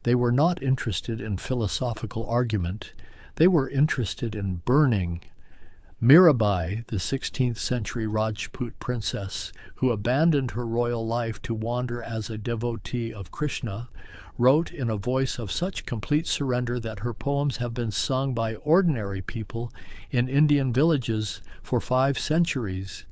They were not interested in philosophical argument. They were interested in burning. Mirabai, the 16th century Rajput princess who abandoned her royal life to wander as a devotee of Krishna, wrote in a voice of such complete surrender that her poems have been sung by ordinary people in Indian villages for 5 centuries.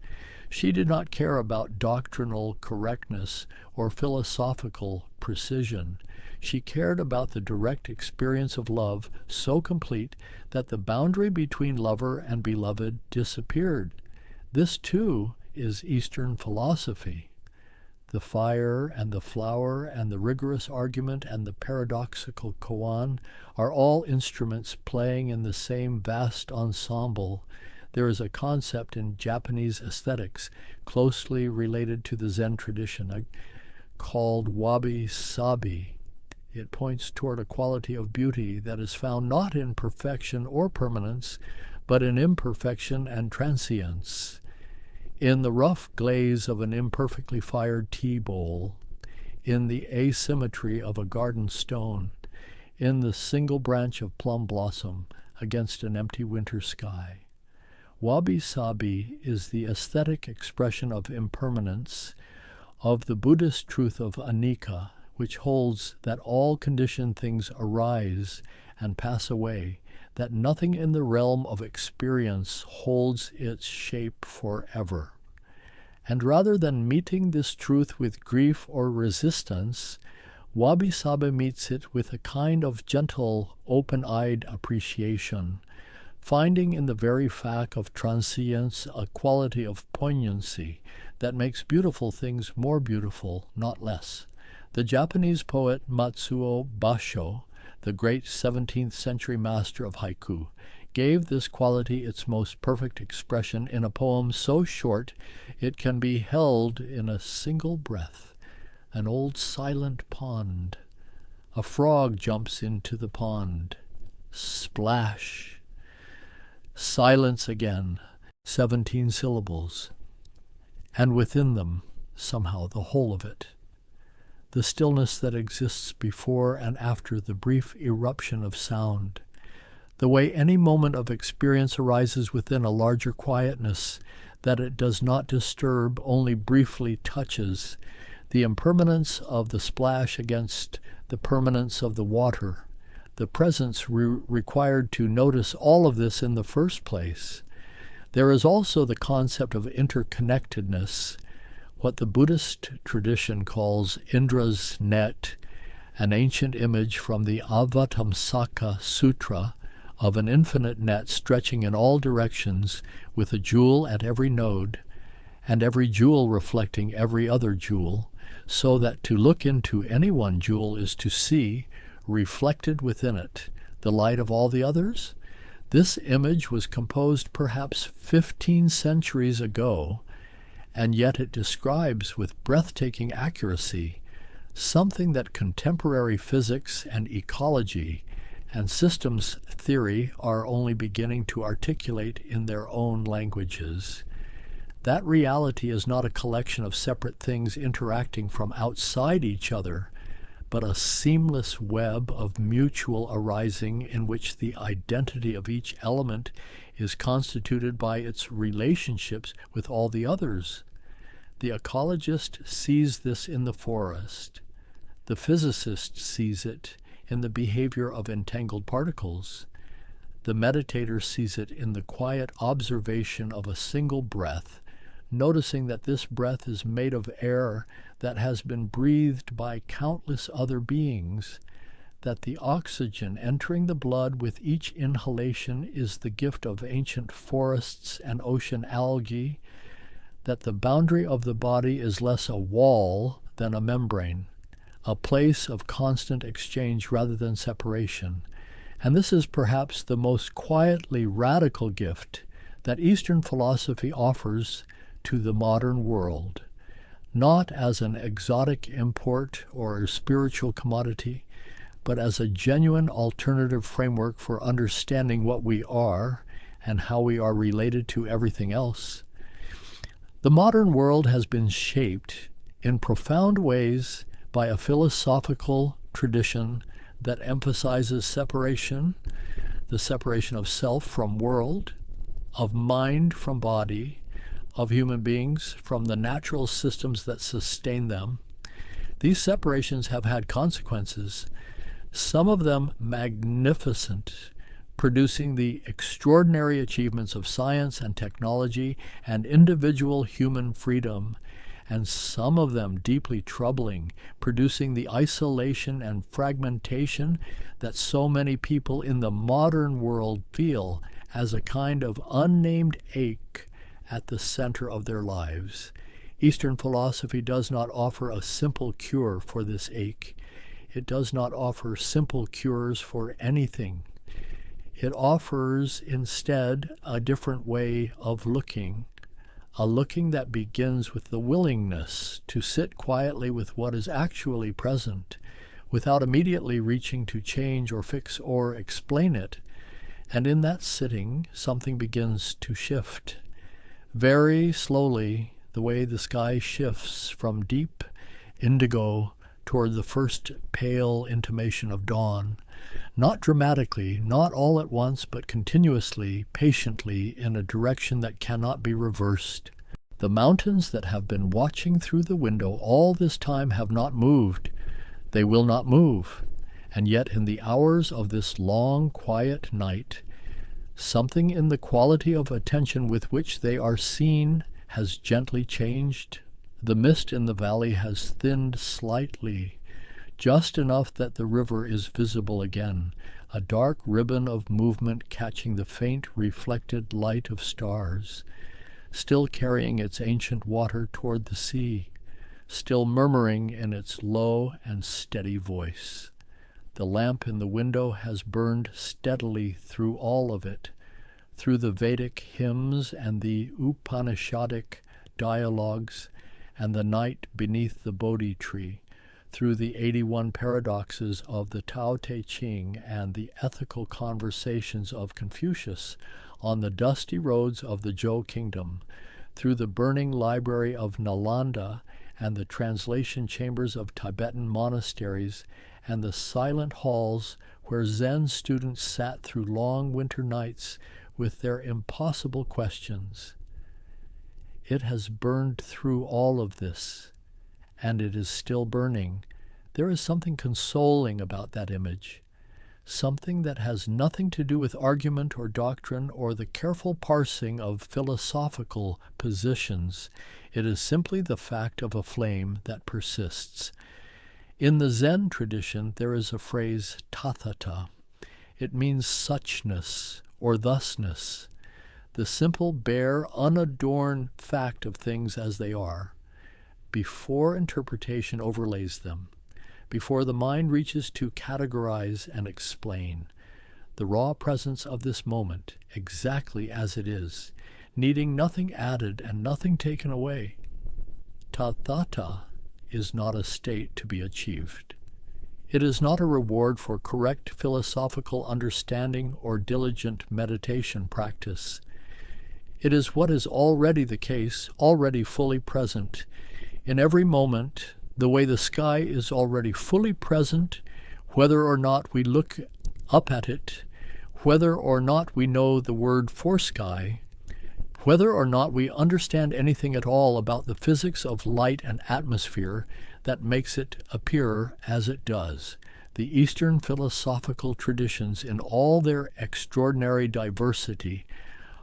She did not care about doctrinal correctness or philosophical precision. She cared about the direct experience of love so complete that the boundary between lover and beloved disappeared. This, too, is Eastern philosophy. The fire and the flower and the rigorous argument and the paradoxical koan are all instruments playing in the same vast ensemble. There is a concept in Japanese aesthetics closely related to the Zen tradition called wabi-sabi. It points toward a quality of beauty that is found not in perfection or permanence, but in imperfection and transience. In the rough glaze of an imperfectly fired tea bowl, in the asymmetry of a garden stone, in the single branch of plum blossom against an empty winter sky. Wabi-sabi is the aesthetic expression of impermanence, of the Buddhist truth of anicca, which holds that all conditioned things arise and pass away, that nothing in the realm of experience holds its shape forever. And rather than meeting this truth with grief or resistance, wabi-sabi meets it with a kind of gentle, open-eyed appreciation, finding in the very fact of transience a quality of poignancy that makes beautiful things more beautiful, not less. The Japanese poet Matsuo Basho, the great 17th century master of haiku, gave this quality its most perfect expression in a poem so short it can be held in a single breath. An old silent pond. A frog jumps into the pond. Splash. Silence again. 17 syllables. And within them, somehow, the whole of it. The stillness that exists before and after the brief eruption of sound, the way any moment of experience arises within a larger quietness that it does not disturb, only briefly touches, the impermanence of the splash against the permanence of the water, the presence required to notice all of this in the first place. There is also the concept of interconnectedness, what the Buddhist tradition calls Indra's net, an ancient image from the Avatamsaka Sutra of an infinite net stretching in all directions with a jewel at every node, and every jewel reflecting every other jewel, so that to look into any one jewel is to see, reflected within it, the light of all the others. This image was composed perhaps 15 centuries ago, and yet it describes with breathtaking accuracy something that contemporary physics and ecology and systems theory are only beginning to articulate in their own languages. That reality is not a collection of separate things interacting from outside each other, but a seamless web of mutual arising in which the identity of each element is constituted by its relationships with all the others. The ecologist sees this in the forest. The physicist sees it in the behavior of entangled particles. The meditator sees it in the quiet observation of a single breath, noticing that this breath is made of air that has been breathed by countless other beings, that the oxygen entering the blood with each inhalation is the gift of ancient forests and ocean algae, that the boundary of the body is less a wall than a membrane, a place of constant exchange rather than separation. And this is perhaps the most quietly radical gift that Eastern philosophy offers to the modern world, not as an exotic import or a spiritual commodity, but as a genuine alternative framework for understanding what we are and how we are related to everything else. The modern world has been shaped in profound ways by a philosophical tradition that emphasizes separation, the separation of self from world, of mind from body, of human beings from the natural systems that sustain them. These separations have had consequences, some of them magnificent, producing the extraordinary achievements of science and technology and individual human freedom, and some of them deeply troubling, producing the isolation and fragmentation that so many people in the modern world feel as a kind of unnamed ache at the center of their lives. Eastern philosophy does not offer a simple cure for this ache. It does not offer simple cures for anything. It offers instead a different way of looking, a looking that begins with the willingness to sit quietly with what is actually present, without immediately reaching to change or fix or explain it. And in that sitting, something begins to shift. Very slowly, the way the sky shifts from deep indigo toward the first pale intimation of dawn, not dramatically, not all at once, but continuously, patiently, in a direction that cannot be reversed. The mountains that have been watching through the window all this time have not moved. They will not move. And yet in the hours of this long, quiet night, something in the quality of attention with which they are seen has gently changed. The mist in the valley has thinned slightly, just enough that the river is visible again, a dark ribbon of movement catching the faint reflected light of stars, still carrying its ancient water toward the sea, still murmuring in its low and steady voice. The lamp in the window has burned steadily through all of it, through the Vedic hymns and the Upanishadic dialogues and the night beneath the Bodhi tree, through the 81 paradoxes of the Tao Te Ching and the ethical conversations of Confucius on the dusty roads of the Zhou Kingdom, through the burning library of Nalanda and the translation chambers of Tibetan monasteries and the silent halls where Zen students sat through long winter nights with their impossible questions. It has burned through all of this, and it is still burning. There is something consoling about that image, something that has nothing to do with argument or doctrine or the careful parsing of philosophical positions. It is simply the fact of a flame that persists. In the Zen tradition, there is a phrase, tathata. It means suchness or thusness, the simple, bare, unadorned fact of things as they are, before interpretation overlays them, before the mind reaches to categorize and explain. The raw presence of this moment, exactly as it is, needing nothing added and nothing taken away. Tathata is not a state to be achieved. It is not a reward for correct philosophical understanding or diligent meditation practice. It is what is already the case, already fully present. In every moment, the way the sky is already fully present, whether or not we look up at it, whether or not we know the word for sky, whether or not we understand anything at all about the physics of light and atmosphere that makes it appear as it does. The Eastern philosophical traditions, in all their extraordinary diversity,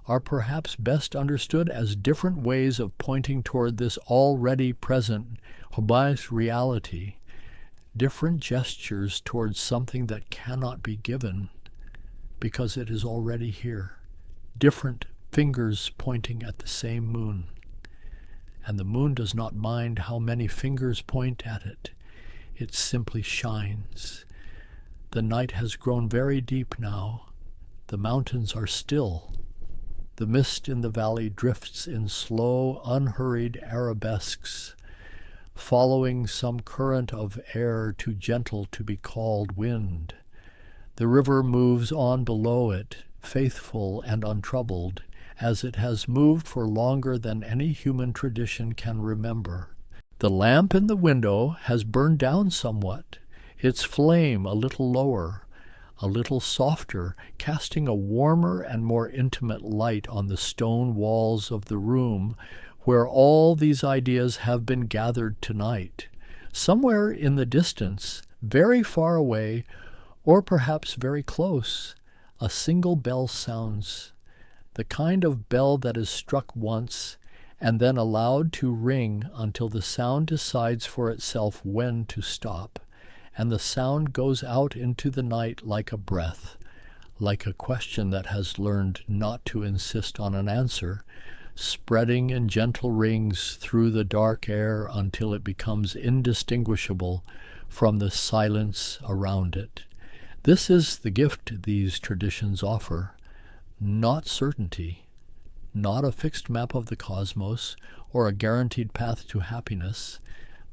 are perhaps best understood as different ways of pointing toward this already present Hobais reality, different gestures towards something that cannot be given because it is already here, different fingers pointing at the same moon. and the moon does not mind how many fingers point at it. It simply shines. The night has grown very deep now. The mountains are still. The mist in the valley drifts in slow, unhurried arabesques, following some current of air too gentle to be called wind. The river moves on below it, faithful and untroubled, as it has moved for longer than any human tradition can remember. The lamp in the window has burned down somewhat, its flame a little lower, a little softer, casting a warmer and more intimate light on the stone walls of the room where all these ideas have been gathered tonight. Somewhere in the distance, very far away, or perhaps very close, a single bell sounds, the kind of bell that is struck once and then allowed to ring until the sound decides for itself when to stop, and the sound goes out into the night like a breath, like a question that has learned not to insist on an answer, spreading in gentle rings through the dark air until it becomes indistinguishable from the silence around it. This is the gift these traditions offer, not certainty, not a fixed map of the cosmos or a guaranteed path to happiness,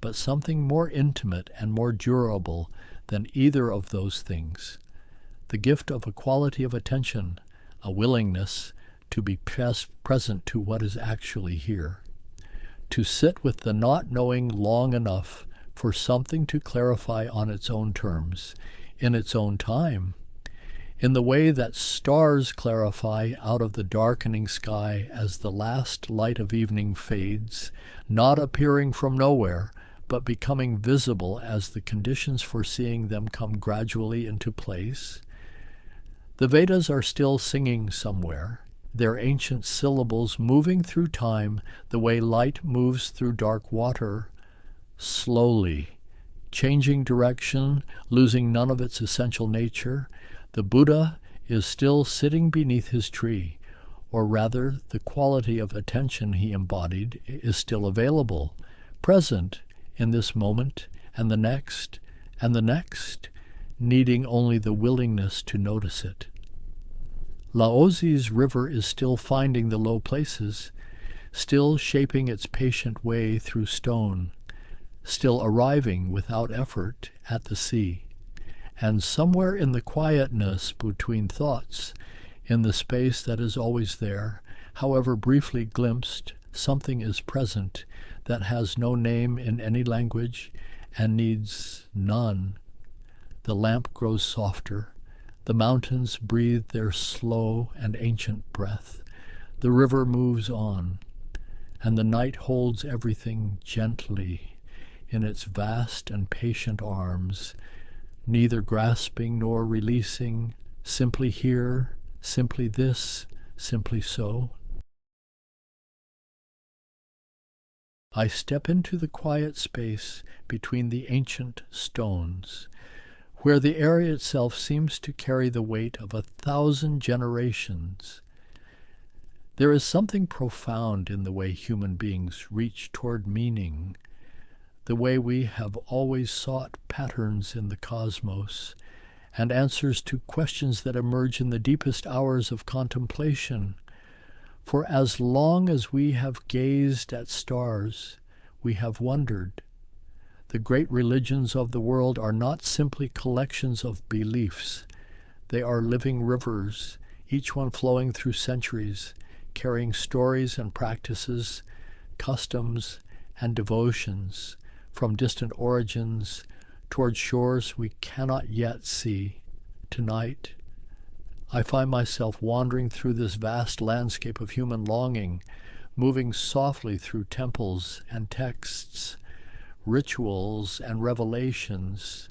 but something more intimate and more durable than either of those things, the gift of a quality of attention, a willingness to be present to what is actually here, to sit with the not knowing long enough for something to clarify on its own terms, in its own time, in the way that stars clarify out of the darkening sky as the last light of evening fades, not appearing from nowhere, but becoming visible as the conditions for seeing them come gradually into place. The Vedas are still singing somewhere, their ancient syllables moving through time the way light moves through dark water, slowly, changing direction, losing none of its essential nature. The Buddha is still sitting beneath his tree, or rather the quality of attention he embodied is still available, present in this moment and the next, needing only the willingness to notice it. Laozi's river is still finding the low places, still shaping its patient way through stone, still arriving without effort at the sea. And somewhere in the quietness between thoughts, in the space that is always there, however briefly glimpsed, something is present that has no name in any language and needs none. The lamp grows softer. The mountains breathe their slow and ancient breath. The river moves on, and the night holds everything gently in its vast and patient arms, neither grasping nor releasing, simply here, simply this, simply so. I step into the quiet space between the ancient stones, where the area itself seems to carry the weight of 1,000 generations. There is something profound in the way human beings reach toward meaning, the way we have always sought patterns in the cosmos and answers to questions that emerge in the deepest hours of contemplation. For as long as we have gazed at stars, we have wondered. The great religions of the world are not simply collections of beliefs. They are living rivers, each one flowing through centuries, carrying stories and practices, customs and devotions from distant origins toward shores we cannot yet see. Tonight, I find myself wandering through this vast landscape of human longing, moving softly through temples and texts, rituals and revelations,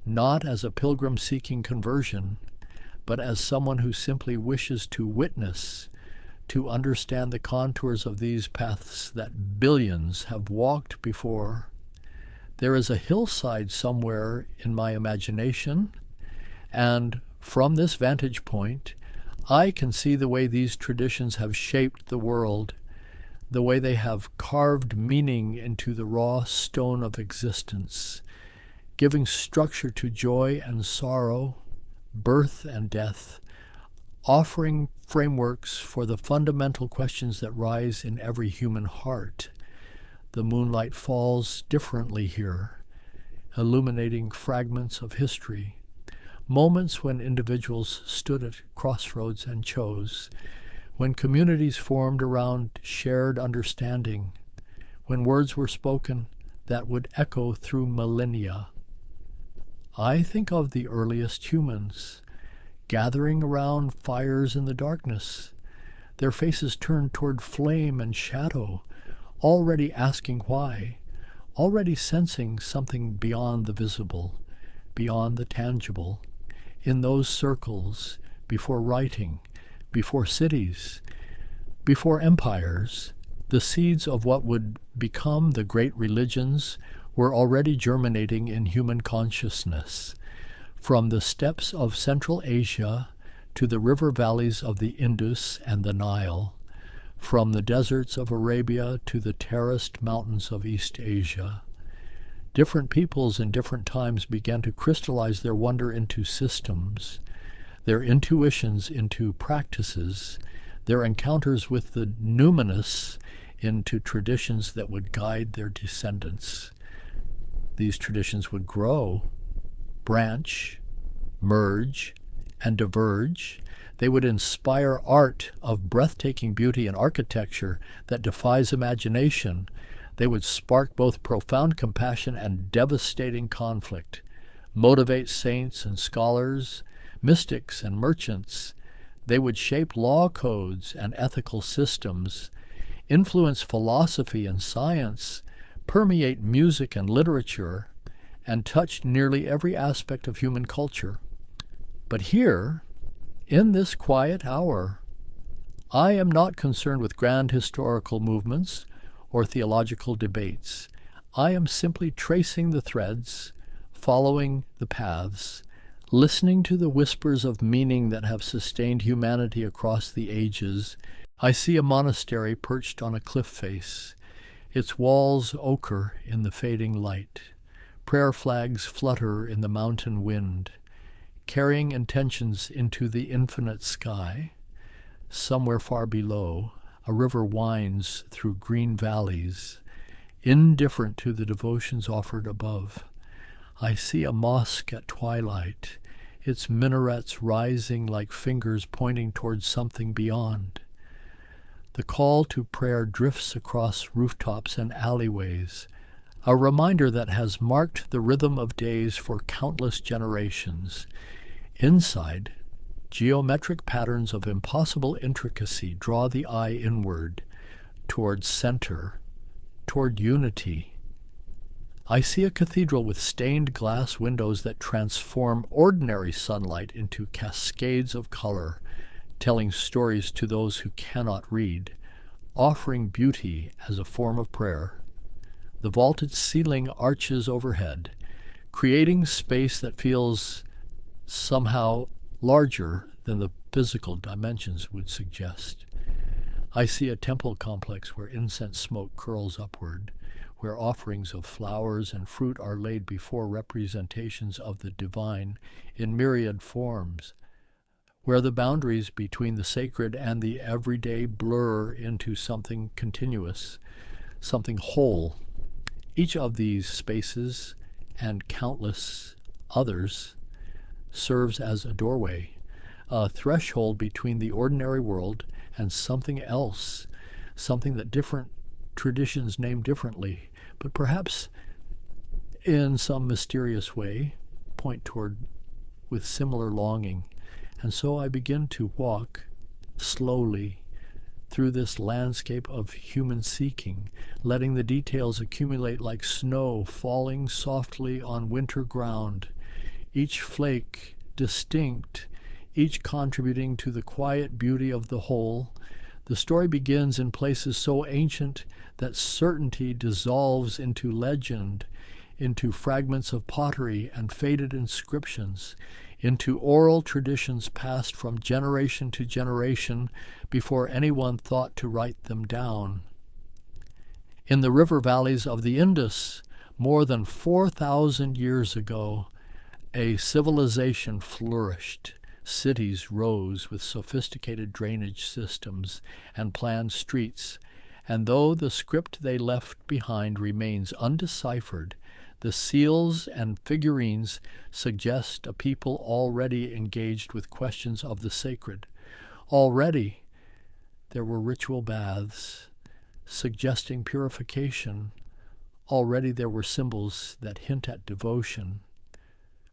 not as a pilgrim seeking conversion, but as someone who simply wishes to witness, to understand the contours of these paths that billions have walked before. There is a hillside somewhere in my imagination, and from this vantage point, I can see the way these traditions have shaped the world, the way they have carved meaning into the raw stone of existence, giving structure to joy and sorrow, birth and death, offering frameworks for the fundamental questions that rise in every human heart. The moonlight falls differently here, illuminating fragments of history, moments when individuals stood at crossroads and chose, when communities formed around shared understanding, when words were spoken that would echo through millennia. I think of the earliest humans, gathering around fires in the darkness, their faces turned toward flame and shadow, already asking why, already sensing something beyond the visible, beyond the tangible. In those circles, before writing, before cities, before empires, the seeds of what would become the great religions were already germinating in human consciousness. From the steppes of Central Asia to the river valleys of the Indus and the Nile, from the deserts of Arabia to the terraced mountains of East Asia, different peoples in different times began to crystallize their wonder into systems, their intuitions into practices, their encounters with the numinous into traditions that would guide their descendants. These traditions would grow, branch, merge, and diverge. They would inspire art of breathtaking beauty and architecture that defies imagination. They would spark both profound compassion and devastating conflict, motivate saints and scholars, mystics and merchants. They would shape law codes and ethical systems, influence philosophy and science, permeate music and literature, and touch nearly every aspect of human culture. But here, in this quiet hour, I am not concerned with grand historical movements or theological debates. I am simply tracing the threads, following the paths, listening to the whispers of meaning that have sustained humanity across the ages. I see a monastery perched on a cliff face, its walls ochre in the fading light. Prayer flags flutter in the mountain wind, carrying intentions into the infinite sky. Somewhere far below, a river winds through green valleys, indifferent to the devotions offered above. I see a mosque at twilight, its minarets rising like fingers pointing towards something beyond. The call to prayer drifts across rooftops and alleyways, a reminder that has marked the rhythm of days for countless generations. Inside, geometric patterns of impossible intricacy draw the eye inward, toward center, toward unity. I see a cathedral with stained glass windows that transform ordinary sunlight into cascades of color, telling stories to those who cannot read, offering beauty as a form of prayer. The vaulted ceiling arches overhead, creating space that feels somehow larger than the physical dimensions would suggest. I see a temple complex where incense smoke curls upward, where offerings of flowers and fruit are laid before representations of the divine in myriad forms, where the boundaries between the sacred and the everyday blur into something continuous, something whole. Each of these spaces, and countless others, serves as a doorway, a threshold between the ordinary world and something else, something that different traditions name differently, but perhaps in some mysterious way point toward with similar longing. And so I begin to walk slowly through this landscape of human seeking, letting the details accumulate like snow falling softly on winter ground, each flake distinct, each contributing to the quiet beauty of the whole. The story begins in places so ancient that certainty dissolves into legend, into fragments of pottery and faded inscriptions, into oral traditions passed from generation to generation before anyone thought to write them down. In the river valleys of the Indus, more than 4,000 years ago, a civilization flourished. Cities rose with sophisticated drainage systems and planned streets, and though the script they left behind remains undeciphered, the seals and figurines suggest a people already engaged with questions of the sacred. Already there were ritual baths suggesting purification. Already there were symbols that hint at devotion.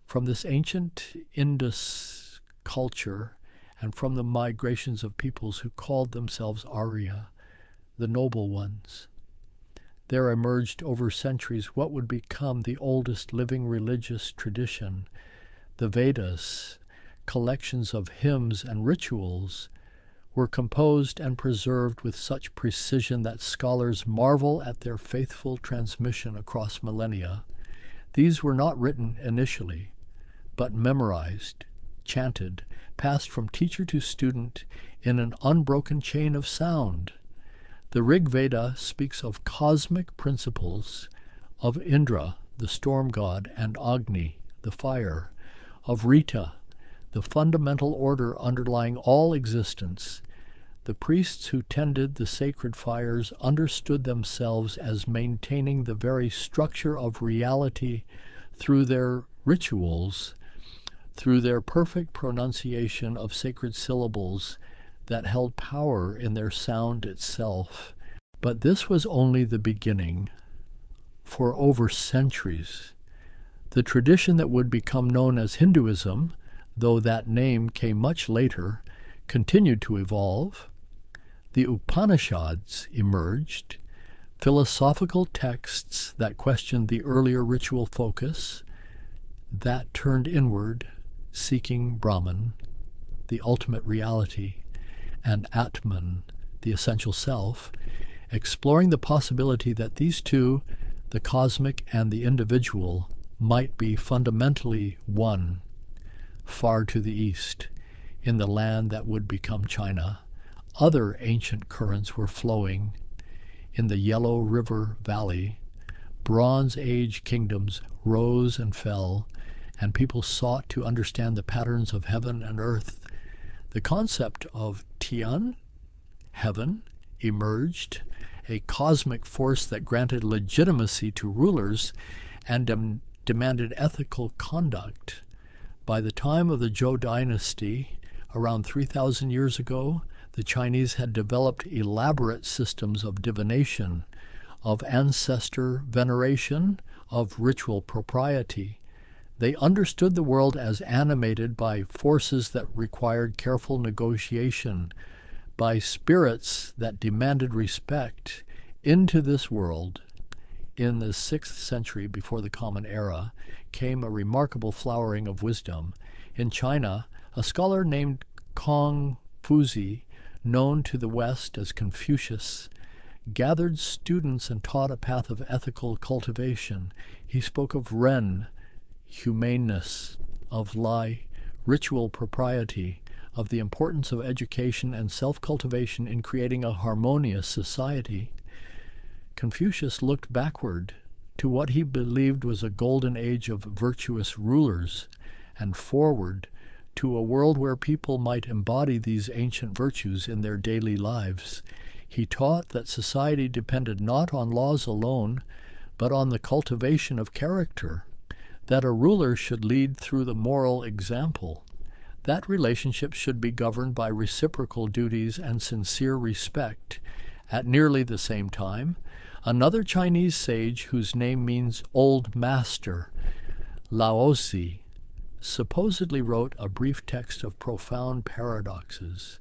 From this ancient Indus culture and from the migrations of peoples who called themselves Arya, the noble ones, there emerged over centuries what would become the oldest living religious tradition, the Vedas. Collections of hymns and rituals were composed and preserved with such precision that scholars marvel at their faithful transmission across millennia. These were not written initially, but memorized, chanted, passed from teacher to student in an unbroken chain of sound. The Rig Veda speaks of cosmic principles, of Indra, the storm god, and Agni, the fire, of Rita, the fundamental order underlying all existence. The priests who tended the sacred fires understood themselves as maintaining the very structure of reality through their rituals, through their perfect pronunciation of sacred syllables that held power in their sound itself. But this was only the beginning. For over centuries, the tradition that would become known as Hinduism, though that name came much later, continued to evolve. The Upanishads emerged, philosophical texts that questioned the earlier ritual focus, that turned inward, seeking Brahman, the ultimate reality, and Atman, the essential self, exploring the possibility that these two, the cosmic and the individual, might be fundamentally one. Far to the east, in the land that would become China, other ancient currents were flowing. In the Yellow River Valley, Bronze Age kingdoms rose and fell, and people sought to understand the patterns of heaven and earth. The concept of Tian, heaven, emerged, a cosmic force that granted legitimacy to rulers and demanded ethical conduct. By the time of the Zhou dynasty, around 3,000 years ago, the Chinese had developed elaborate systems of divination, of ancestor veneration, of ritual propriety. They understood the world as animated by forces that required careful negotiation, by spirits that demanded respect. Into this world, in the 6th century before the Common Era, came a remarkable flowering of wisdom. In China, a scholar named Kong Fuzi, known to the West as Confucius, gathered students and taught a path of ethical cultivation. He spoke of Ren, humaneness, of Lai, ritual propriety, of the importance of education and self-cultivation in creating a harmonious society. Confucius looked backward to what he believed was a golden age of virtuous rulers, and forward to a world where people might embody these ancient virtues in their daily lives. He taught that society depended not on laws alone, but on the cultivation of character, that a ruler should lead through the moral example. That relationship should be governed by reciprocal duties and sincere respect. At nearly the same time, another Chinese sage whose name means old master, Laozi, supposedly wrote a brief text of profound paradoxes.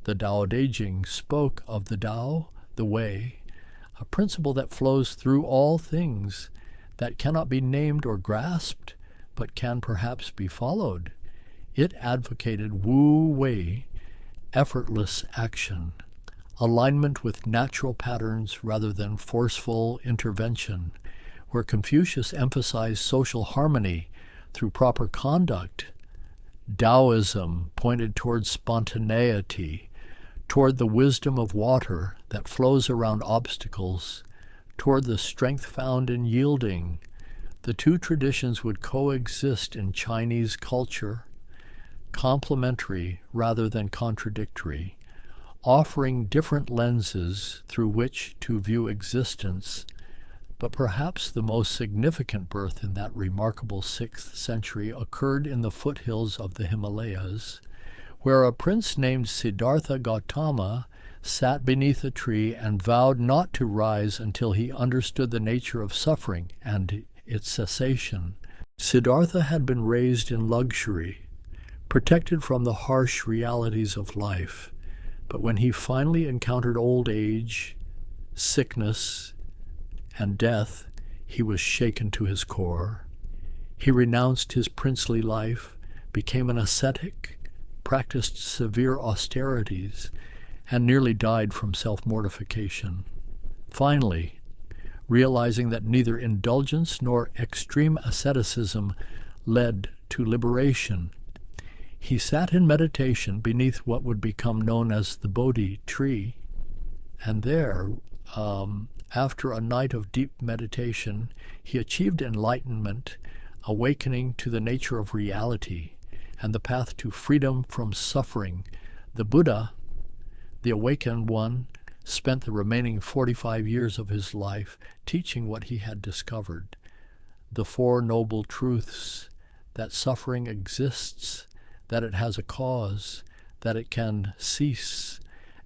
The Tao Te Ching spoke of the Tao, the way, a principle that flows through all things, that cannot be named or grasped, but can perhaps be followed. It advocated Wu Wei, effortless action, alignment with natural patterns rather than forceful intervention, where Confucius emphasized social harmony through proper conduct. Taoism pointed toward spontaneity, toward the wisdom of water that flows around obstacles, toward the strength found in yielding. The two traditions would coexist in Chinese culture, complementary rather than contradictory, offering different lenses through which to view existence. But perhaps the most significant birth in that remarkable 6th century occurred in the foothills of the Himalayas, where a prince named Siddhartha Gautama sat beneath a tree and vowed not to rise until he understood the nature of suffering and its cessation. Siddhartha had been raised in luxury, protected from the harsh realities of life. But when he finally encountered old age, sickness, and death, he was shaken to his core. He renounced his princely life, became an ascetic, practiced severe austerities, and nearly died from self-mortification. Finally, realizing that neither indulgence nor extreme asceticism led to liberation, he sat in meditation beneath what would become known as the Bodhi tree. And there, after a night of deep meditation, he achieved enlightenment, awakening to the nature of reality and the path to freedom from suffering. The Buddha, the awakened one, spent the remaining 45 years of his life teaching what he had discovered: the Four Noble Truths, that suffering exists, that it has a cause, that it can cease,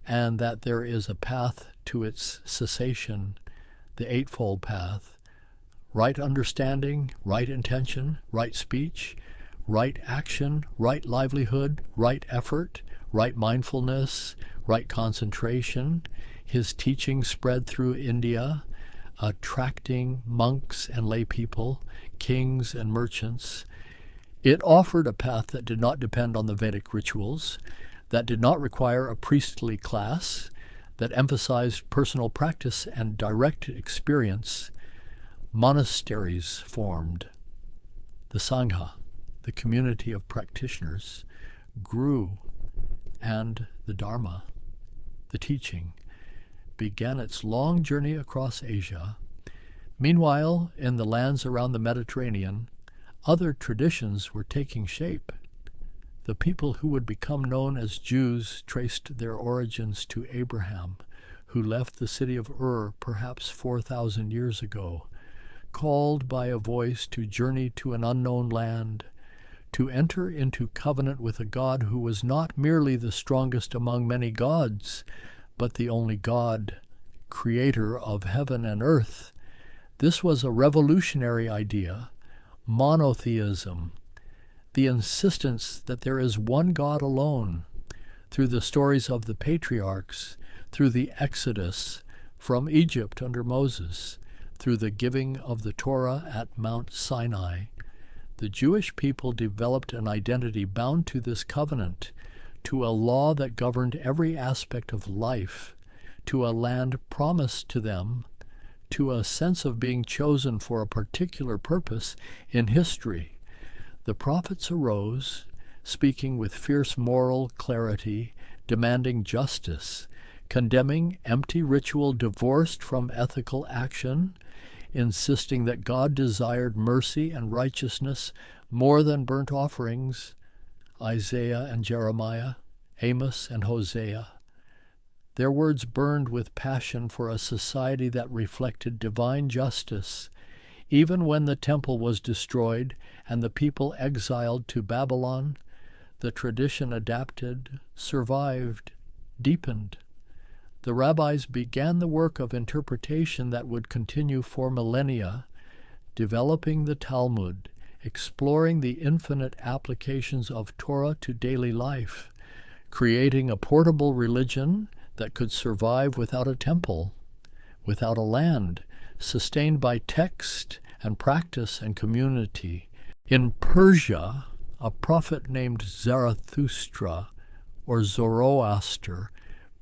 and that there is a path to its cessation, the Eightfold Path: right understanding, right intention, right speech, right action, right livelihood, right effort, right mindfulness, right concentration. His teaching spread through India, attracting monks and lay people, kings and merchants. It offered a path that did not depend on the Vedic rituals, that did not require a priestly class, that emphasized personal practice and direct experience. Monasteries formed. The Sangha, the community of practitioners, grew, and the Dharma, the teaching, began its long journey across Asia. Meanwhile, in the lands around the Mediterranean, other traditions were taking shape. The people who would become known as Jews traced their origins to Abraham, who left the city of Ur perhaps 4,000 years ago, called by a voice to journey to an unknown land, to enter into covenant with a God who was not merely the strongest among many gods, but the only God, creator of heaven and earth. This was a revolutionary idea: monotheism, the insistence that there is one God alone. Through the stories of the patriarchs, through the Exodus from Egypt under Moses, through the giving of the Torah at Mount Sinai, the Jewish people developed an identity bound to this covenant, to a law that governed every aspect of life, to a land promised to them, to a sense of being chosen for a particular purpose in history. The prophets arose, speaking with fierce moral clarity, demanding justice, condemning empty ritual divorced from ethical action, insisting that God desired mercy and righteousness more than burnt offerings. Isaiah and Jeremiah, Amos and Hosea. Their words burned with passion for a society that reflected divine justice. Even when the temple was destroyed and the people exiled to Babylon, the tradition adapted, survived, deepened. The rabbis began the work of interpretation that would continue for millennia, developing the Talmud, exploring the infinite applications of Torah to daily life, creating a portable religion that could survive without a temple, without a land, sustained by text and practice and community. In Persia, a prophet named Zarathustra, or Zoroaster,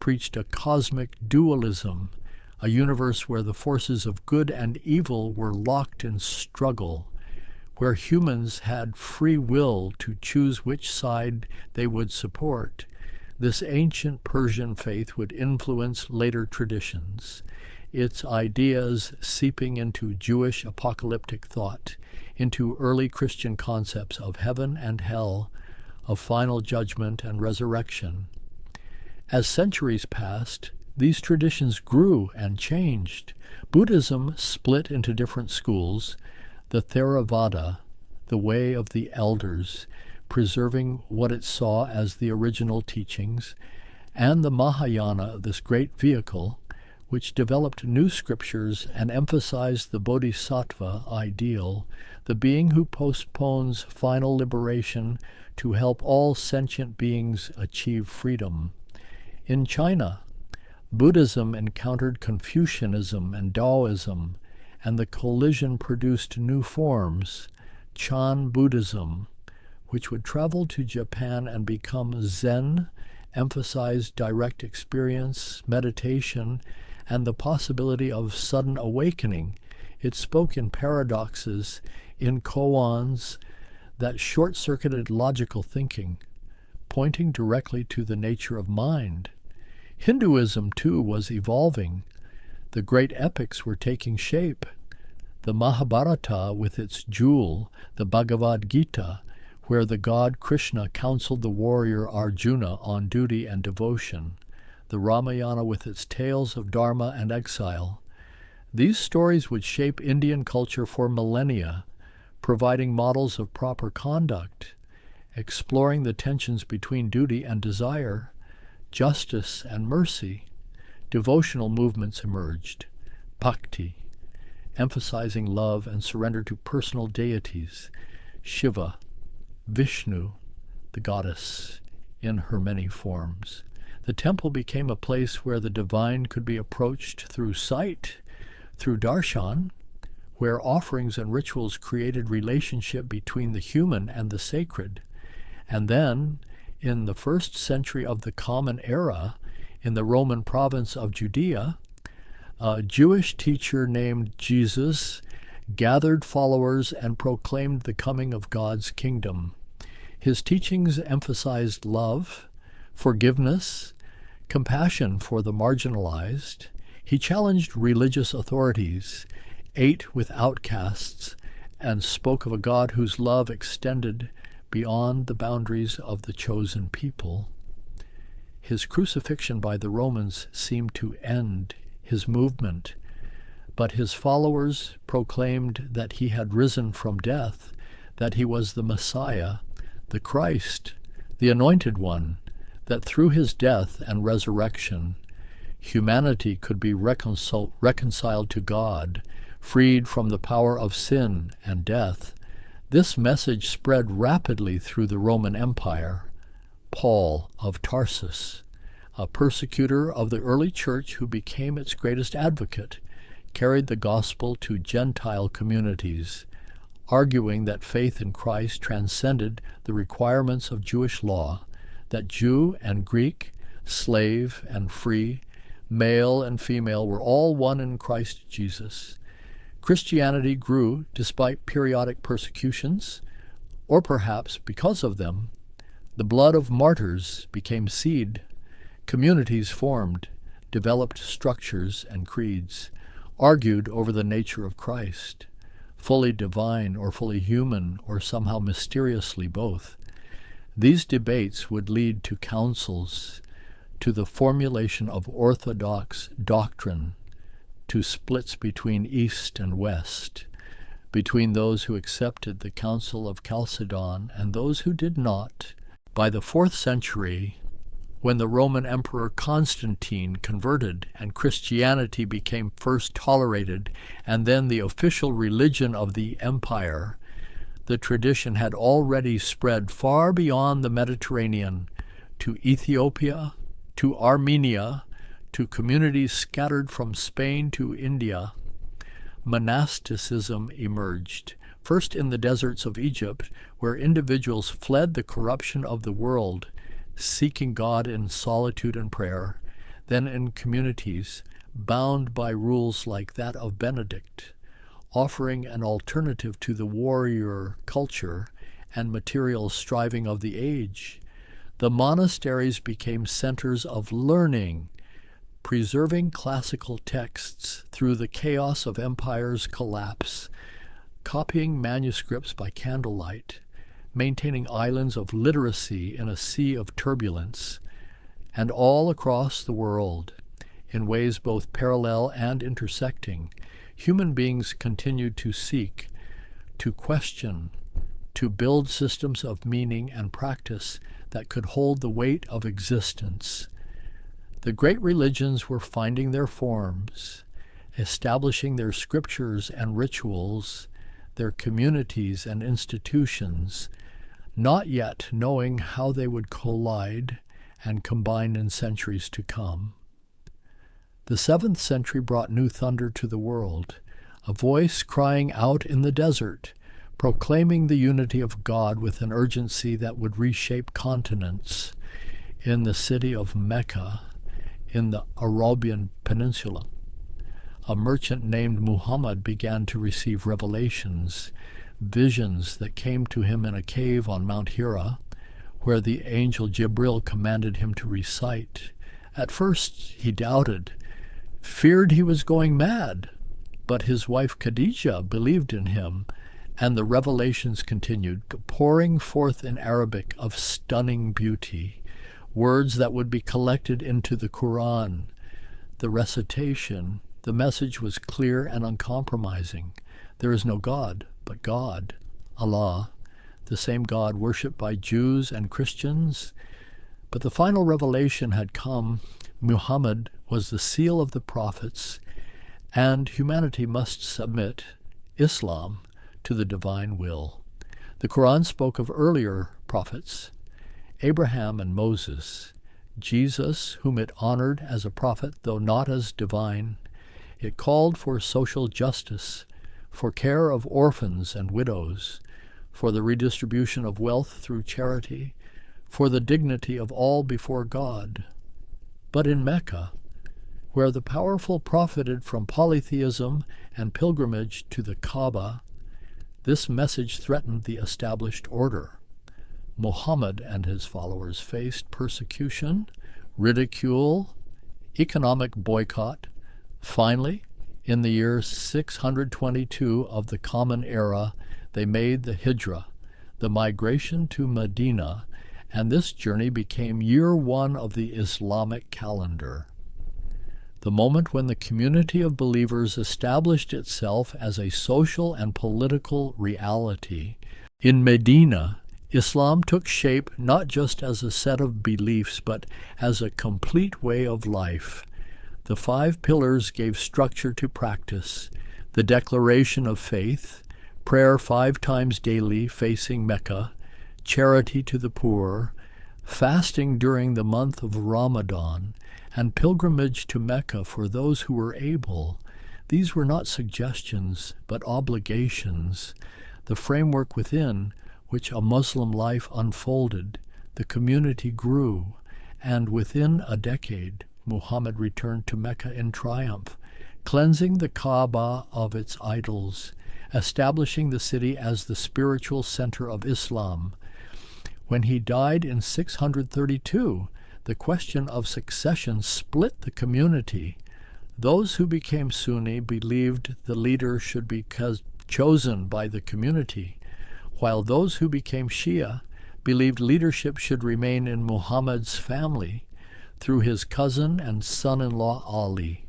preached a cosmic dualism, a universe where the forces of good and evil were locked in struggle, where humans had free will to choose which side they would support. This ancient Persian faith would influence later traditions. its ideas seeping into Jewish apocalyptic thought, into early Christian concepts of heaven and hell, of final judgment and resurrection. As centuries passed, these traditions grew and changed. Buddhism split into different schools, the Theravada, the way of the elders, preserving what it saw as the original teachings, and the Mahayana, this great vehicle, which developed new scriptures and emphasized the bodhisattva ideal, the being who postpones final liberation to help all sentient beings achieve freedom. In China, Buddhism encountered Confucianism and Taoism, and the collision produced new forms, Chan Buddhism, which would travel to Japan and become Zen, emphasized direct experience, meditation, and the possibility of sudden awakening. It spoke in paradoxes, in koans that short-circuited logical thinking, pointing directly to the nature of mind. Hinduism, too, was evolving. The great epics were taking shape. The Mahabharata, with its jewel, the Bhagavad Gita, where the god Krishna counseled the warrior Arjuna on duty and devotion, the Ramayana with its tales of dharma and exile. These stories would shape Indian culture for millennia, providing models of proper conduct, exploring the tensions between duty and desire, justice and mercy. Devotional movements emerged, bhakti, emphasizing love and surrender to personal deities, Shiva, Vishnu, the goddess, in her many forms. The temple became a place where the divine could be approached through sight, through darshan, where offerings and rituals created relationship between the human and the sacred. And then, in the 1st century of the Common Era, in the Roman province of Judea, a Jewish teacher named Jesus gathered followers and proclaimed the coming of God's kingdom. His teachings emphasized love, forgiveness, compassion for the marginalized. He challenged religious authorities, ate with outcasts, and spoke of a God whose love extended beyond the boundaries of the chosen people. His crucifixion by the Romans seemed to end his movement, but his followers proclaimed that he had risen from death, that he was the Messiah, the Christ, the Anointed One, that through his death and resurrection, humanity could be reconciled to God, freed from the power of sin and death. This message spread rapidly through the Roman Empire. Paul of Tarsus, a persecutor of the early church who became its greatest advocate, carried the gospel to Gentile communities, arguing that faith in Christ transcended the requirements of Jewish law, that Jew and Greek, slave and free, male and female were all one in Christ Jesus. Christianity grew despite periodic persecutions, or perhaps because of them. The blood of martyrs became seed. Communities formed, developed structures and creeds, argued over the nature of Christ, fully divine or fully human or somehow mysteriously both. These debates would lead to councils, to the formulation of orthodox doctrine, to splits between East and West, between those who accepted the Council of Chalcedon and those who did not. By the 4th century, when the Roman Emperor Constantine converted and Christianity became first tolerated and then the official religion of the empire, the tradition had already spread far beyond the Mediterranean to Ethiopia, to Armenia, to communities scattered from Spain to India. Monasticism emerged, first in the deserts of Egypt, where individuals fled the corruption of the world, seeking God in solitude and prayer, then in communities bound by rules like that of Benedict, offering an alternative to the warrior culture and material striving of the age. The monasteries became centers of learning, preserving classical texts through the chaos of empire's collapse, copying manuscripts by candlelight, maintaining islands of literacy in a sea of turbulence, and all across the world, in ways both parallel and intersecting, human beings continued to seek, to question, to build systems of meaning and practice that could hold the weight of existence. The great religions were finding their forms, establishing their scriptures and rituals, their communities and institutions, not yet knowing how they would collide and combine in centuries to come. The 7th century brought new thunder to the world, a voice crying out in the desert, proclaiming the unity of God with an urgency that would reshape continents. In the city of Mecca, in the Arabian Peninsula, a merchant named Muhammad began to receive revelations, visions that came to him in a cave on Mount Hira, where the angel Jibril commanded him to recite. At first he doubted, feared he was going mad, but his wife Khadijah believed in him, and the revelations continued, pouring forth in Arabic of stunning beauty, words that would be collected into the Quran. The recitation, the message was clear and uncompromising. There is no God but God, Allah, the same God worshipped by Jews and Christians. But the final revelation had come. Muhammad was the seal of the prophets, and humanity must submit, Islam, to the divine will. The Quran spoke of earlier prophets, Abraham and Moses, Jesus, whom it honored as a prophet, though not as divine. It called for social justice, for care of orphans and widows, for the redistribution of wealth through charity, for the dignity of all before God. But in Mecca, where the powerful profited from polytheism and pilgrimage to the Kaaba, this message threatened the established order. Muhammad and his followers faced persecution, ridicule, economic boycott. Finally, in the year 622 of the Common Era, they made the Hijra, the migration to Medina, and this journey became year 1 of the Islamic calendar. The moment when the community of believers established itself as a social and political reality. In Medina, Islam took shape not just as a set of beliefs, but as a complete way of life. The 5 pillars gave structure to practice: the declaration of faith, prayer 5 times daily facing Mecca, charity to the poor, fasting during the month of Ramadan, and pilgrimage to Mecca for those who were able. These were not suggestions, but obligations. The framework within which a Muslim life unfolded, the community grew, and within a decade, Muhammad returned to Mecca in triumph, cleansing the Kaaba of its idols, establishing the city as the spiritual center of Islam. When he died in 632, the question of succession split the community. Those who became Sunni believed the leader should be chosen by the community, while those who became Shia believed leadership should remain in Muhammad's family through his cousin and son-in-law Ali.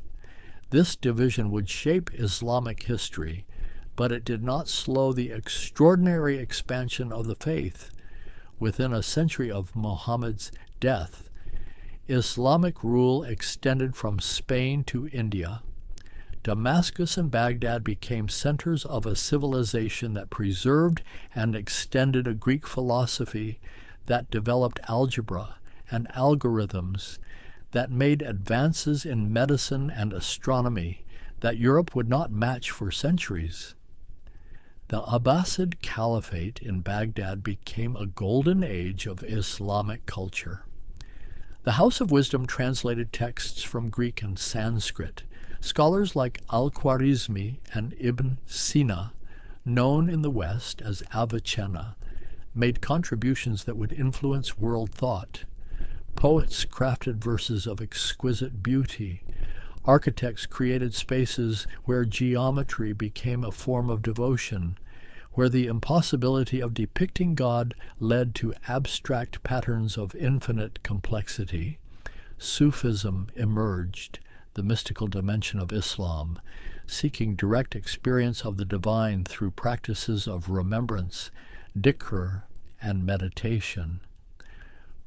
This division would shape Islamic history, but it did not slow the extraordinary expansion of the faith. Within a century of Muhammad's death, Islamic rule extended from Spain to India. Damascus and Baghdad became centers of a civilization that preserved and extended a Greek philosophy, that developed algebra and algorithms, that made advances in medicine and astronomy that Europe would not match for centuries. The Abbasid Caliphate in Baghdad became a golden age of Islamic culture. The House of Wisdom translated texts from Greek and Sanskrit. Scholars like Al-Khwarizmi and Ibn Sina, known in the West as Avicenna, made contributions that would influence world thought. Poets crafted verses of exquisite beauty, Architects created spaces where geometry became a form of devotion, where the impossibility of depicting God led to abstract patterns of infinite complexity. Sufism emerged, the mystical dimension of Islam, seeking direct experience of the divine through practices of remembrance, dhikr, and meditation.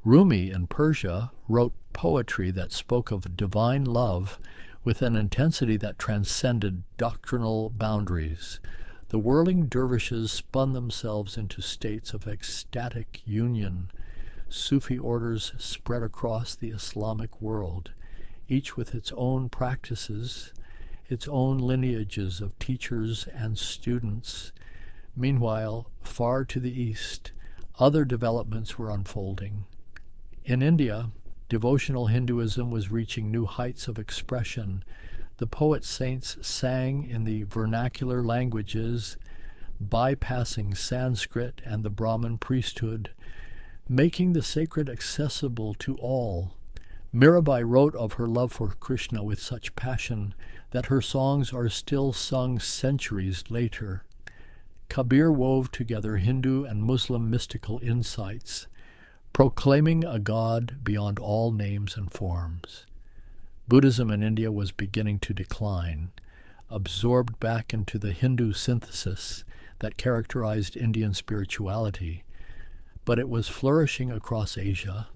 Rumi in Persia wrote poetry that spoke of divine love with an intensity that transcended doctrinal boundaries. The whirling dervishes spun themselves into states of ecstatic union. Sufi orders spread across the Islamic world, each with its own practices, its own lineages of teachers and students. Meanwhile, far to the east, other developments were unfolding. In India, devotional Hinduism was reaching new heights of expression. The poet saints sang in the vernacular languages, bypassing Sanskrit and the Brahmin priesthood, making the sacred accessible to all. Mirabai wrote of her love for Krishna with such passion that her songs are still sung centuries later. Kabir wove together Hindu and Muslim mystical insights, proclaiming a God beyond all names and forms. Buddhism in India was beginning to decline, absorbed back into the Hindu synthesis that characterized Indian spirituality, but it was flourishing across Asia.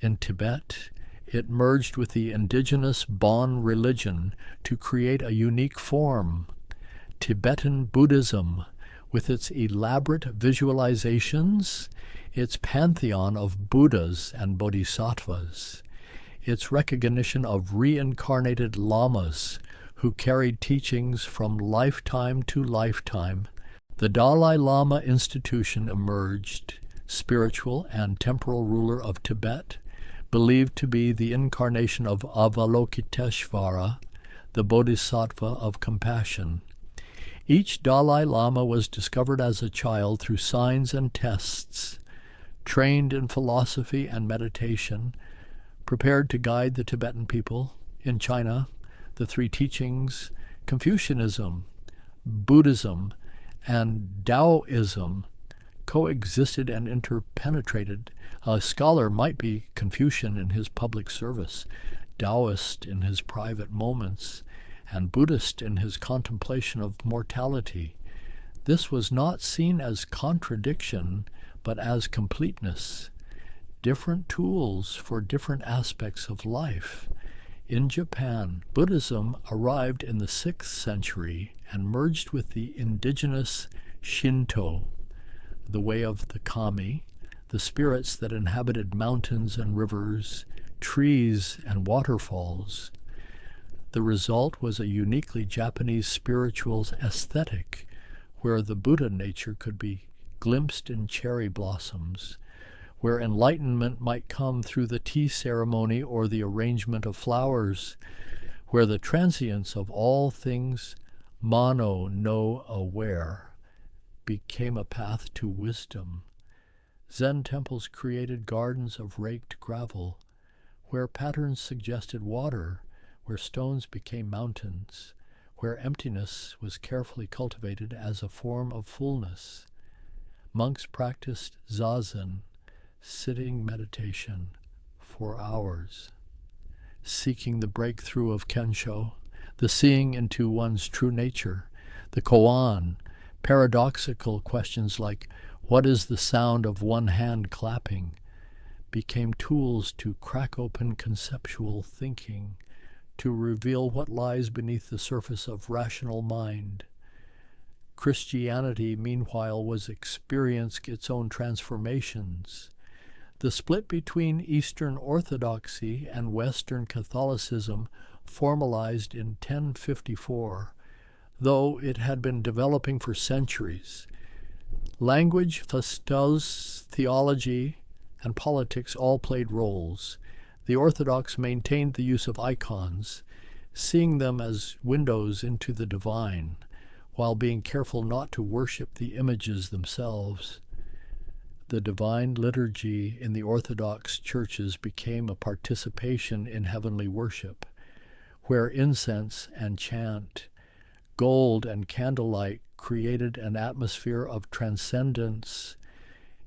In Tibet, it merged with the indigenous Bon religion to create a unique form, Tibetan Buddhism, with its elaborate visualizations, its pantheon of Buddhas and Bodhisattvas, its recognition of reincarnated lamas who carried teachings from lifetime to lifetime. The Dalai Lama institution emerged, spiritual and temporal ruler of Tibet, believed to be the incarnation of Avalokiteshvara, the Bodhisattva of compassion. Each Dalai Lama was discovered as a child through signs and tests, trained in philosophy and meditation, prepared to guide the Tibetan people. In China, the three teachings, Confucianism, Buddhism, and Taoism, coexisted and interpenetrated. A scholar might be Confucian in his public service, Taoist in his private moments, and Buddhist in his contemplation of mortality. This was not seen as contradiction, but as completeness, different tools for different aspects of life. In Japan, Buddhism arrived in the 6th century and merged with the indigenous Shinto, the way of the kami, the spirits that inhabited mountains and rivers, trees and waterfalls. The result was a uniquely Japanese spiritual aesthetic, where the Buddha nature could be glimpsed in cherry blossoms, where enlightenment might come through the tea ceremony or the arrangement of flowers, where the transience of all things mono no aware became a path to wisdom. Zen temples created gardens of raked gravel, where patterns suggested water, where stones became mountains, where emptiness was carefully cultivated as a form of fullness. Monks practiced zazen, sitting meditation, for hours, seeking the breakthrough of Kensho, the seeing into one's true nature, the koan, paradoxical questions like, what is the sound of one hand clapping, became tools to crack open conceptual thinking, to reveal what lies beneath the surface of rational mind. Christianity, meanwhile, was experiencing its own transformations. The split between Eastern Orthodoxy and Western Catholicism formalized in 1054, though it had been developing for centuries. Language, festus, theology, and politics all played roles. The Orthodox maintained the use of icons, seeing them as windows into the divine, while being careful not to worship the images themselves. The divine liturgy in the Orthodox churches became a participation in heavenly worship, where incense and chant, gold and candlelight created an atmosphere of transcendence.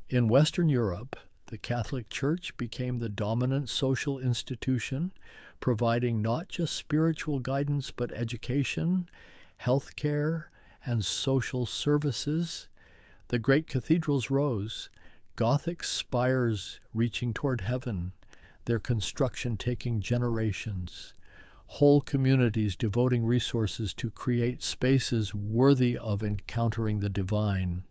In Western Europe, the Catholic Church became the dominant social institution, providing not just spiritual guidance but education, health care, and social services. The great cathedrals rose, Gothic spires reaching toward heaven, their construction taking generations. Whole communities devoting resources to create spaces worthy of encountering the divine.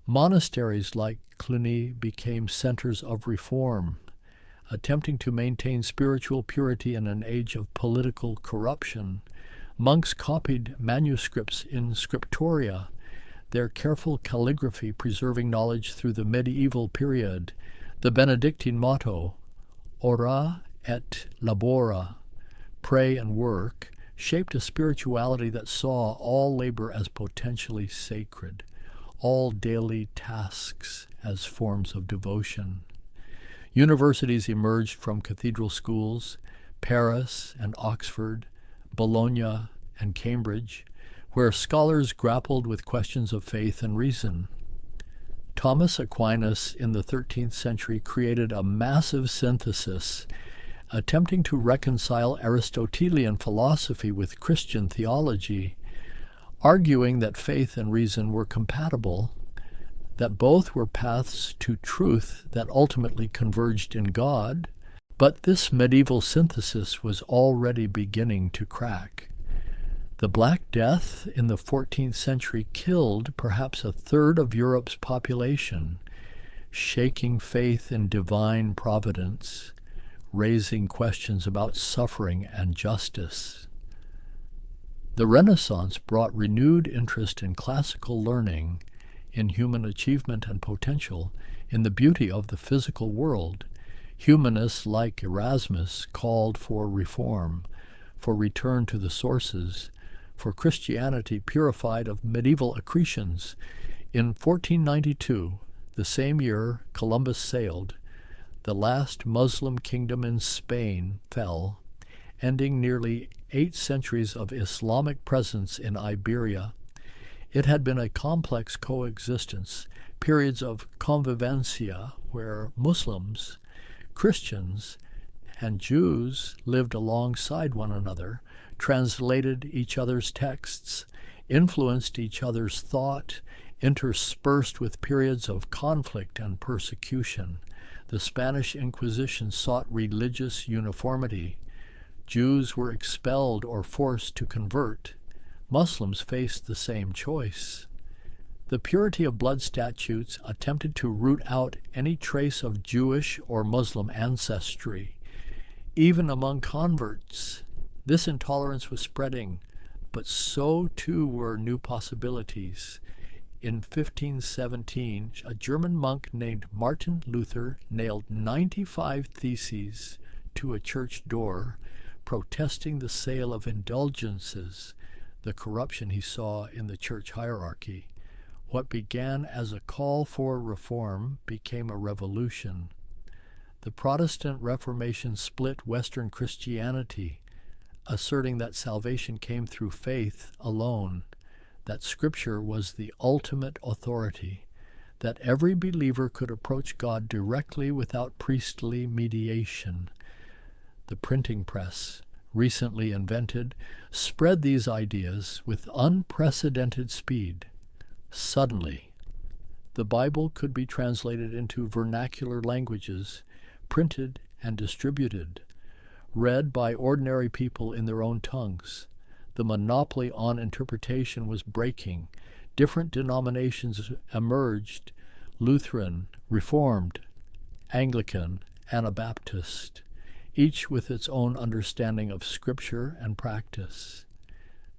Monasteries like Cluny became centers of reform, attempting to maintain spiritual purity in an age of political corruption. Monks copied manuscripts in scriptoria, their careful calligraphy preserving knowledge through the medieval period. The Benedictine motto, ora et labora, pray and work, shaped a spirituality that saw all labor as potentially sacred, all daily tasks as forms of devotion. Universities emerged from cathedral schools, Paris and Oxford, Bologna and Cambridge, where scholars grappled with questions of faith and reason. Thomas Aquinas in the 13th century created a massive synthesis, attempting to reconcile Aristotelian philosophy with Christian theology, arguing that faith and reason were compatible, that both were paths to truth that ultimately converged in God. But this medieval synthesis was already beginning to crack. The Black Death in the 14th century killed perhaps a third of Europe's population, shaking faith in divine providence, raising questions about suffering and justice. The Renaissance brought renewed interest in classical learning, in human achievement and potential, in the beauty of the physical world. Humanists like Erasmus called for reform, for return to the sources, for Christianity purified of medieval accretions. In 1492, the same year Columbus sailed, the last Muslim kingdom in Spain fell, ending nearly 8 centuries of Islamic presence in Iberia. It had been a complex coexistence, periods of convivencia where Muslims, Christians, and Jews lived alongside one another, translated each other's texts, influenced each other's thought, interspersed with periods of conflict and persecution. The Spanish Inquisition sought religious uniformity. Jews were expelled or forced to convert. Muslims faced the same choice. The purity of blood statutes attempted to root out any trace of Jewish or Muslim ancestry. Even among converts, this intolerance was spreading, but so too were new possibilities. In 1517, a German monk named Martin Luther nailed 95 theses to a church door, protesting the sale of indulgences, the corruption he saw in the church hierarchy. What began as a call for reform became a revolution. The Protestant Reformation split Western Christianity, asserting that salvation came through faith alone, that Scripture was the ultimate authority, that every believer could approach God directly without priestly mediation. The printing press, recently invented, spread these ideas with unprecedented speed. Suddenly, the Bible could be translated into vernacular languages, printed and distributed, read by ordinary people in their own tongues. The monopoly on interpretation was breaking. Different denominations emerged: Lutheran, Reformed, Anglican, Anabaptist, each with its own understanding of Scripture and practice.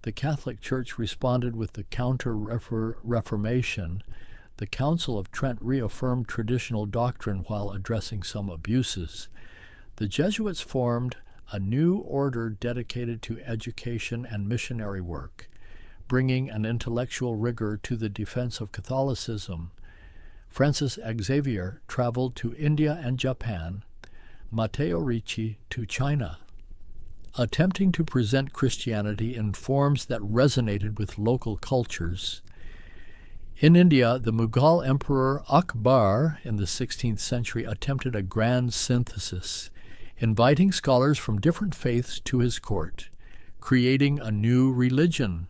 The Catholic Church responded with the Counter-Reformation. The Council of Trent reaffirmed traditional doctrine while addressing some abuses. The Jesuits formed a new order dedicated to education and missionary work, bringing an intellectual rigor to the defense of Catholicism. Francis Xavier traveled to India and Japan, Matteo Ricci to China. attempting to present Christianity in forms that resonated with local cultures. In India, the Mughal Emperor Akbar in the 16th century attempted a grand synthesis, inviting scholars from different faiths to his court, creating a new religion,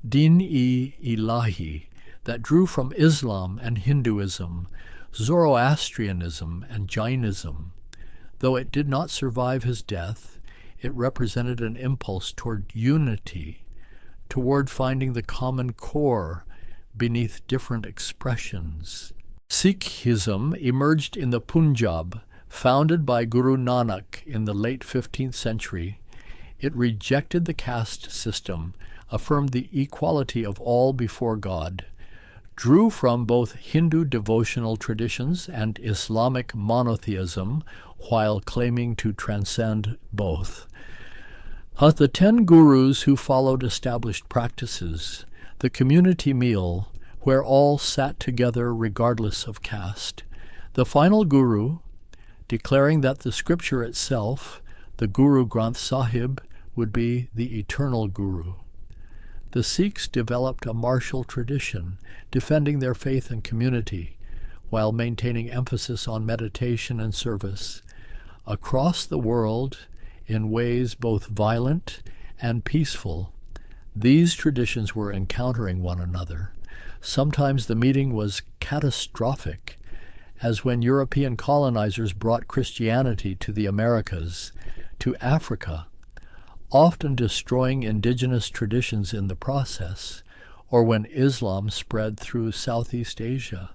Din-e-Ilahi, that drew from Islam and Hinduism, Zoroastrianism and Jainism. Though it did not survive his death, it represented an impulse toward unity, toward finding the common core beneath different expressions. Sikhism emerged in the Punjab, founded by Guru Nanak in the late 15th century. It rejected the caste system, affirmed the equality of all before God, drew from both Hindu devotional traditions and Islamic monotheism while claiming to transcend both. The 10 gurus who followed established practices, the community meal, where all sat together regardless of caste, the final guru, declaring that the scripture itself, the Guru Granth Sahib, would be the eternal guru. The Sikhs developed a martial tradition, defending their faith and community, while maintaining emphasis on meditation and service. Across the world, in ways both violent and peaceful, these traditions were encountering one another. Sometimes the meeting was catastrophic, as when European colonizers brought Christianity to the Americas, to Africa, often destroying indigenous traditions in the process, or when Islam spread through Southeast Asia,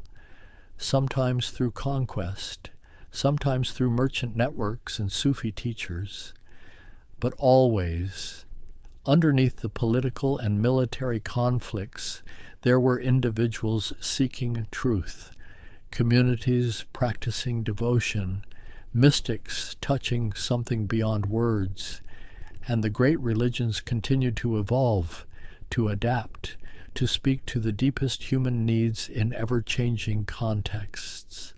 sometimes through conquest, sometimes through merchant networks and Sufi teachers, but always, underneath the political and military conflicts, there were individuals seeking truth, communities practicing devotion, mystics touching something beyond words, and the great religions continued to evolve, to adapt, to speak to the deepest human needs in ever-changing contexts.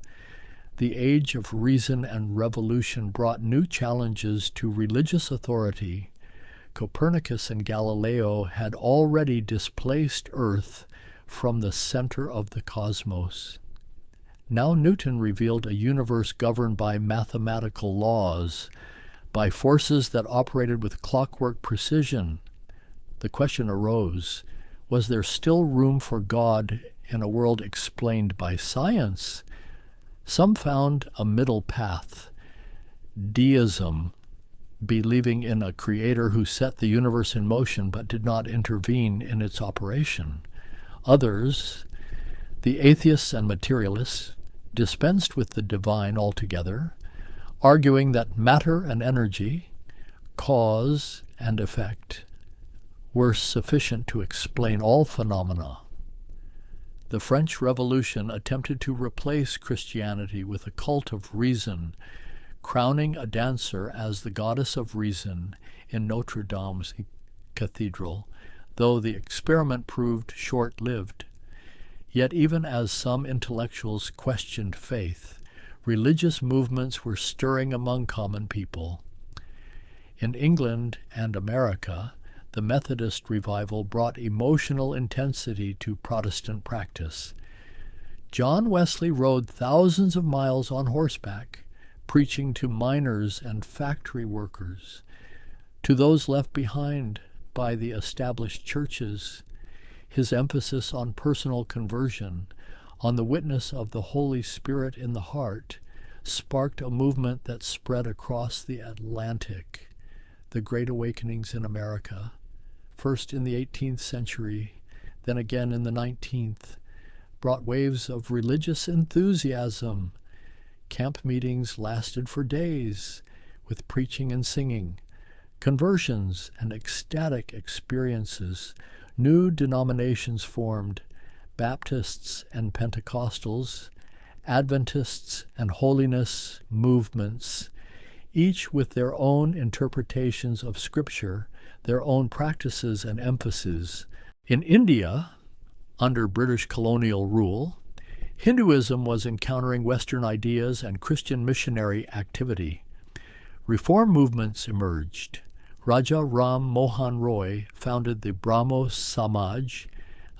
The age of reason and revolution brought new challenges to religious authority. Copernicus and Galileo had already displaced Earth from the center of the cosmos. Now Newton revealed a universe governed by mathematical laws, by forces that operated with clockwork precision. The question arose, was there still room for God in a world explained by science? Some found a middle path, deism, believing in a creator who set the universe in motion but did not intervene in its operation. Others, the atheists and materialists, dispensed with the divine altogether, arguing that matter and energy, cause and effect, were sufficient to explain all phenomena. The French Revolution attempted to replace Christianity with a cult of reason, crowning a dancer as the goddess of reason in Notre Dame's cathedral, though the experiment proved short-lived. Yet even as some intellectuals questioned faith, religious movements were stirring among common people. In England and America, the Methodist revival brought emotional intensity to Protestant practice. John Wesley rode thousands of miles on horseback, preaching to miners and factory workers, to those left behind by the established churches. His emphasis on personal conversion, on the witness of the Holy Spirit in the heart, sparked a movement that spread across the Atlantic. The Great Awakenings in America, first in the 18th century, then again in the 19th, brought waves of religious enthusiasm. Camp meetings lasted for days, with preaching and singing, conversions and ecstatic experiences. New denominations formed, Baptists and Pentecostals, Adventists and holiness movements, each with their own interpretations of Scripture, their own practices and emphases. In India, under British colonial rule, Hinduism was encountering Western ideas and Christian missionary activity. Reform movements emerged, Raja Ram Mohan Roy founded the Brahmo Samaj,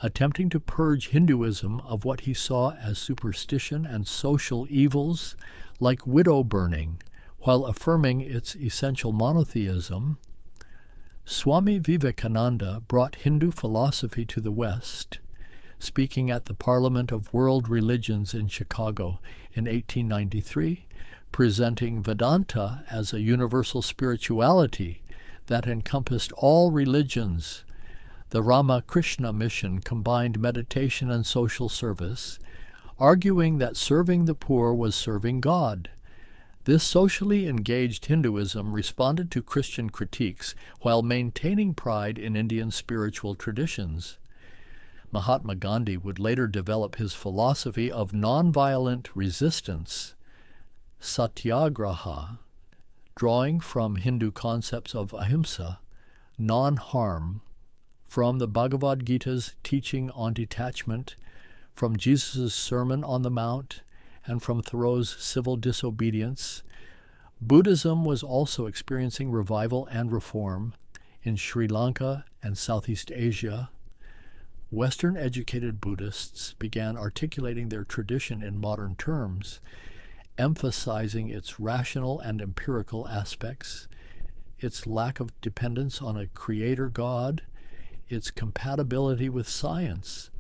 attempting to purge Hinduism of what he saw as superstition and social evils like widow burning, while affirming its essential monotheism. Swami Vivekananda brought Hindu philosophy to the West, speaking at the Parliament of World Religions in Chicago in 1893, presenting Vedanta as a universal spirituality that encompassed all religions. The Ramakrishna mission combined meditation and social service, arguing that serving the poor was serving God. This socially engaged Hinduism responded to Christian critiques while maintaining pride in Indian spiritual traditions. Mahatma Gandhi would later develop his philosophy of nonviolent resistance, satyagraha, drawing from Hindu concepts of ahimsa, non-harm, from the Bhagavad Gita's teaching on detachment, from Jesus' Sermon on the Mount, and from Thoreau's civil disobedience. Buddhism was also experiencing revival and reform in Sri Lanka and Southeast Asia. Western-educated Buddhists began articulating their tradition in modern terms, emphasizing its rational and empirical aspects, its lack of dependence on a creator God, its compatibility with science.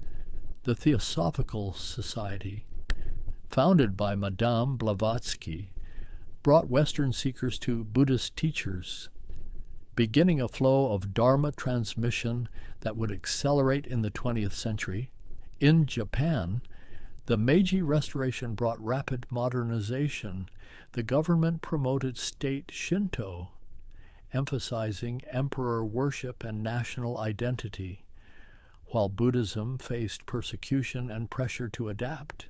The Theosophical Society, founded by Madame Blavatsky, brought Western seekers to Buddhist teachers, beginning a flow of Dharma transmission that would accelerate in the 20th century. In Japan, the Meiji Restoration brought rapid modernization. The government promoted state Shinto, emphasizing emperor worship and national identity, while Buddhism faced persecution and pressure to adapt.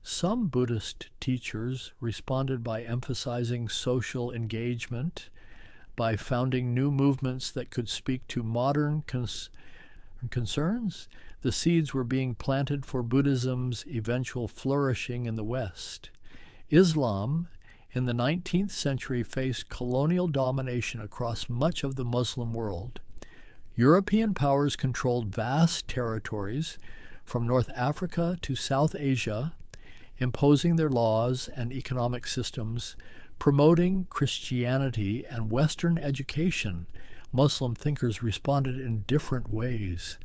Some Buddhist teachers responded by emphasizing social engagement, by founding new movements that could speak to modern concerns. The seeds were being planted for Buddhism's eventual flourishing in the West. Islam, in the 19th century, faced colonial domination across much of the Muslim world. European powers controlled vast territories from North Africa to South Asia, imposing their laws and economic systems, promoting Christianity and Western education. Muslim thinkers responded in different ways.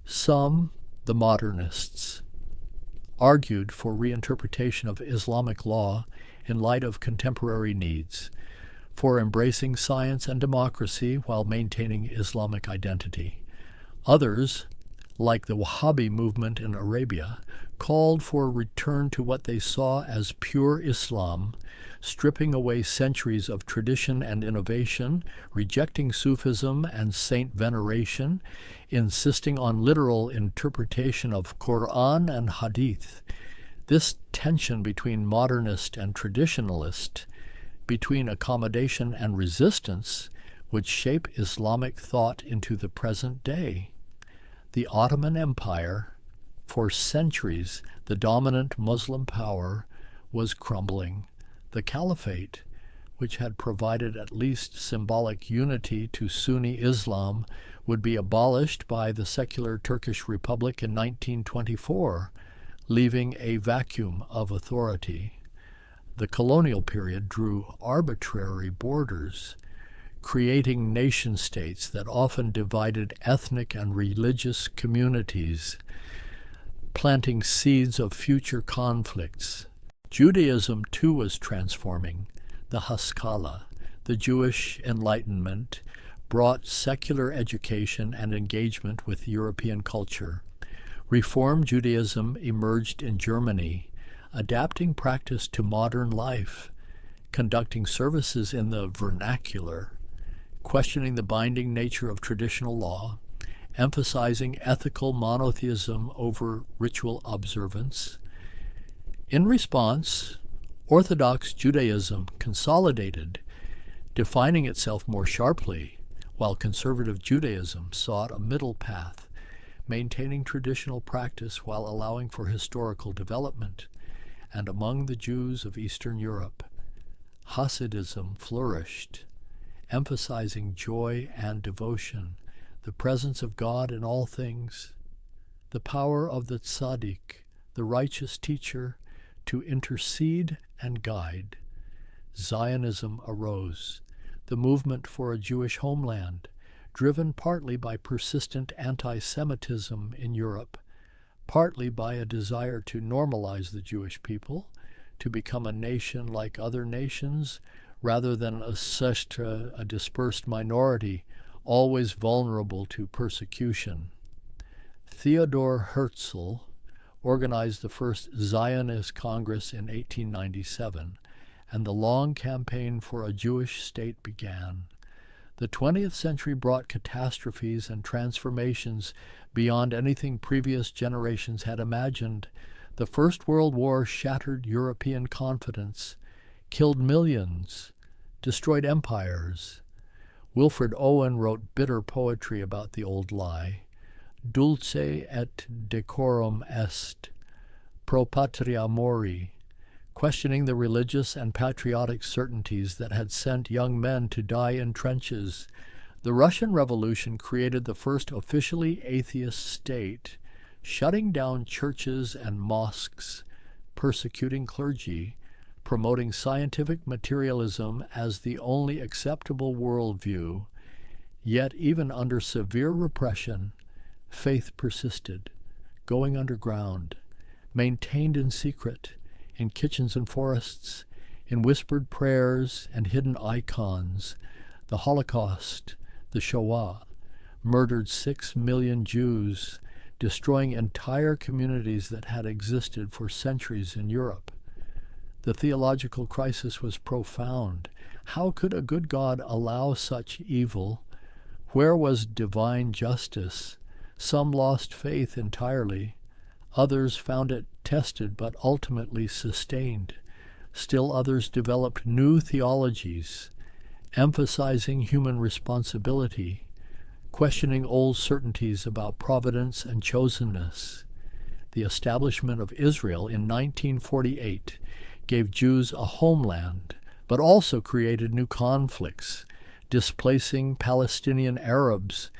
Some, the modernists, argued for reinterpretation of Islamic law in light of contemporary needs, for embracing science and democracy while maintaining Islamic identity. Others, like the Wahhabi movement in Arabia, called for a return to what they saw as pure Islam, stripping away centuries of tradition and innovation, rejecting Sufism and saint veneration, insisting on literal interpretation of Quran and Hadith. This tension between modernist and traditionalist, between accommodation and resistance, would shape Islamic thought into the present day. The Ottoman Empire, for centuries the dominant Muslim power, was crumbling. The Caliphate, which had provided at least symbolic unity to Sunni Islam, would be abolished by the secular Turkish Republic in 1924, leaving a vacuum of authority. The colonial period drew arbitrary borders, creating nation-states that often divided ethnic and religious communities, planting seeds of future conflicts. Judaism, too, was transforming. The Haskalah, the Jewish Enlightenment, brought secular education and engagement with European culture. Reform Judaism emerged in Germany, adapting practice to modern life, conducting services in the vernacular, questioning the binding nature of traditional law, emphasizing ethical monotheism over ritual observance. In response, Orthodox Judaism consolidated, defining itself more sharply, while conservative Judaism sought a middle path, maintaining traditional practice while allowing for historical development. And among the Jews of Eastern Europe, Hasidism flourished, emphasizing joy and devotion, the presence of God in all things, the power of the tzaddik, the righteous teacher, to intercede and guide. Zionism arose, the movement for a Jewish homeland, driven partly by persistent anti-Semitism in Europe, partly by a desire to normalize the Jewish people, to become a nation like other nations, rather than a dispersed minority, always vulnerable to persecution. Theodor Herzl organized the first Zionist Congress in 1897, and the long campaign for a Jewish state began. The 20th century brought catastrophes and transformations beyond anything previous generations had imagined. The First World War shattered European confidence, killed millions, destroyed empires. Wilfred Owen wrote bitter poetry about the old lie. Dulce et decorum est, pro patria mori, questioning the religious and patriotic certainties that had sent young men to die in trenches. The Russian Revolution created the first officially atheist state, shutting down churches and mosques, persecuting clergy, promoting scientific materialism as the only acceptable worldview. Yet even under severe repression, faith persisted, going underground, maintained in secret, in kitchens and forests, in whispered prayers and hidden icons. The Holocaust, the Shoah, murdered 6 million Jews, destroying entire communities that had existed for centuries in Europe. The theological crisis was profound. How could a good God allow such evil? Where was divine justice? Some lost faith entirely. Others found it tested but ultimately sustained. Still others developed new theologies, emphasizing human responsibility, questioning old certainties about providence and chosenness. The establishment of Israel in 1948 gave Jews a homeland, but also created new conflicts, displacing Palestinian Arabs,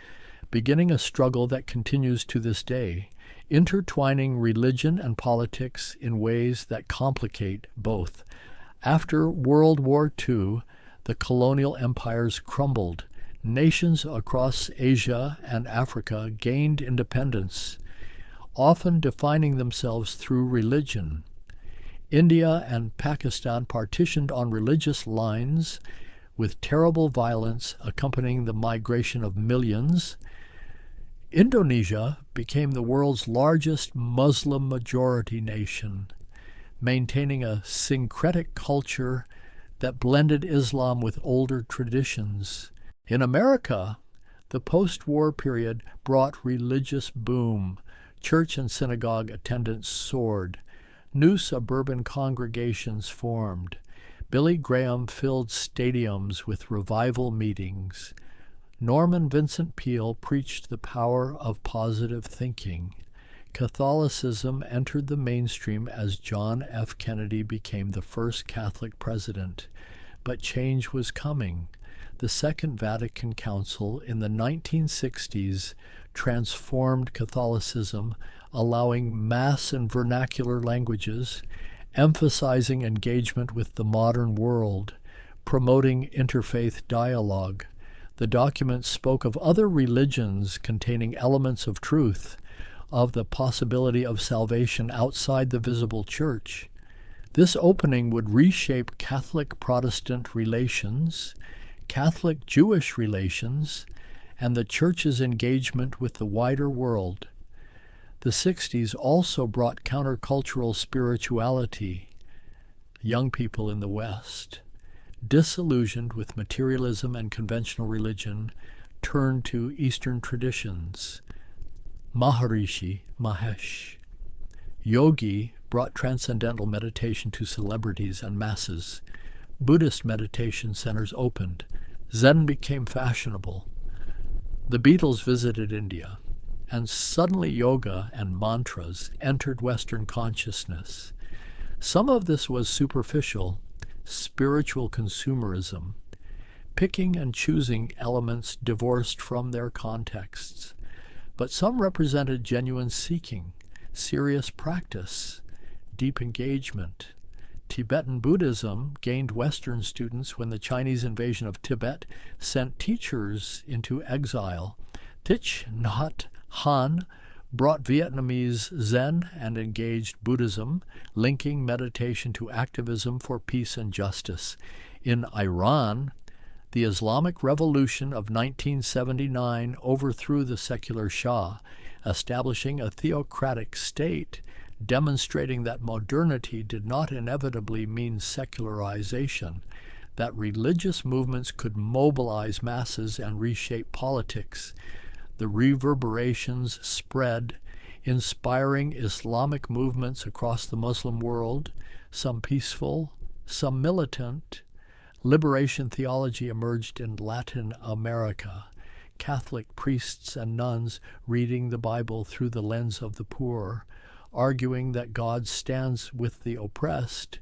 beginning a struggle that continues to this day, intertwining religion and politics in ways that complicate both. After World War II, the colonial empires crumbled. Nations across Asia and Africa gained independence, often defining themselves through religion. India and Pakistan partitioned on religious lines, with terrible violence accompanying the migration of millions. Indonesia became the world's largest Muslim majority nation, maintaining a syncretic culture that blended Islam with older traditions. In America, the post-war period brought religious boom. Church and synagogue attendance soared. New suburban congregations formed. Billy Graham filled stadiums with revival meetings. Norman Vincent Peale preached the power of positive thinking. Catholicism entered the mainstream as John F. Kennedy became the first Catholic president. But change was coming. The Second Vatican Council in the 1960s transformed Catholicism, allowing Mass in vernacular languages, emphasizing engagement with the modern world, promoting interfaith dialogue. The document spoke of other religions containing elements of truth, of the possibility of salvation outside the visible church. This opening would reshape Catholic-Protestant relations, Catholic-Jewish relations, and the Church's engagement with the wider world. The 60s also brought countercultural spirituality. Young people in the West, disillusioned with materialism and conventional religion, turned to Eastern traditions. Maharishi Mahesh. Yogi brought transcendental meditation to celebrities and masses. Buddhist meditation centers opened. Zen became fashionable. The Beatles visited India, and suddenly yoga and mantras entered Western consciousness. Some of this was superficial, spiritual consumerism. picking and choosing elements divorced from their contexts. But some represented genuine seeking, serious practice, deep engagement. Tibetan Buddhism gained Western students when the Chinese invasion of Tibet sent teachers into exile. Thich Nhat Hanh brought Vietnamese Zen and engaged Buddhism, linking meditation to activism for peace and justice. In Iran, the Islamic Revolution of 1979 overthrew the secular Shah, establishing a theocratic state, demonstrating that modernity did not inevitably mean secularization, that religious movements could mobilize masses and reshape politics. The reverberations spread, inspiring Islamic movements across the Muslim world, some peaceful, some militant. Liberation theology emerged in Latin America, Catholic priests and nuns reading the Bible through the lens of the poor, arguing that God stands with the oppressed,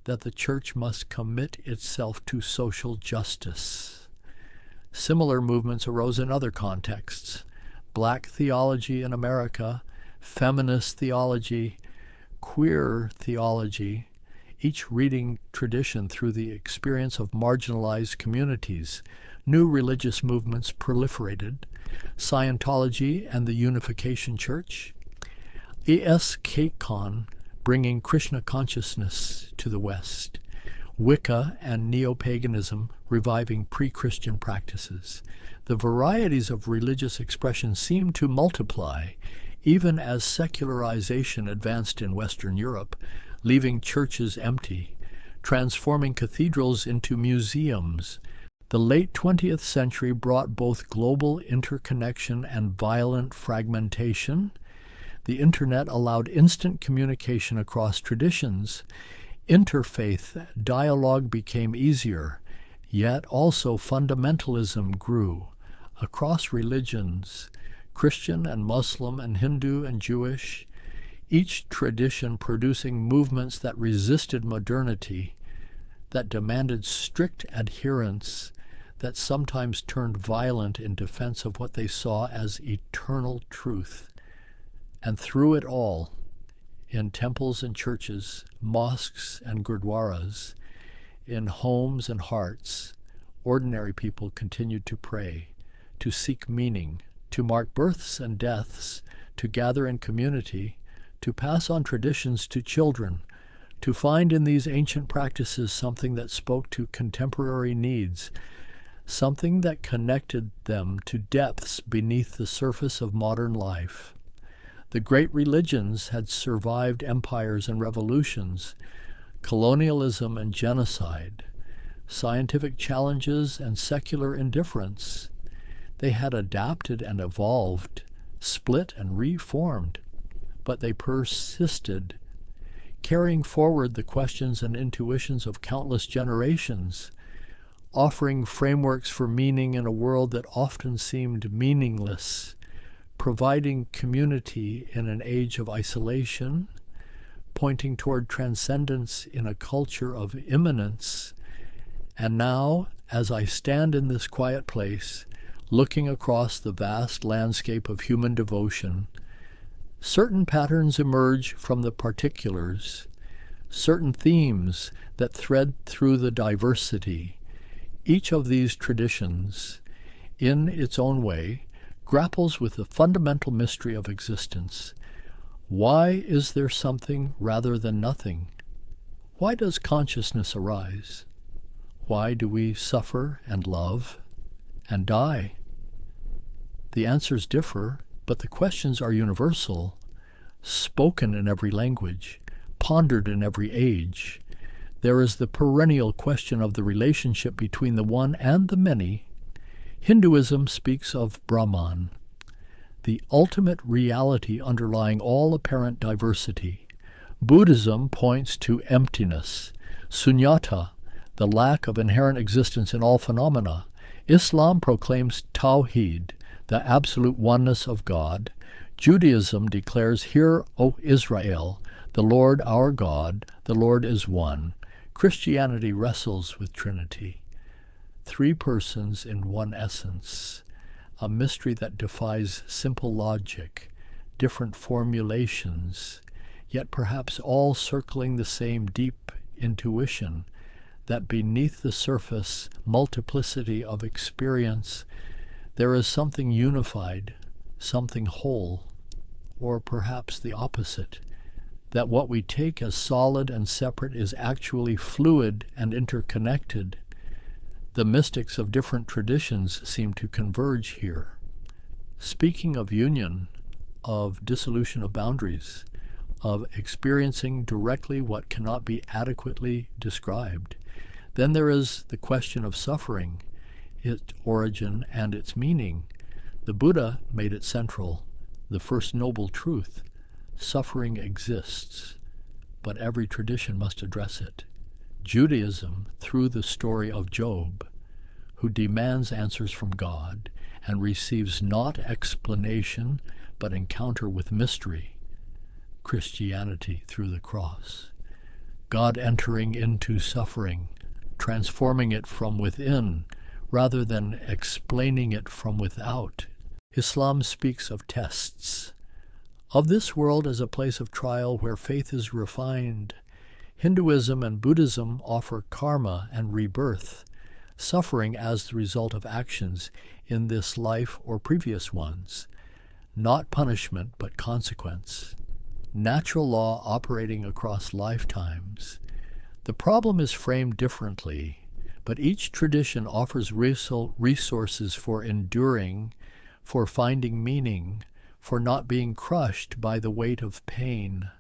that the church must commit itself to social justice. Similar movements arose in other contexts: Black theology in America, feminist theology, queer theology, each reading tradition through the experience of marginalized communities. New religious movements proliferated: Scientology and the Unification Church, ESKCON bringing Krishna consciousness to the West, Wicca and neo-paganism reviving pre-Christian practices. The varieties of religious expression seemed to multiply, even as secularization advanced in Western Europe, leaving churches empty, transforming cathedrals into museums. The late 20th century brought both global interconnection and violent fragmentation. The Internet allowed instant communication across traditions. Interfaith dialogue became easier, yet also fundamentalism grew. Across religions, Christian and Muslim and Hindu and Jewish, each tradition producing movements that resisted modernity, that demanded strict adherence, that sometimes turned violent in defense of what they saw as eternal truth. And through it all, in temples and churches, mosques and gurdwaras, in homes and hearts, ordinary people continued to pray, to seek meaning, to mark births and deaths, to gather in community, to pass on traditions to children, to find in these ancient practices something that spoke to contemporary needs, something that connected them to depths beneath the surface of modern life. The great religions had survived empires and revolutions, colonialism and genocide, scientific challenges and secular indifference. They had adapted and evolved, split and reformed, but they persisted, carrying forward the questions and intuitions of countless generations, offering frameworks for meaning in a world that often seemed meaningless, providing community in an age of isolation, pointing toward transcendence in a culture of immanence. And now, as I stand in this quiet place, looking across the vast landscape of human devotion, certain patterns emerge from the particulars, certain themes that thread through the diversity. Each of these traditions, in its own way, grapples with the fundamental mystery of existence. Why is there something rather than nothing? Why does consciousness arise? Why do we suffer and love and die? The answers differ, but the questions are universal, spoken in every language, pondered in every age. There is the perennial question of the relationship between the one and the many. Hinduism speaks of Brahman, the ultimate reality underlying all apparent diversity. Buddhism points to emptiness, sunyata, the lack of inherent existence in all phenomena. Islam proclaims Tawheed, the absolute oneness of God. Judaism declares, "Hear, O Israel, the Lord our God, the Lord is one." Christianity wrestles with Trinity. Three persons in one essence, a mystery that defies simple logic, different formulations, yet perhaps all circling the same deep intuition that beneath the surface multiplicity of experience there is something unified, something whole, or perhaps the opposite, that what we take as solid and separate is actually fluid and interconnected. The mystics of different traditions seem to converge here. Speaking of union, of dissolution of boundaries, of experiencing directly what cannot be adequately described, then there is the question of suffering, its origin and its meaning. The Buddha made it central, the first noble truth. Suffering exists, but every tradition must address it. Judaism, through the story of Job, who demands answers from God and receives not explanation but encounter with mystery. Christianity, through the cross, God entering into suffering, transforming it from within rather than explaining it from without. Islam speaks of tests, of this world as a place of trial where faith is refined. Hinduism and Buddhism offer karma and rebirth, suffering as the result of actions in this life or previous ones, not punishment but consequence. Natural law operating across lifetimes. The problem is framed differently, but each tradition offers resources for enduring, for finding meaning, for not being crushed by the weight of pain.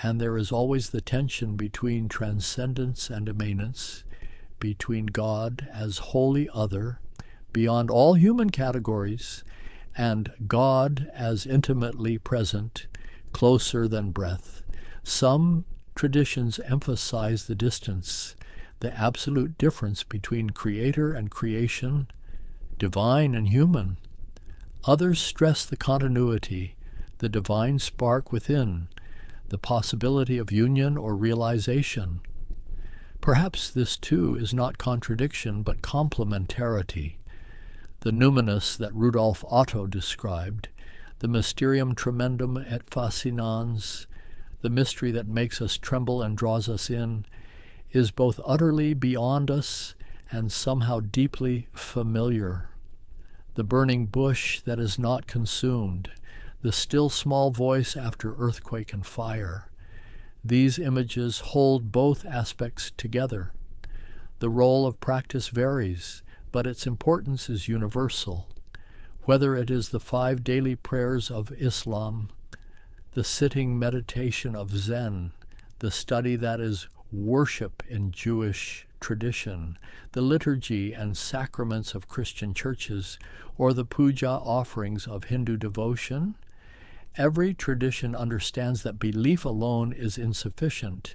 And there is always the tension between transcendence and immanence, between God as wholly other, beyond all human categories, and God as intimately present, closer than breath. Some traditions emphasize the distance, the absolute difference between creator and creation, divine and human. Others stress the continuity, the divine spark within, the possibility of union or realization. Perhaps this too is not contradiction but complementarity, the numinous that Rudolf Otto described, the mysterium tremendum et fascinans, the mystery that makes us tremble and draws us in, is both utterly beyond us and somehow deeply familiar. The burning bush that is not consumed, the still small voice after earthquake and fire. These images hold both aspects together. The role of practice varies, but its importance is universal. Whether it is the 5 daily prayers of Islam, the sitting meditation of Zen, the study that is worship in Jewish tradition, the liturgy and sacraments of Christian churches, or the puja offerings of Hindu devotion, every tradition understands that belief alone is insufficient,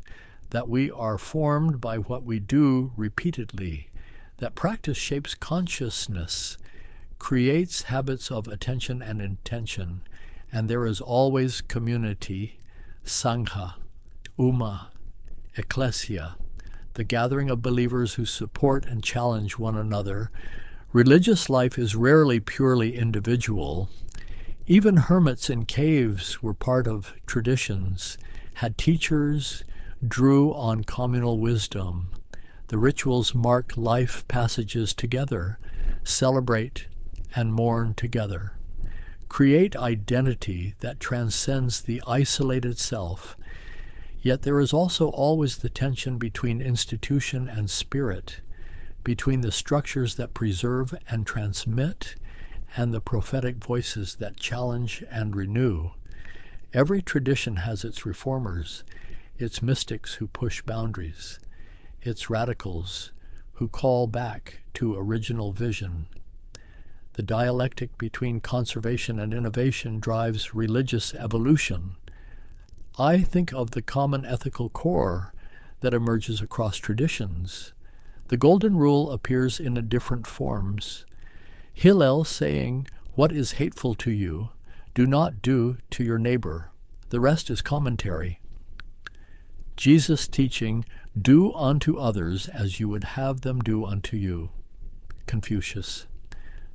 that we are formed by what we do repeatedly, that practice shapes consciousness, creates habits of attention and intention, and there is always community, sangha, ummah, ecclesia, the gathering of believers who support and challenge one another. Religious life is rarely purely individual. Even hermits in caves were part of traditions, had teachers, drew on communal wisdom. The rituals mark life passages together, celebrate and mourn together, create identity that transcends the isolated self. Yet there is also always the tension between institution and spirit, between the structures that preserve and transmit and the prophetic voices that challenge and renew. Every tradition has its reformers, its mystics who push boundaries, its radicals who call back to original vision. The dialectic between conservation and innovation drives religious evolution. I think of the common ethical core that emerges across traditions. The Golden Rule appears in different forms. Hillel saying, "What is hateful to you, do not do to your neighbor." The rest is commentary. Jesus teaching, "Do unto others as you would have them do unto you." Confucius.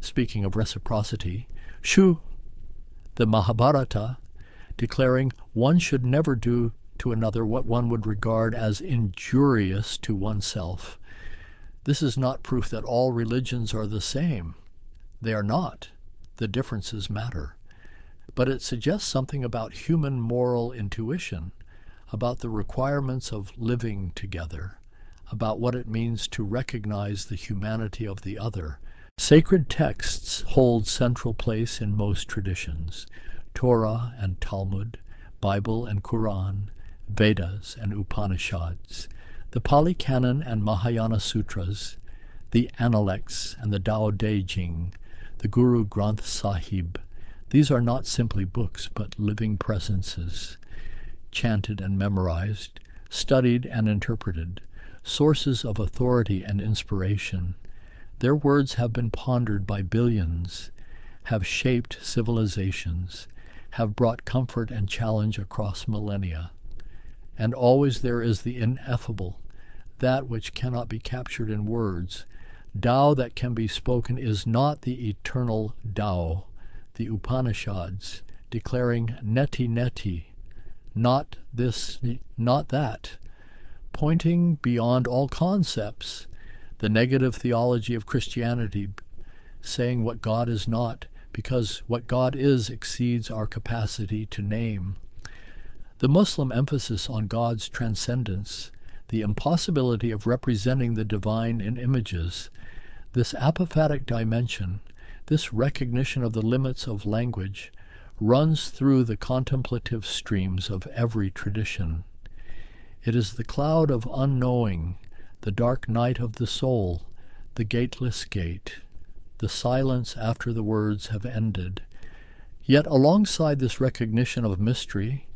Speaking of reciprocity, Shu, the Mahabharata, declaring one should never do to another what one would regard as injurious to oneself. This is not proof that all religions are the same. They are not. The differences matter. But it suggests something about human moral intuition, about the requirements of living together, about what it means to recognize the humanity of the other. Sacred texts hold central place in most traditions: Torah and Talmud, Bible and Quran, Vedas and Upanishads, the Pali Canon and Mahayana Sutras, the Analects and the Tao Te Ching, the Guru Granth Sahib. These are not simply books, but living presences, chanted and memorized, studied and interpreted, sources of authority and inspiration. Their words have been pondered by billions, have shaped civilizations, have brought comfort and challenge across millennia. And always there is the ineffable, that which cannot be captured in words. Tao that can be spoken is not the eternal Tao, the Upanishads, declaring neti neti, not this, not that, pointing beyond all concepts, the negative theology of Christianity, saying what God is not, because what God is exceeds our capacity to name. The Muslim emphasis on God's transcendence, the impossibility of representing the divine in images, this apophatic dimension, this recognition of the limits of language, runs through the contemplative streams of every tradition. It is the cloud of unknowing, the dark night of the soul, the gateless gate, the silence after the words have ended. Yet alongside this recognition of mystery,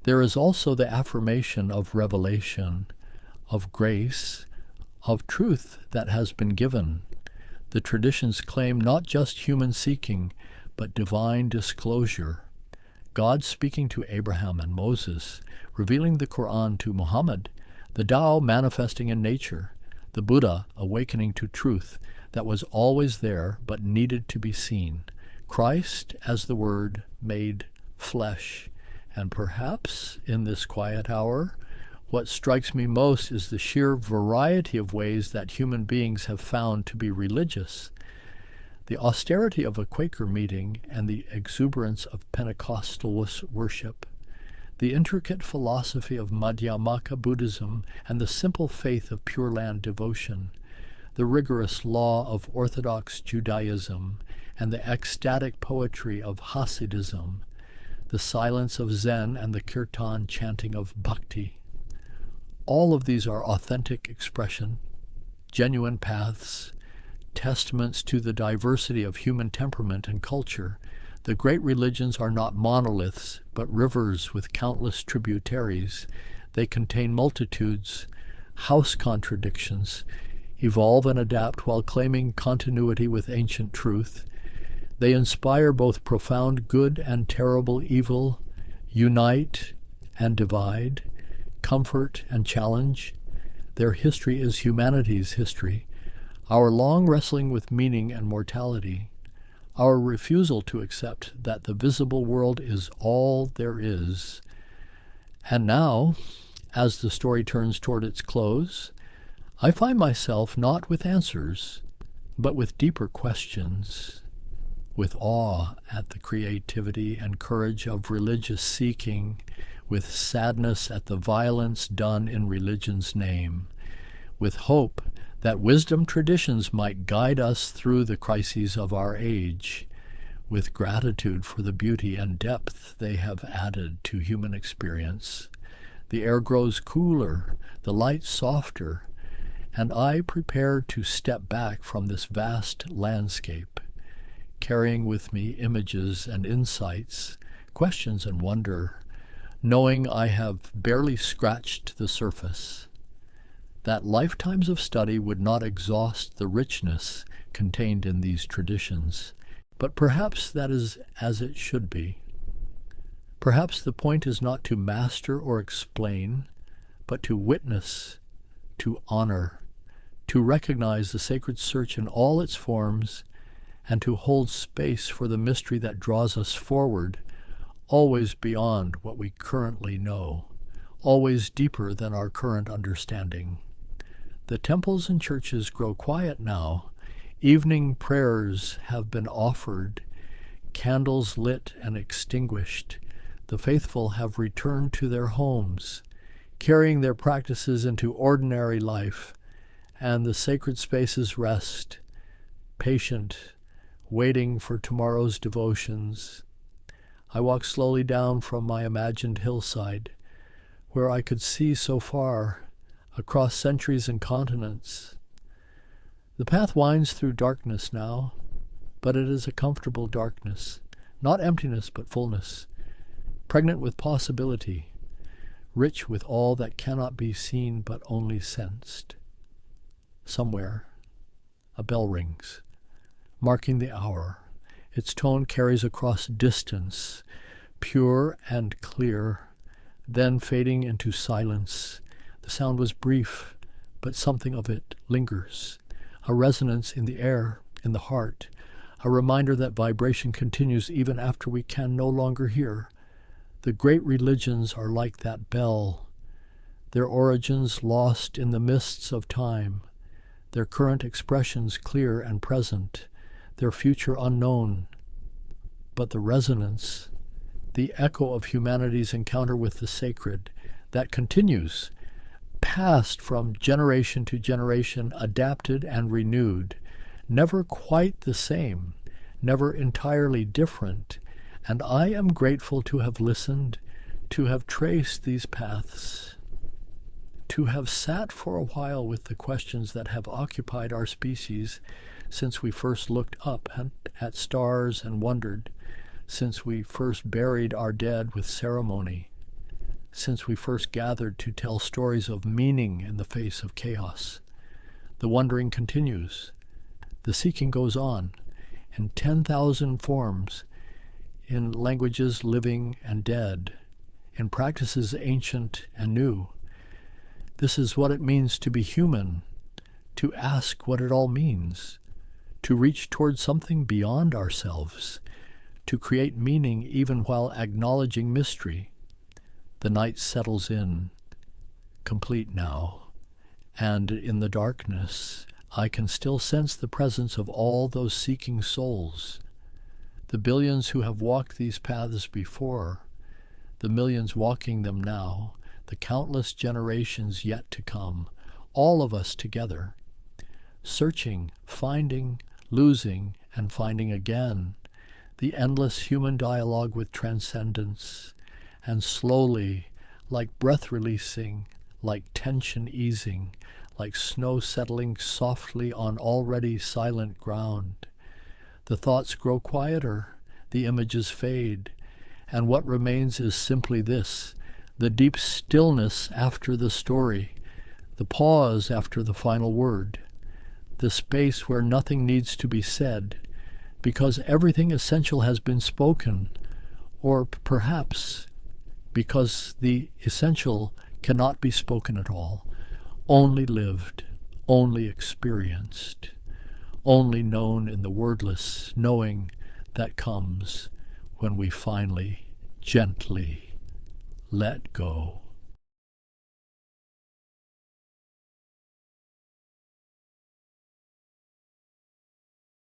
there is also the affirmation of revelation, of grace, of truth that has been given. The traditions claim not just human seeking, but divine disclosure. God speaking to Abraham and Moses, revealing the Quran to Muhammad, the Tao manifesting in nature, the Buddha awakening to truth that was always there but needed to be seen, Christ as the Word made flesh. And perhaps in this quiet hour, what strikes me most is the sheer variety of ways that human beings have found to be religious. The austerity of a Quaker meeting and the exuberance of Pentecostal worship, the intricate philosophy of Madhyamaka Buddhism and the simple faith of Pure Land devotion, the rigorous law of Orthodox Judaism and the ecstatic poetry of Hasidism, the silence of Zen and the kirtan chanting of Bhakti. All of these are authentic expression, genuine paths, testaments to the diversity of human temperament and culture. The great religions are not monoliths, but rivers with countless tributaries. They contain multitudes, house contradictions, evolve and adapt while claiming continuity with ancient truth. They inspire both profound good and terrible evil, unite and divide, comfort and challenge. Their history is humanity's history, our long wrestling with meaning and mortality, our refusal to accept that the visible world is all there is. And now, as the story turns toward its close, I find myself not with answers, but with deeper questions, with awe at the creativity and courage of religious seeking, with sadness at the violence done in religion's name, with hope that wisdom traditions might guide us through the crises of our age, with gratitude for the beauty and depth they have added to human experience. The air grows cooler, the light softer, and I prepare to step back from this vast landscape, carrying with me images and insights, questions and wonder, knowing I have barely scratched the surface, that lifetimes of study would not exhaust the richness contained in these traditions. But perhaps that is as it should be. Perhaps the point is not to master or explain, but to witness, to honor, to recognize the sacred search in all its forms, and to hold space for the mystery that draws us forward, always beyond what we currently know, always deeper than our current understanding. The temples and churches grow quiet now. Evening prayers have been offered, candles lit and extinguished. The faithful have returned to their homes, carrying their practices into ordinary life, and the sacred spaces rest, patient, waiting for tomorrow's devotions. I walk slowly down from my imagined hillside, where I could see so far, across centuries and continents. The path winds through darkness now, but it is a comfortable darkness, not emptiness but fullness, pregnant with possibility, rich with all that cannot be seen but only sensed. Somewhere, a bell rings, marking the hour. Its tone carries across distance, pure and clear, then fading into silence. The sound was brief, but something of it lingers, a resonance in the air, in the heart, a reminder that vibration continues even after we can no longer hear. The great religions are like that bell, their origins lost in the mists of time, their current expressions clear and present, their future unknown. But the resonance, the echo of humanity's encounter with the sacred, that continues, passed from generation to generation, adapted and renewed, never quite the same, never entirely different. And I am grateful to have listened, to have traced these paths, to have sat for a while with the questions that have occupied our species since we first looked up at stars and wondered, since we first buried our dead with ceremony, since we first gathered to tell stories of meaning in the face of chaos. The wondering continues. The seeking goes on in 10,000 forms, in languages living and dead, in practices ancient and new. This is what it means to be human, to ask what it all means, to reach towards something beyond ourselves, to create meaning even while acknowledging mystery. The night settles in, complete now, and in the darkness I can still sense the presence of all those seeking souls, the billions who have walked these paths before, the millions walking them now, the countless generations yet to come, all of us together, searching, finding, losing, and finding again, the endless human dialogue with transcendence, and slowly, like breath releasing, like tension easing, like snow settling softly on already silent ground, the thoughts grow quieter, the images fade, and what remains is simply this: the deep stillness after the story, the pause after the final word, the space where nothing needs to be said, because everything essential has been spoken, or perhaps because the essential cannot be spoken at all, only lived, only experienced, only known in the wordless knowing that comes when we finally, gently let go.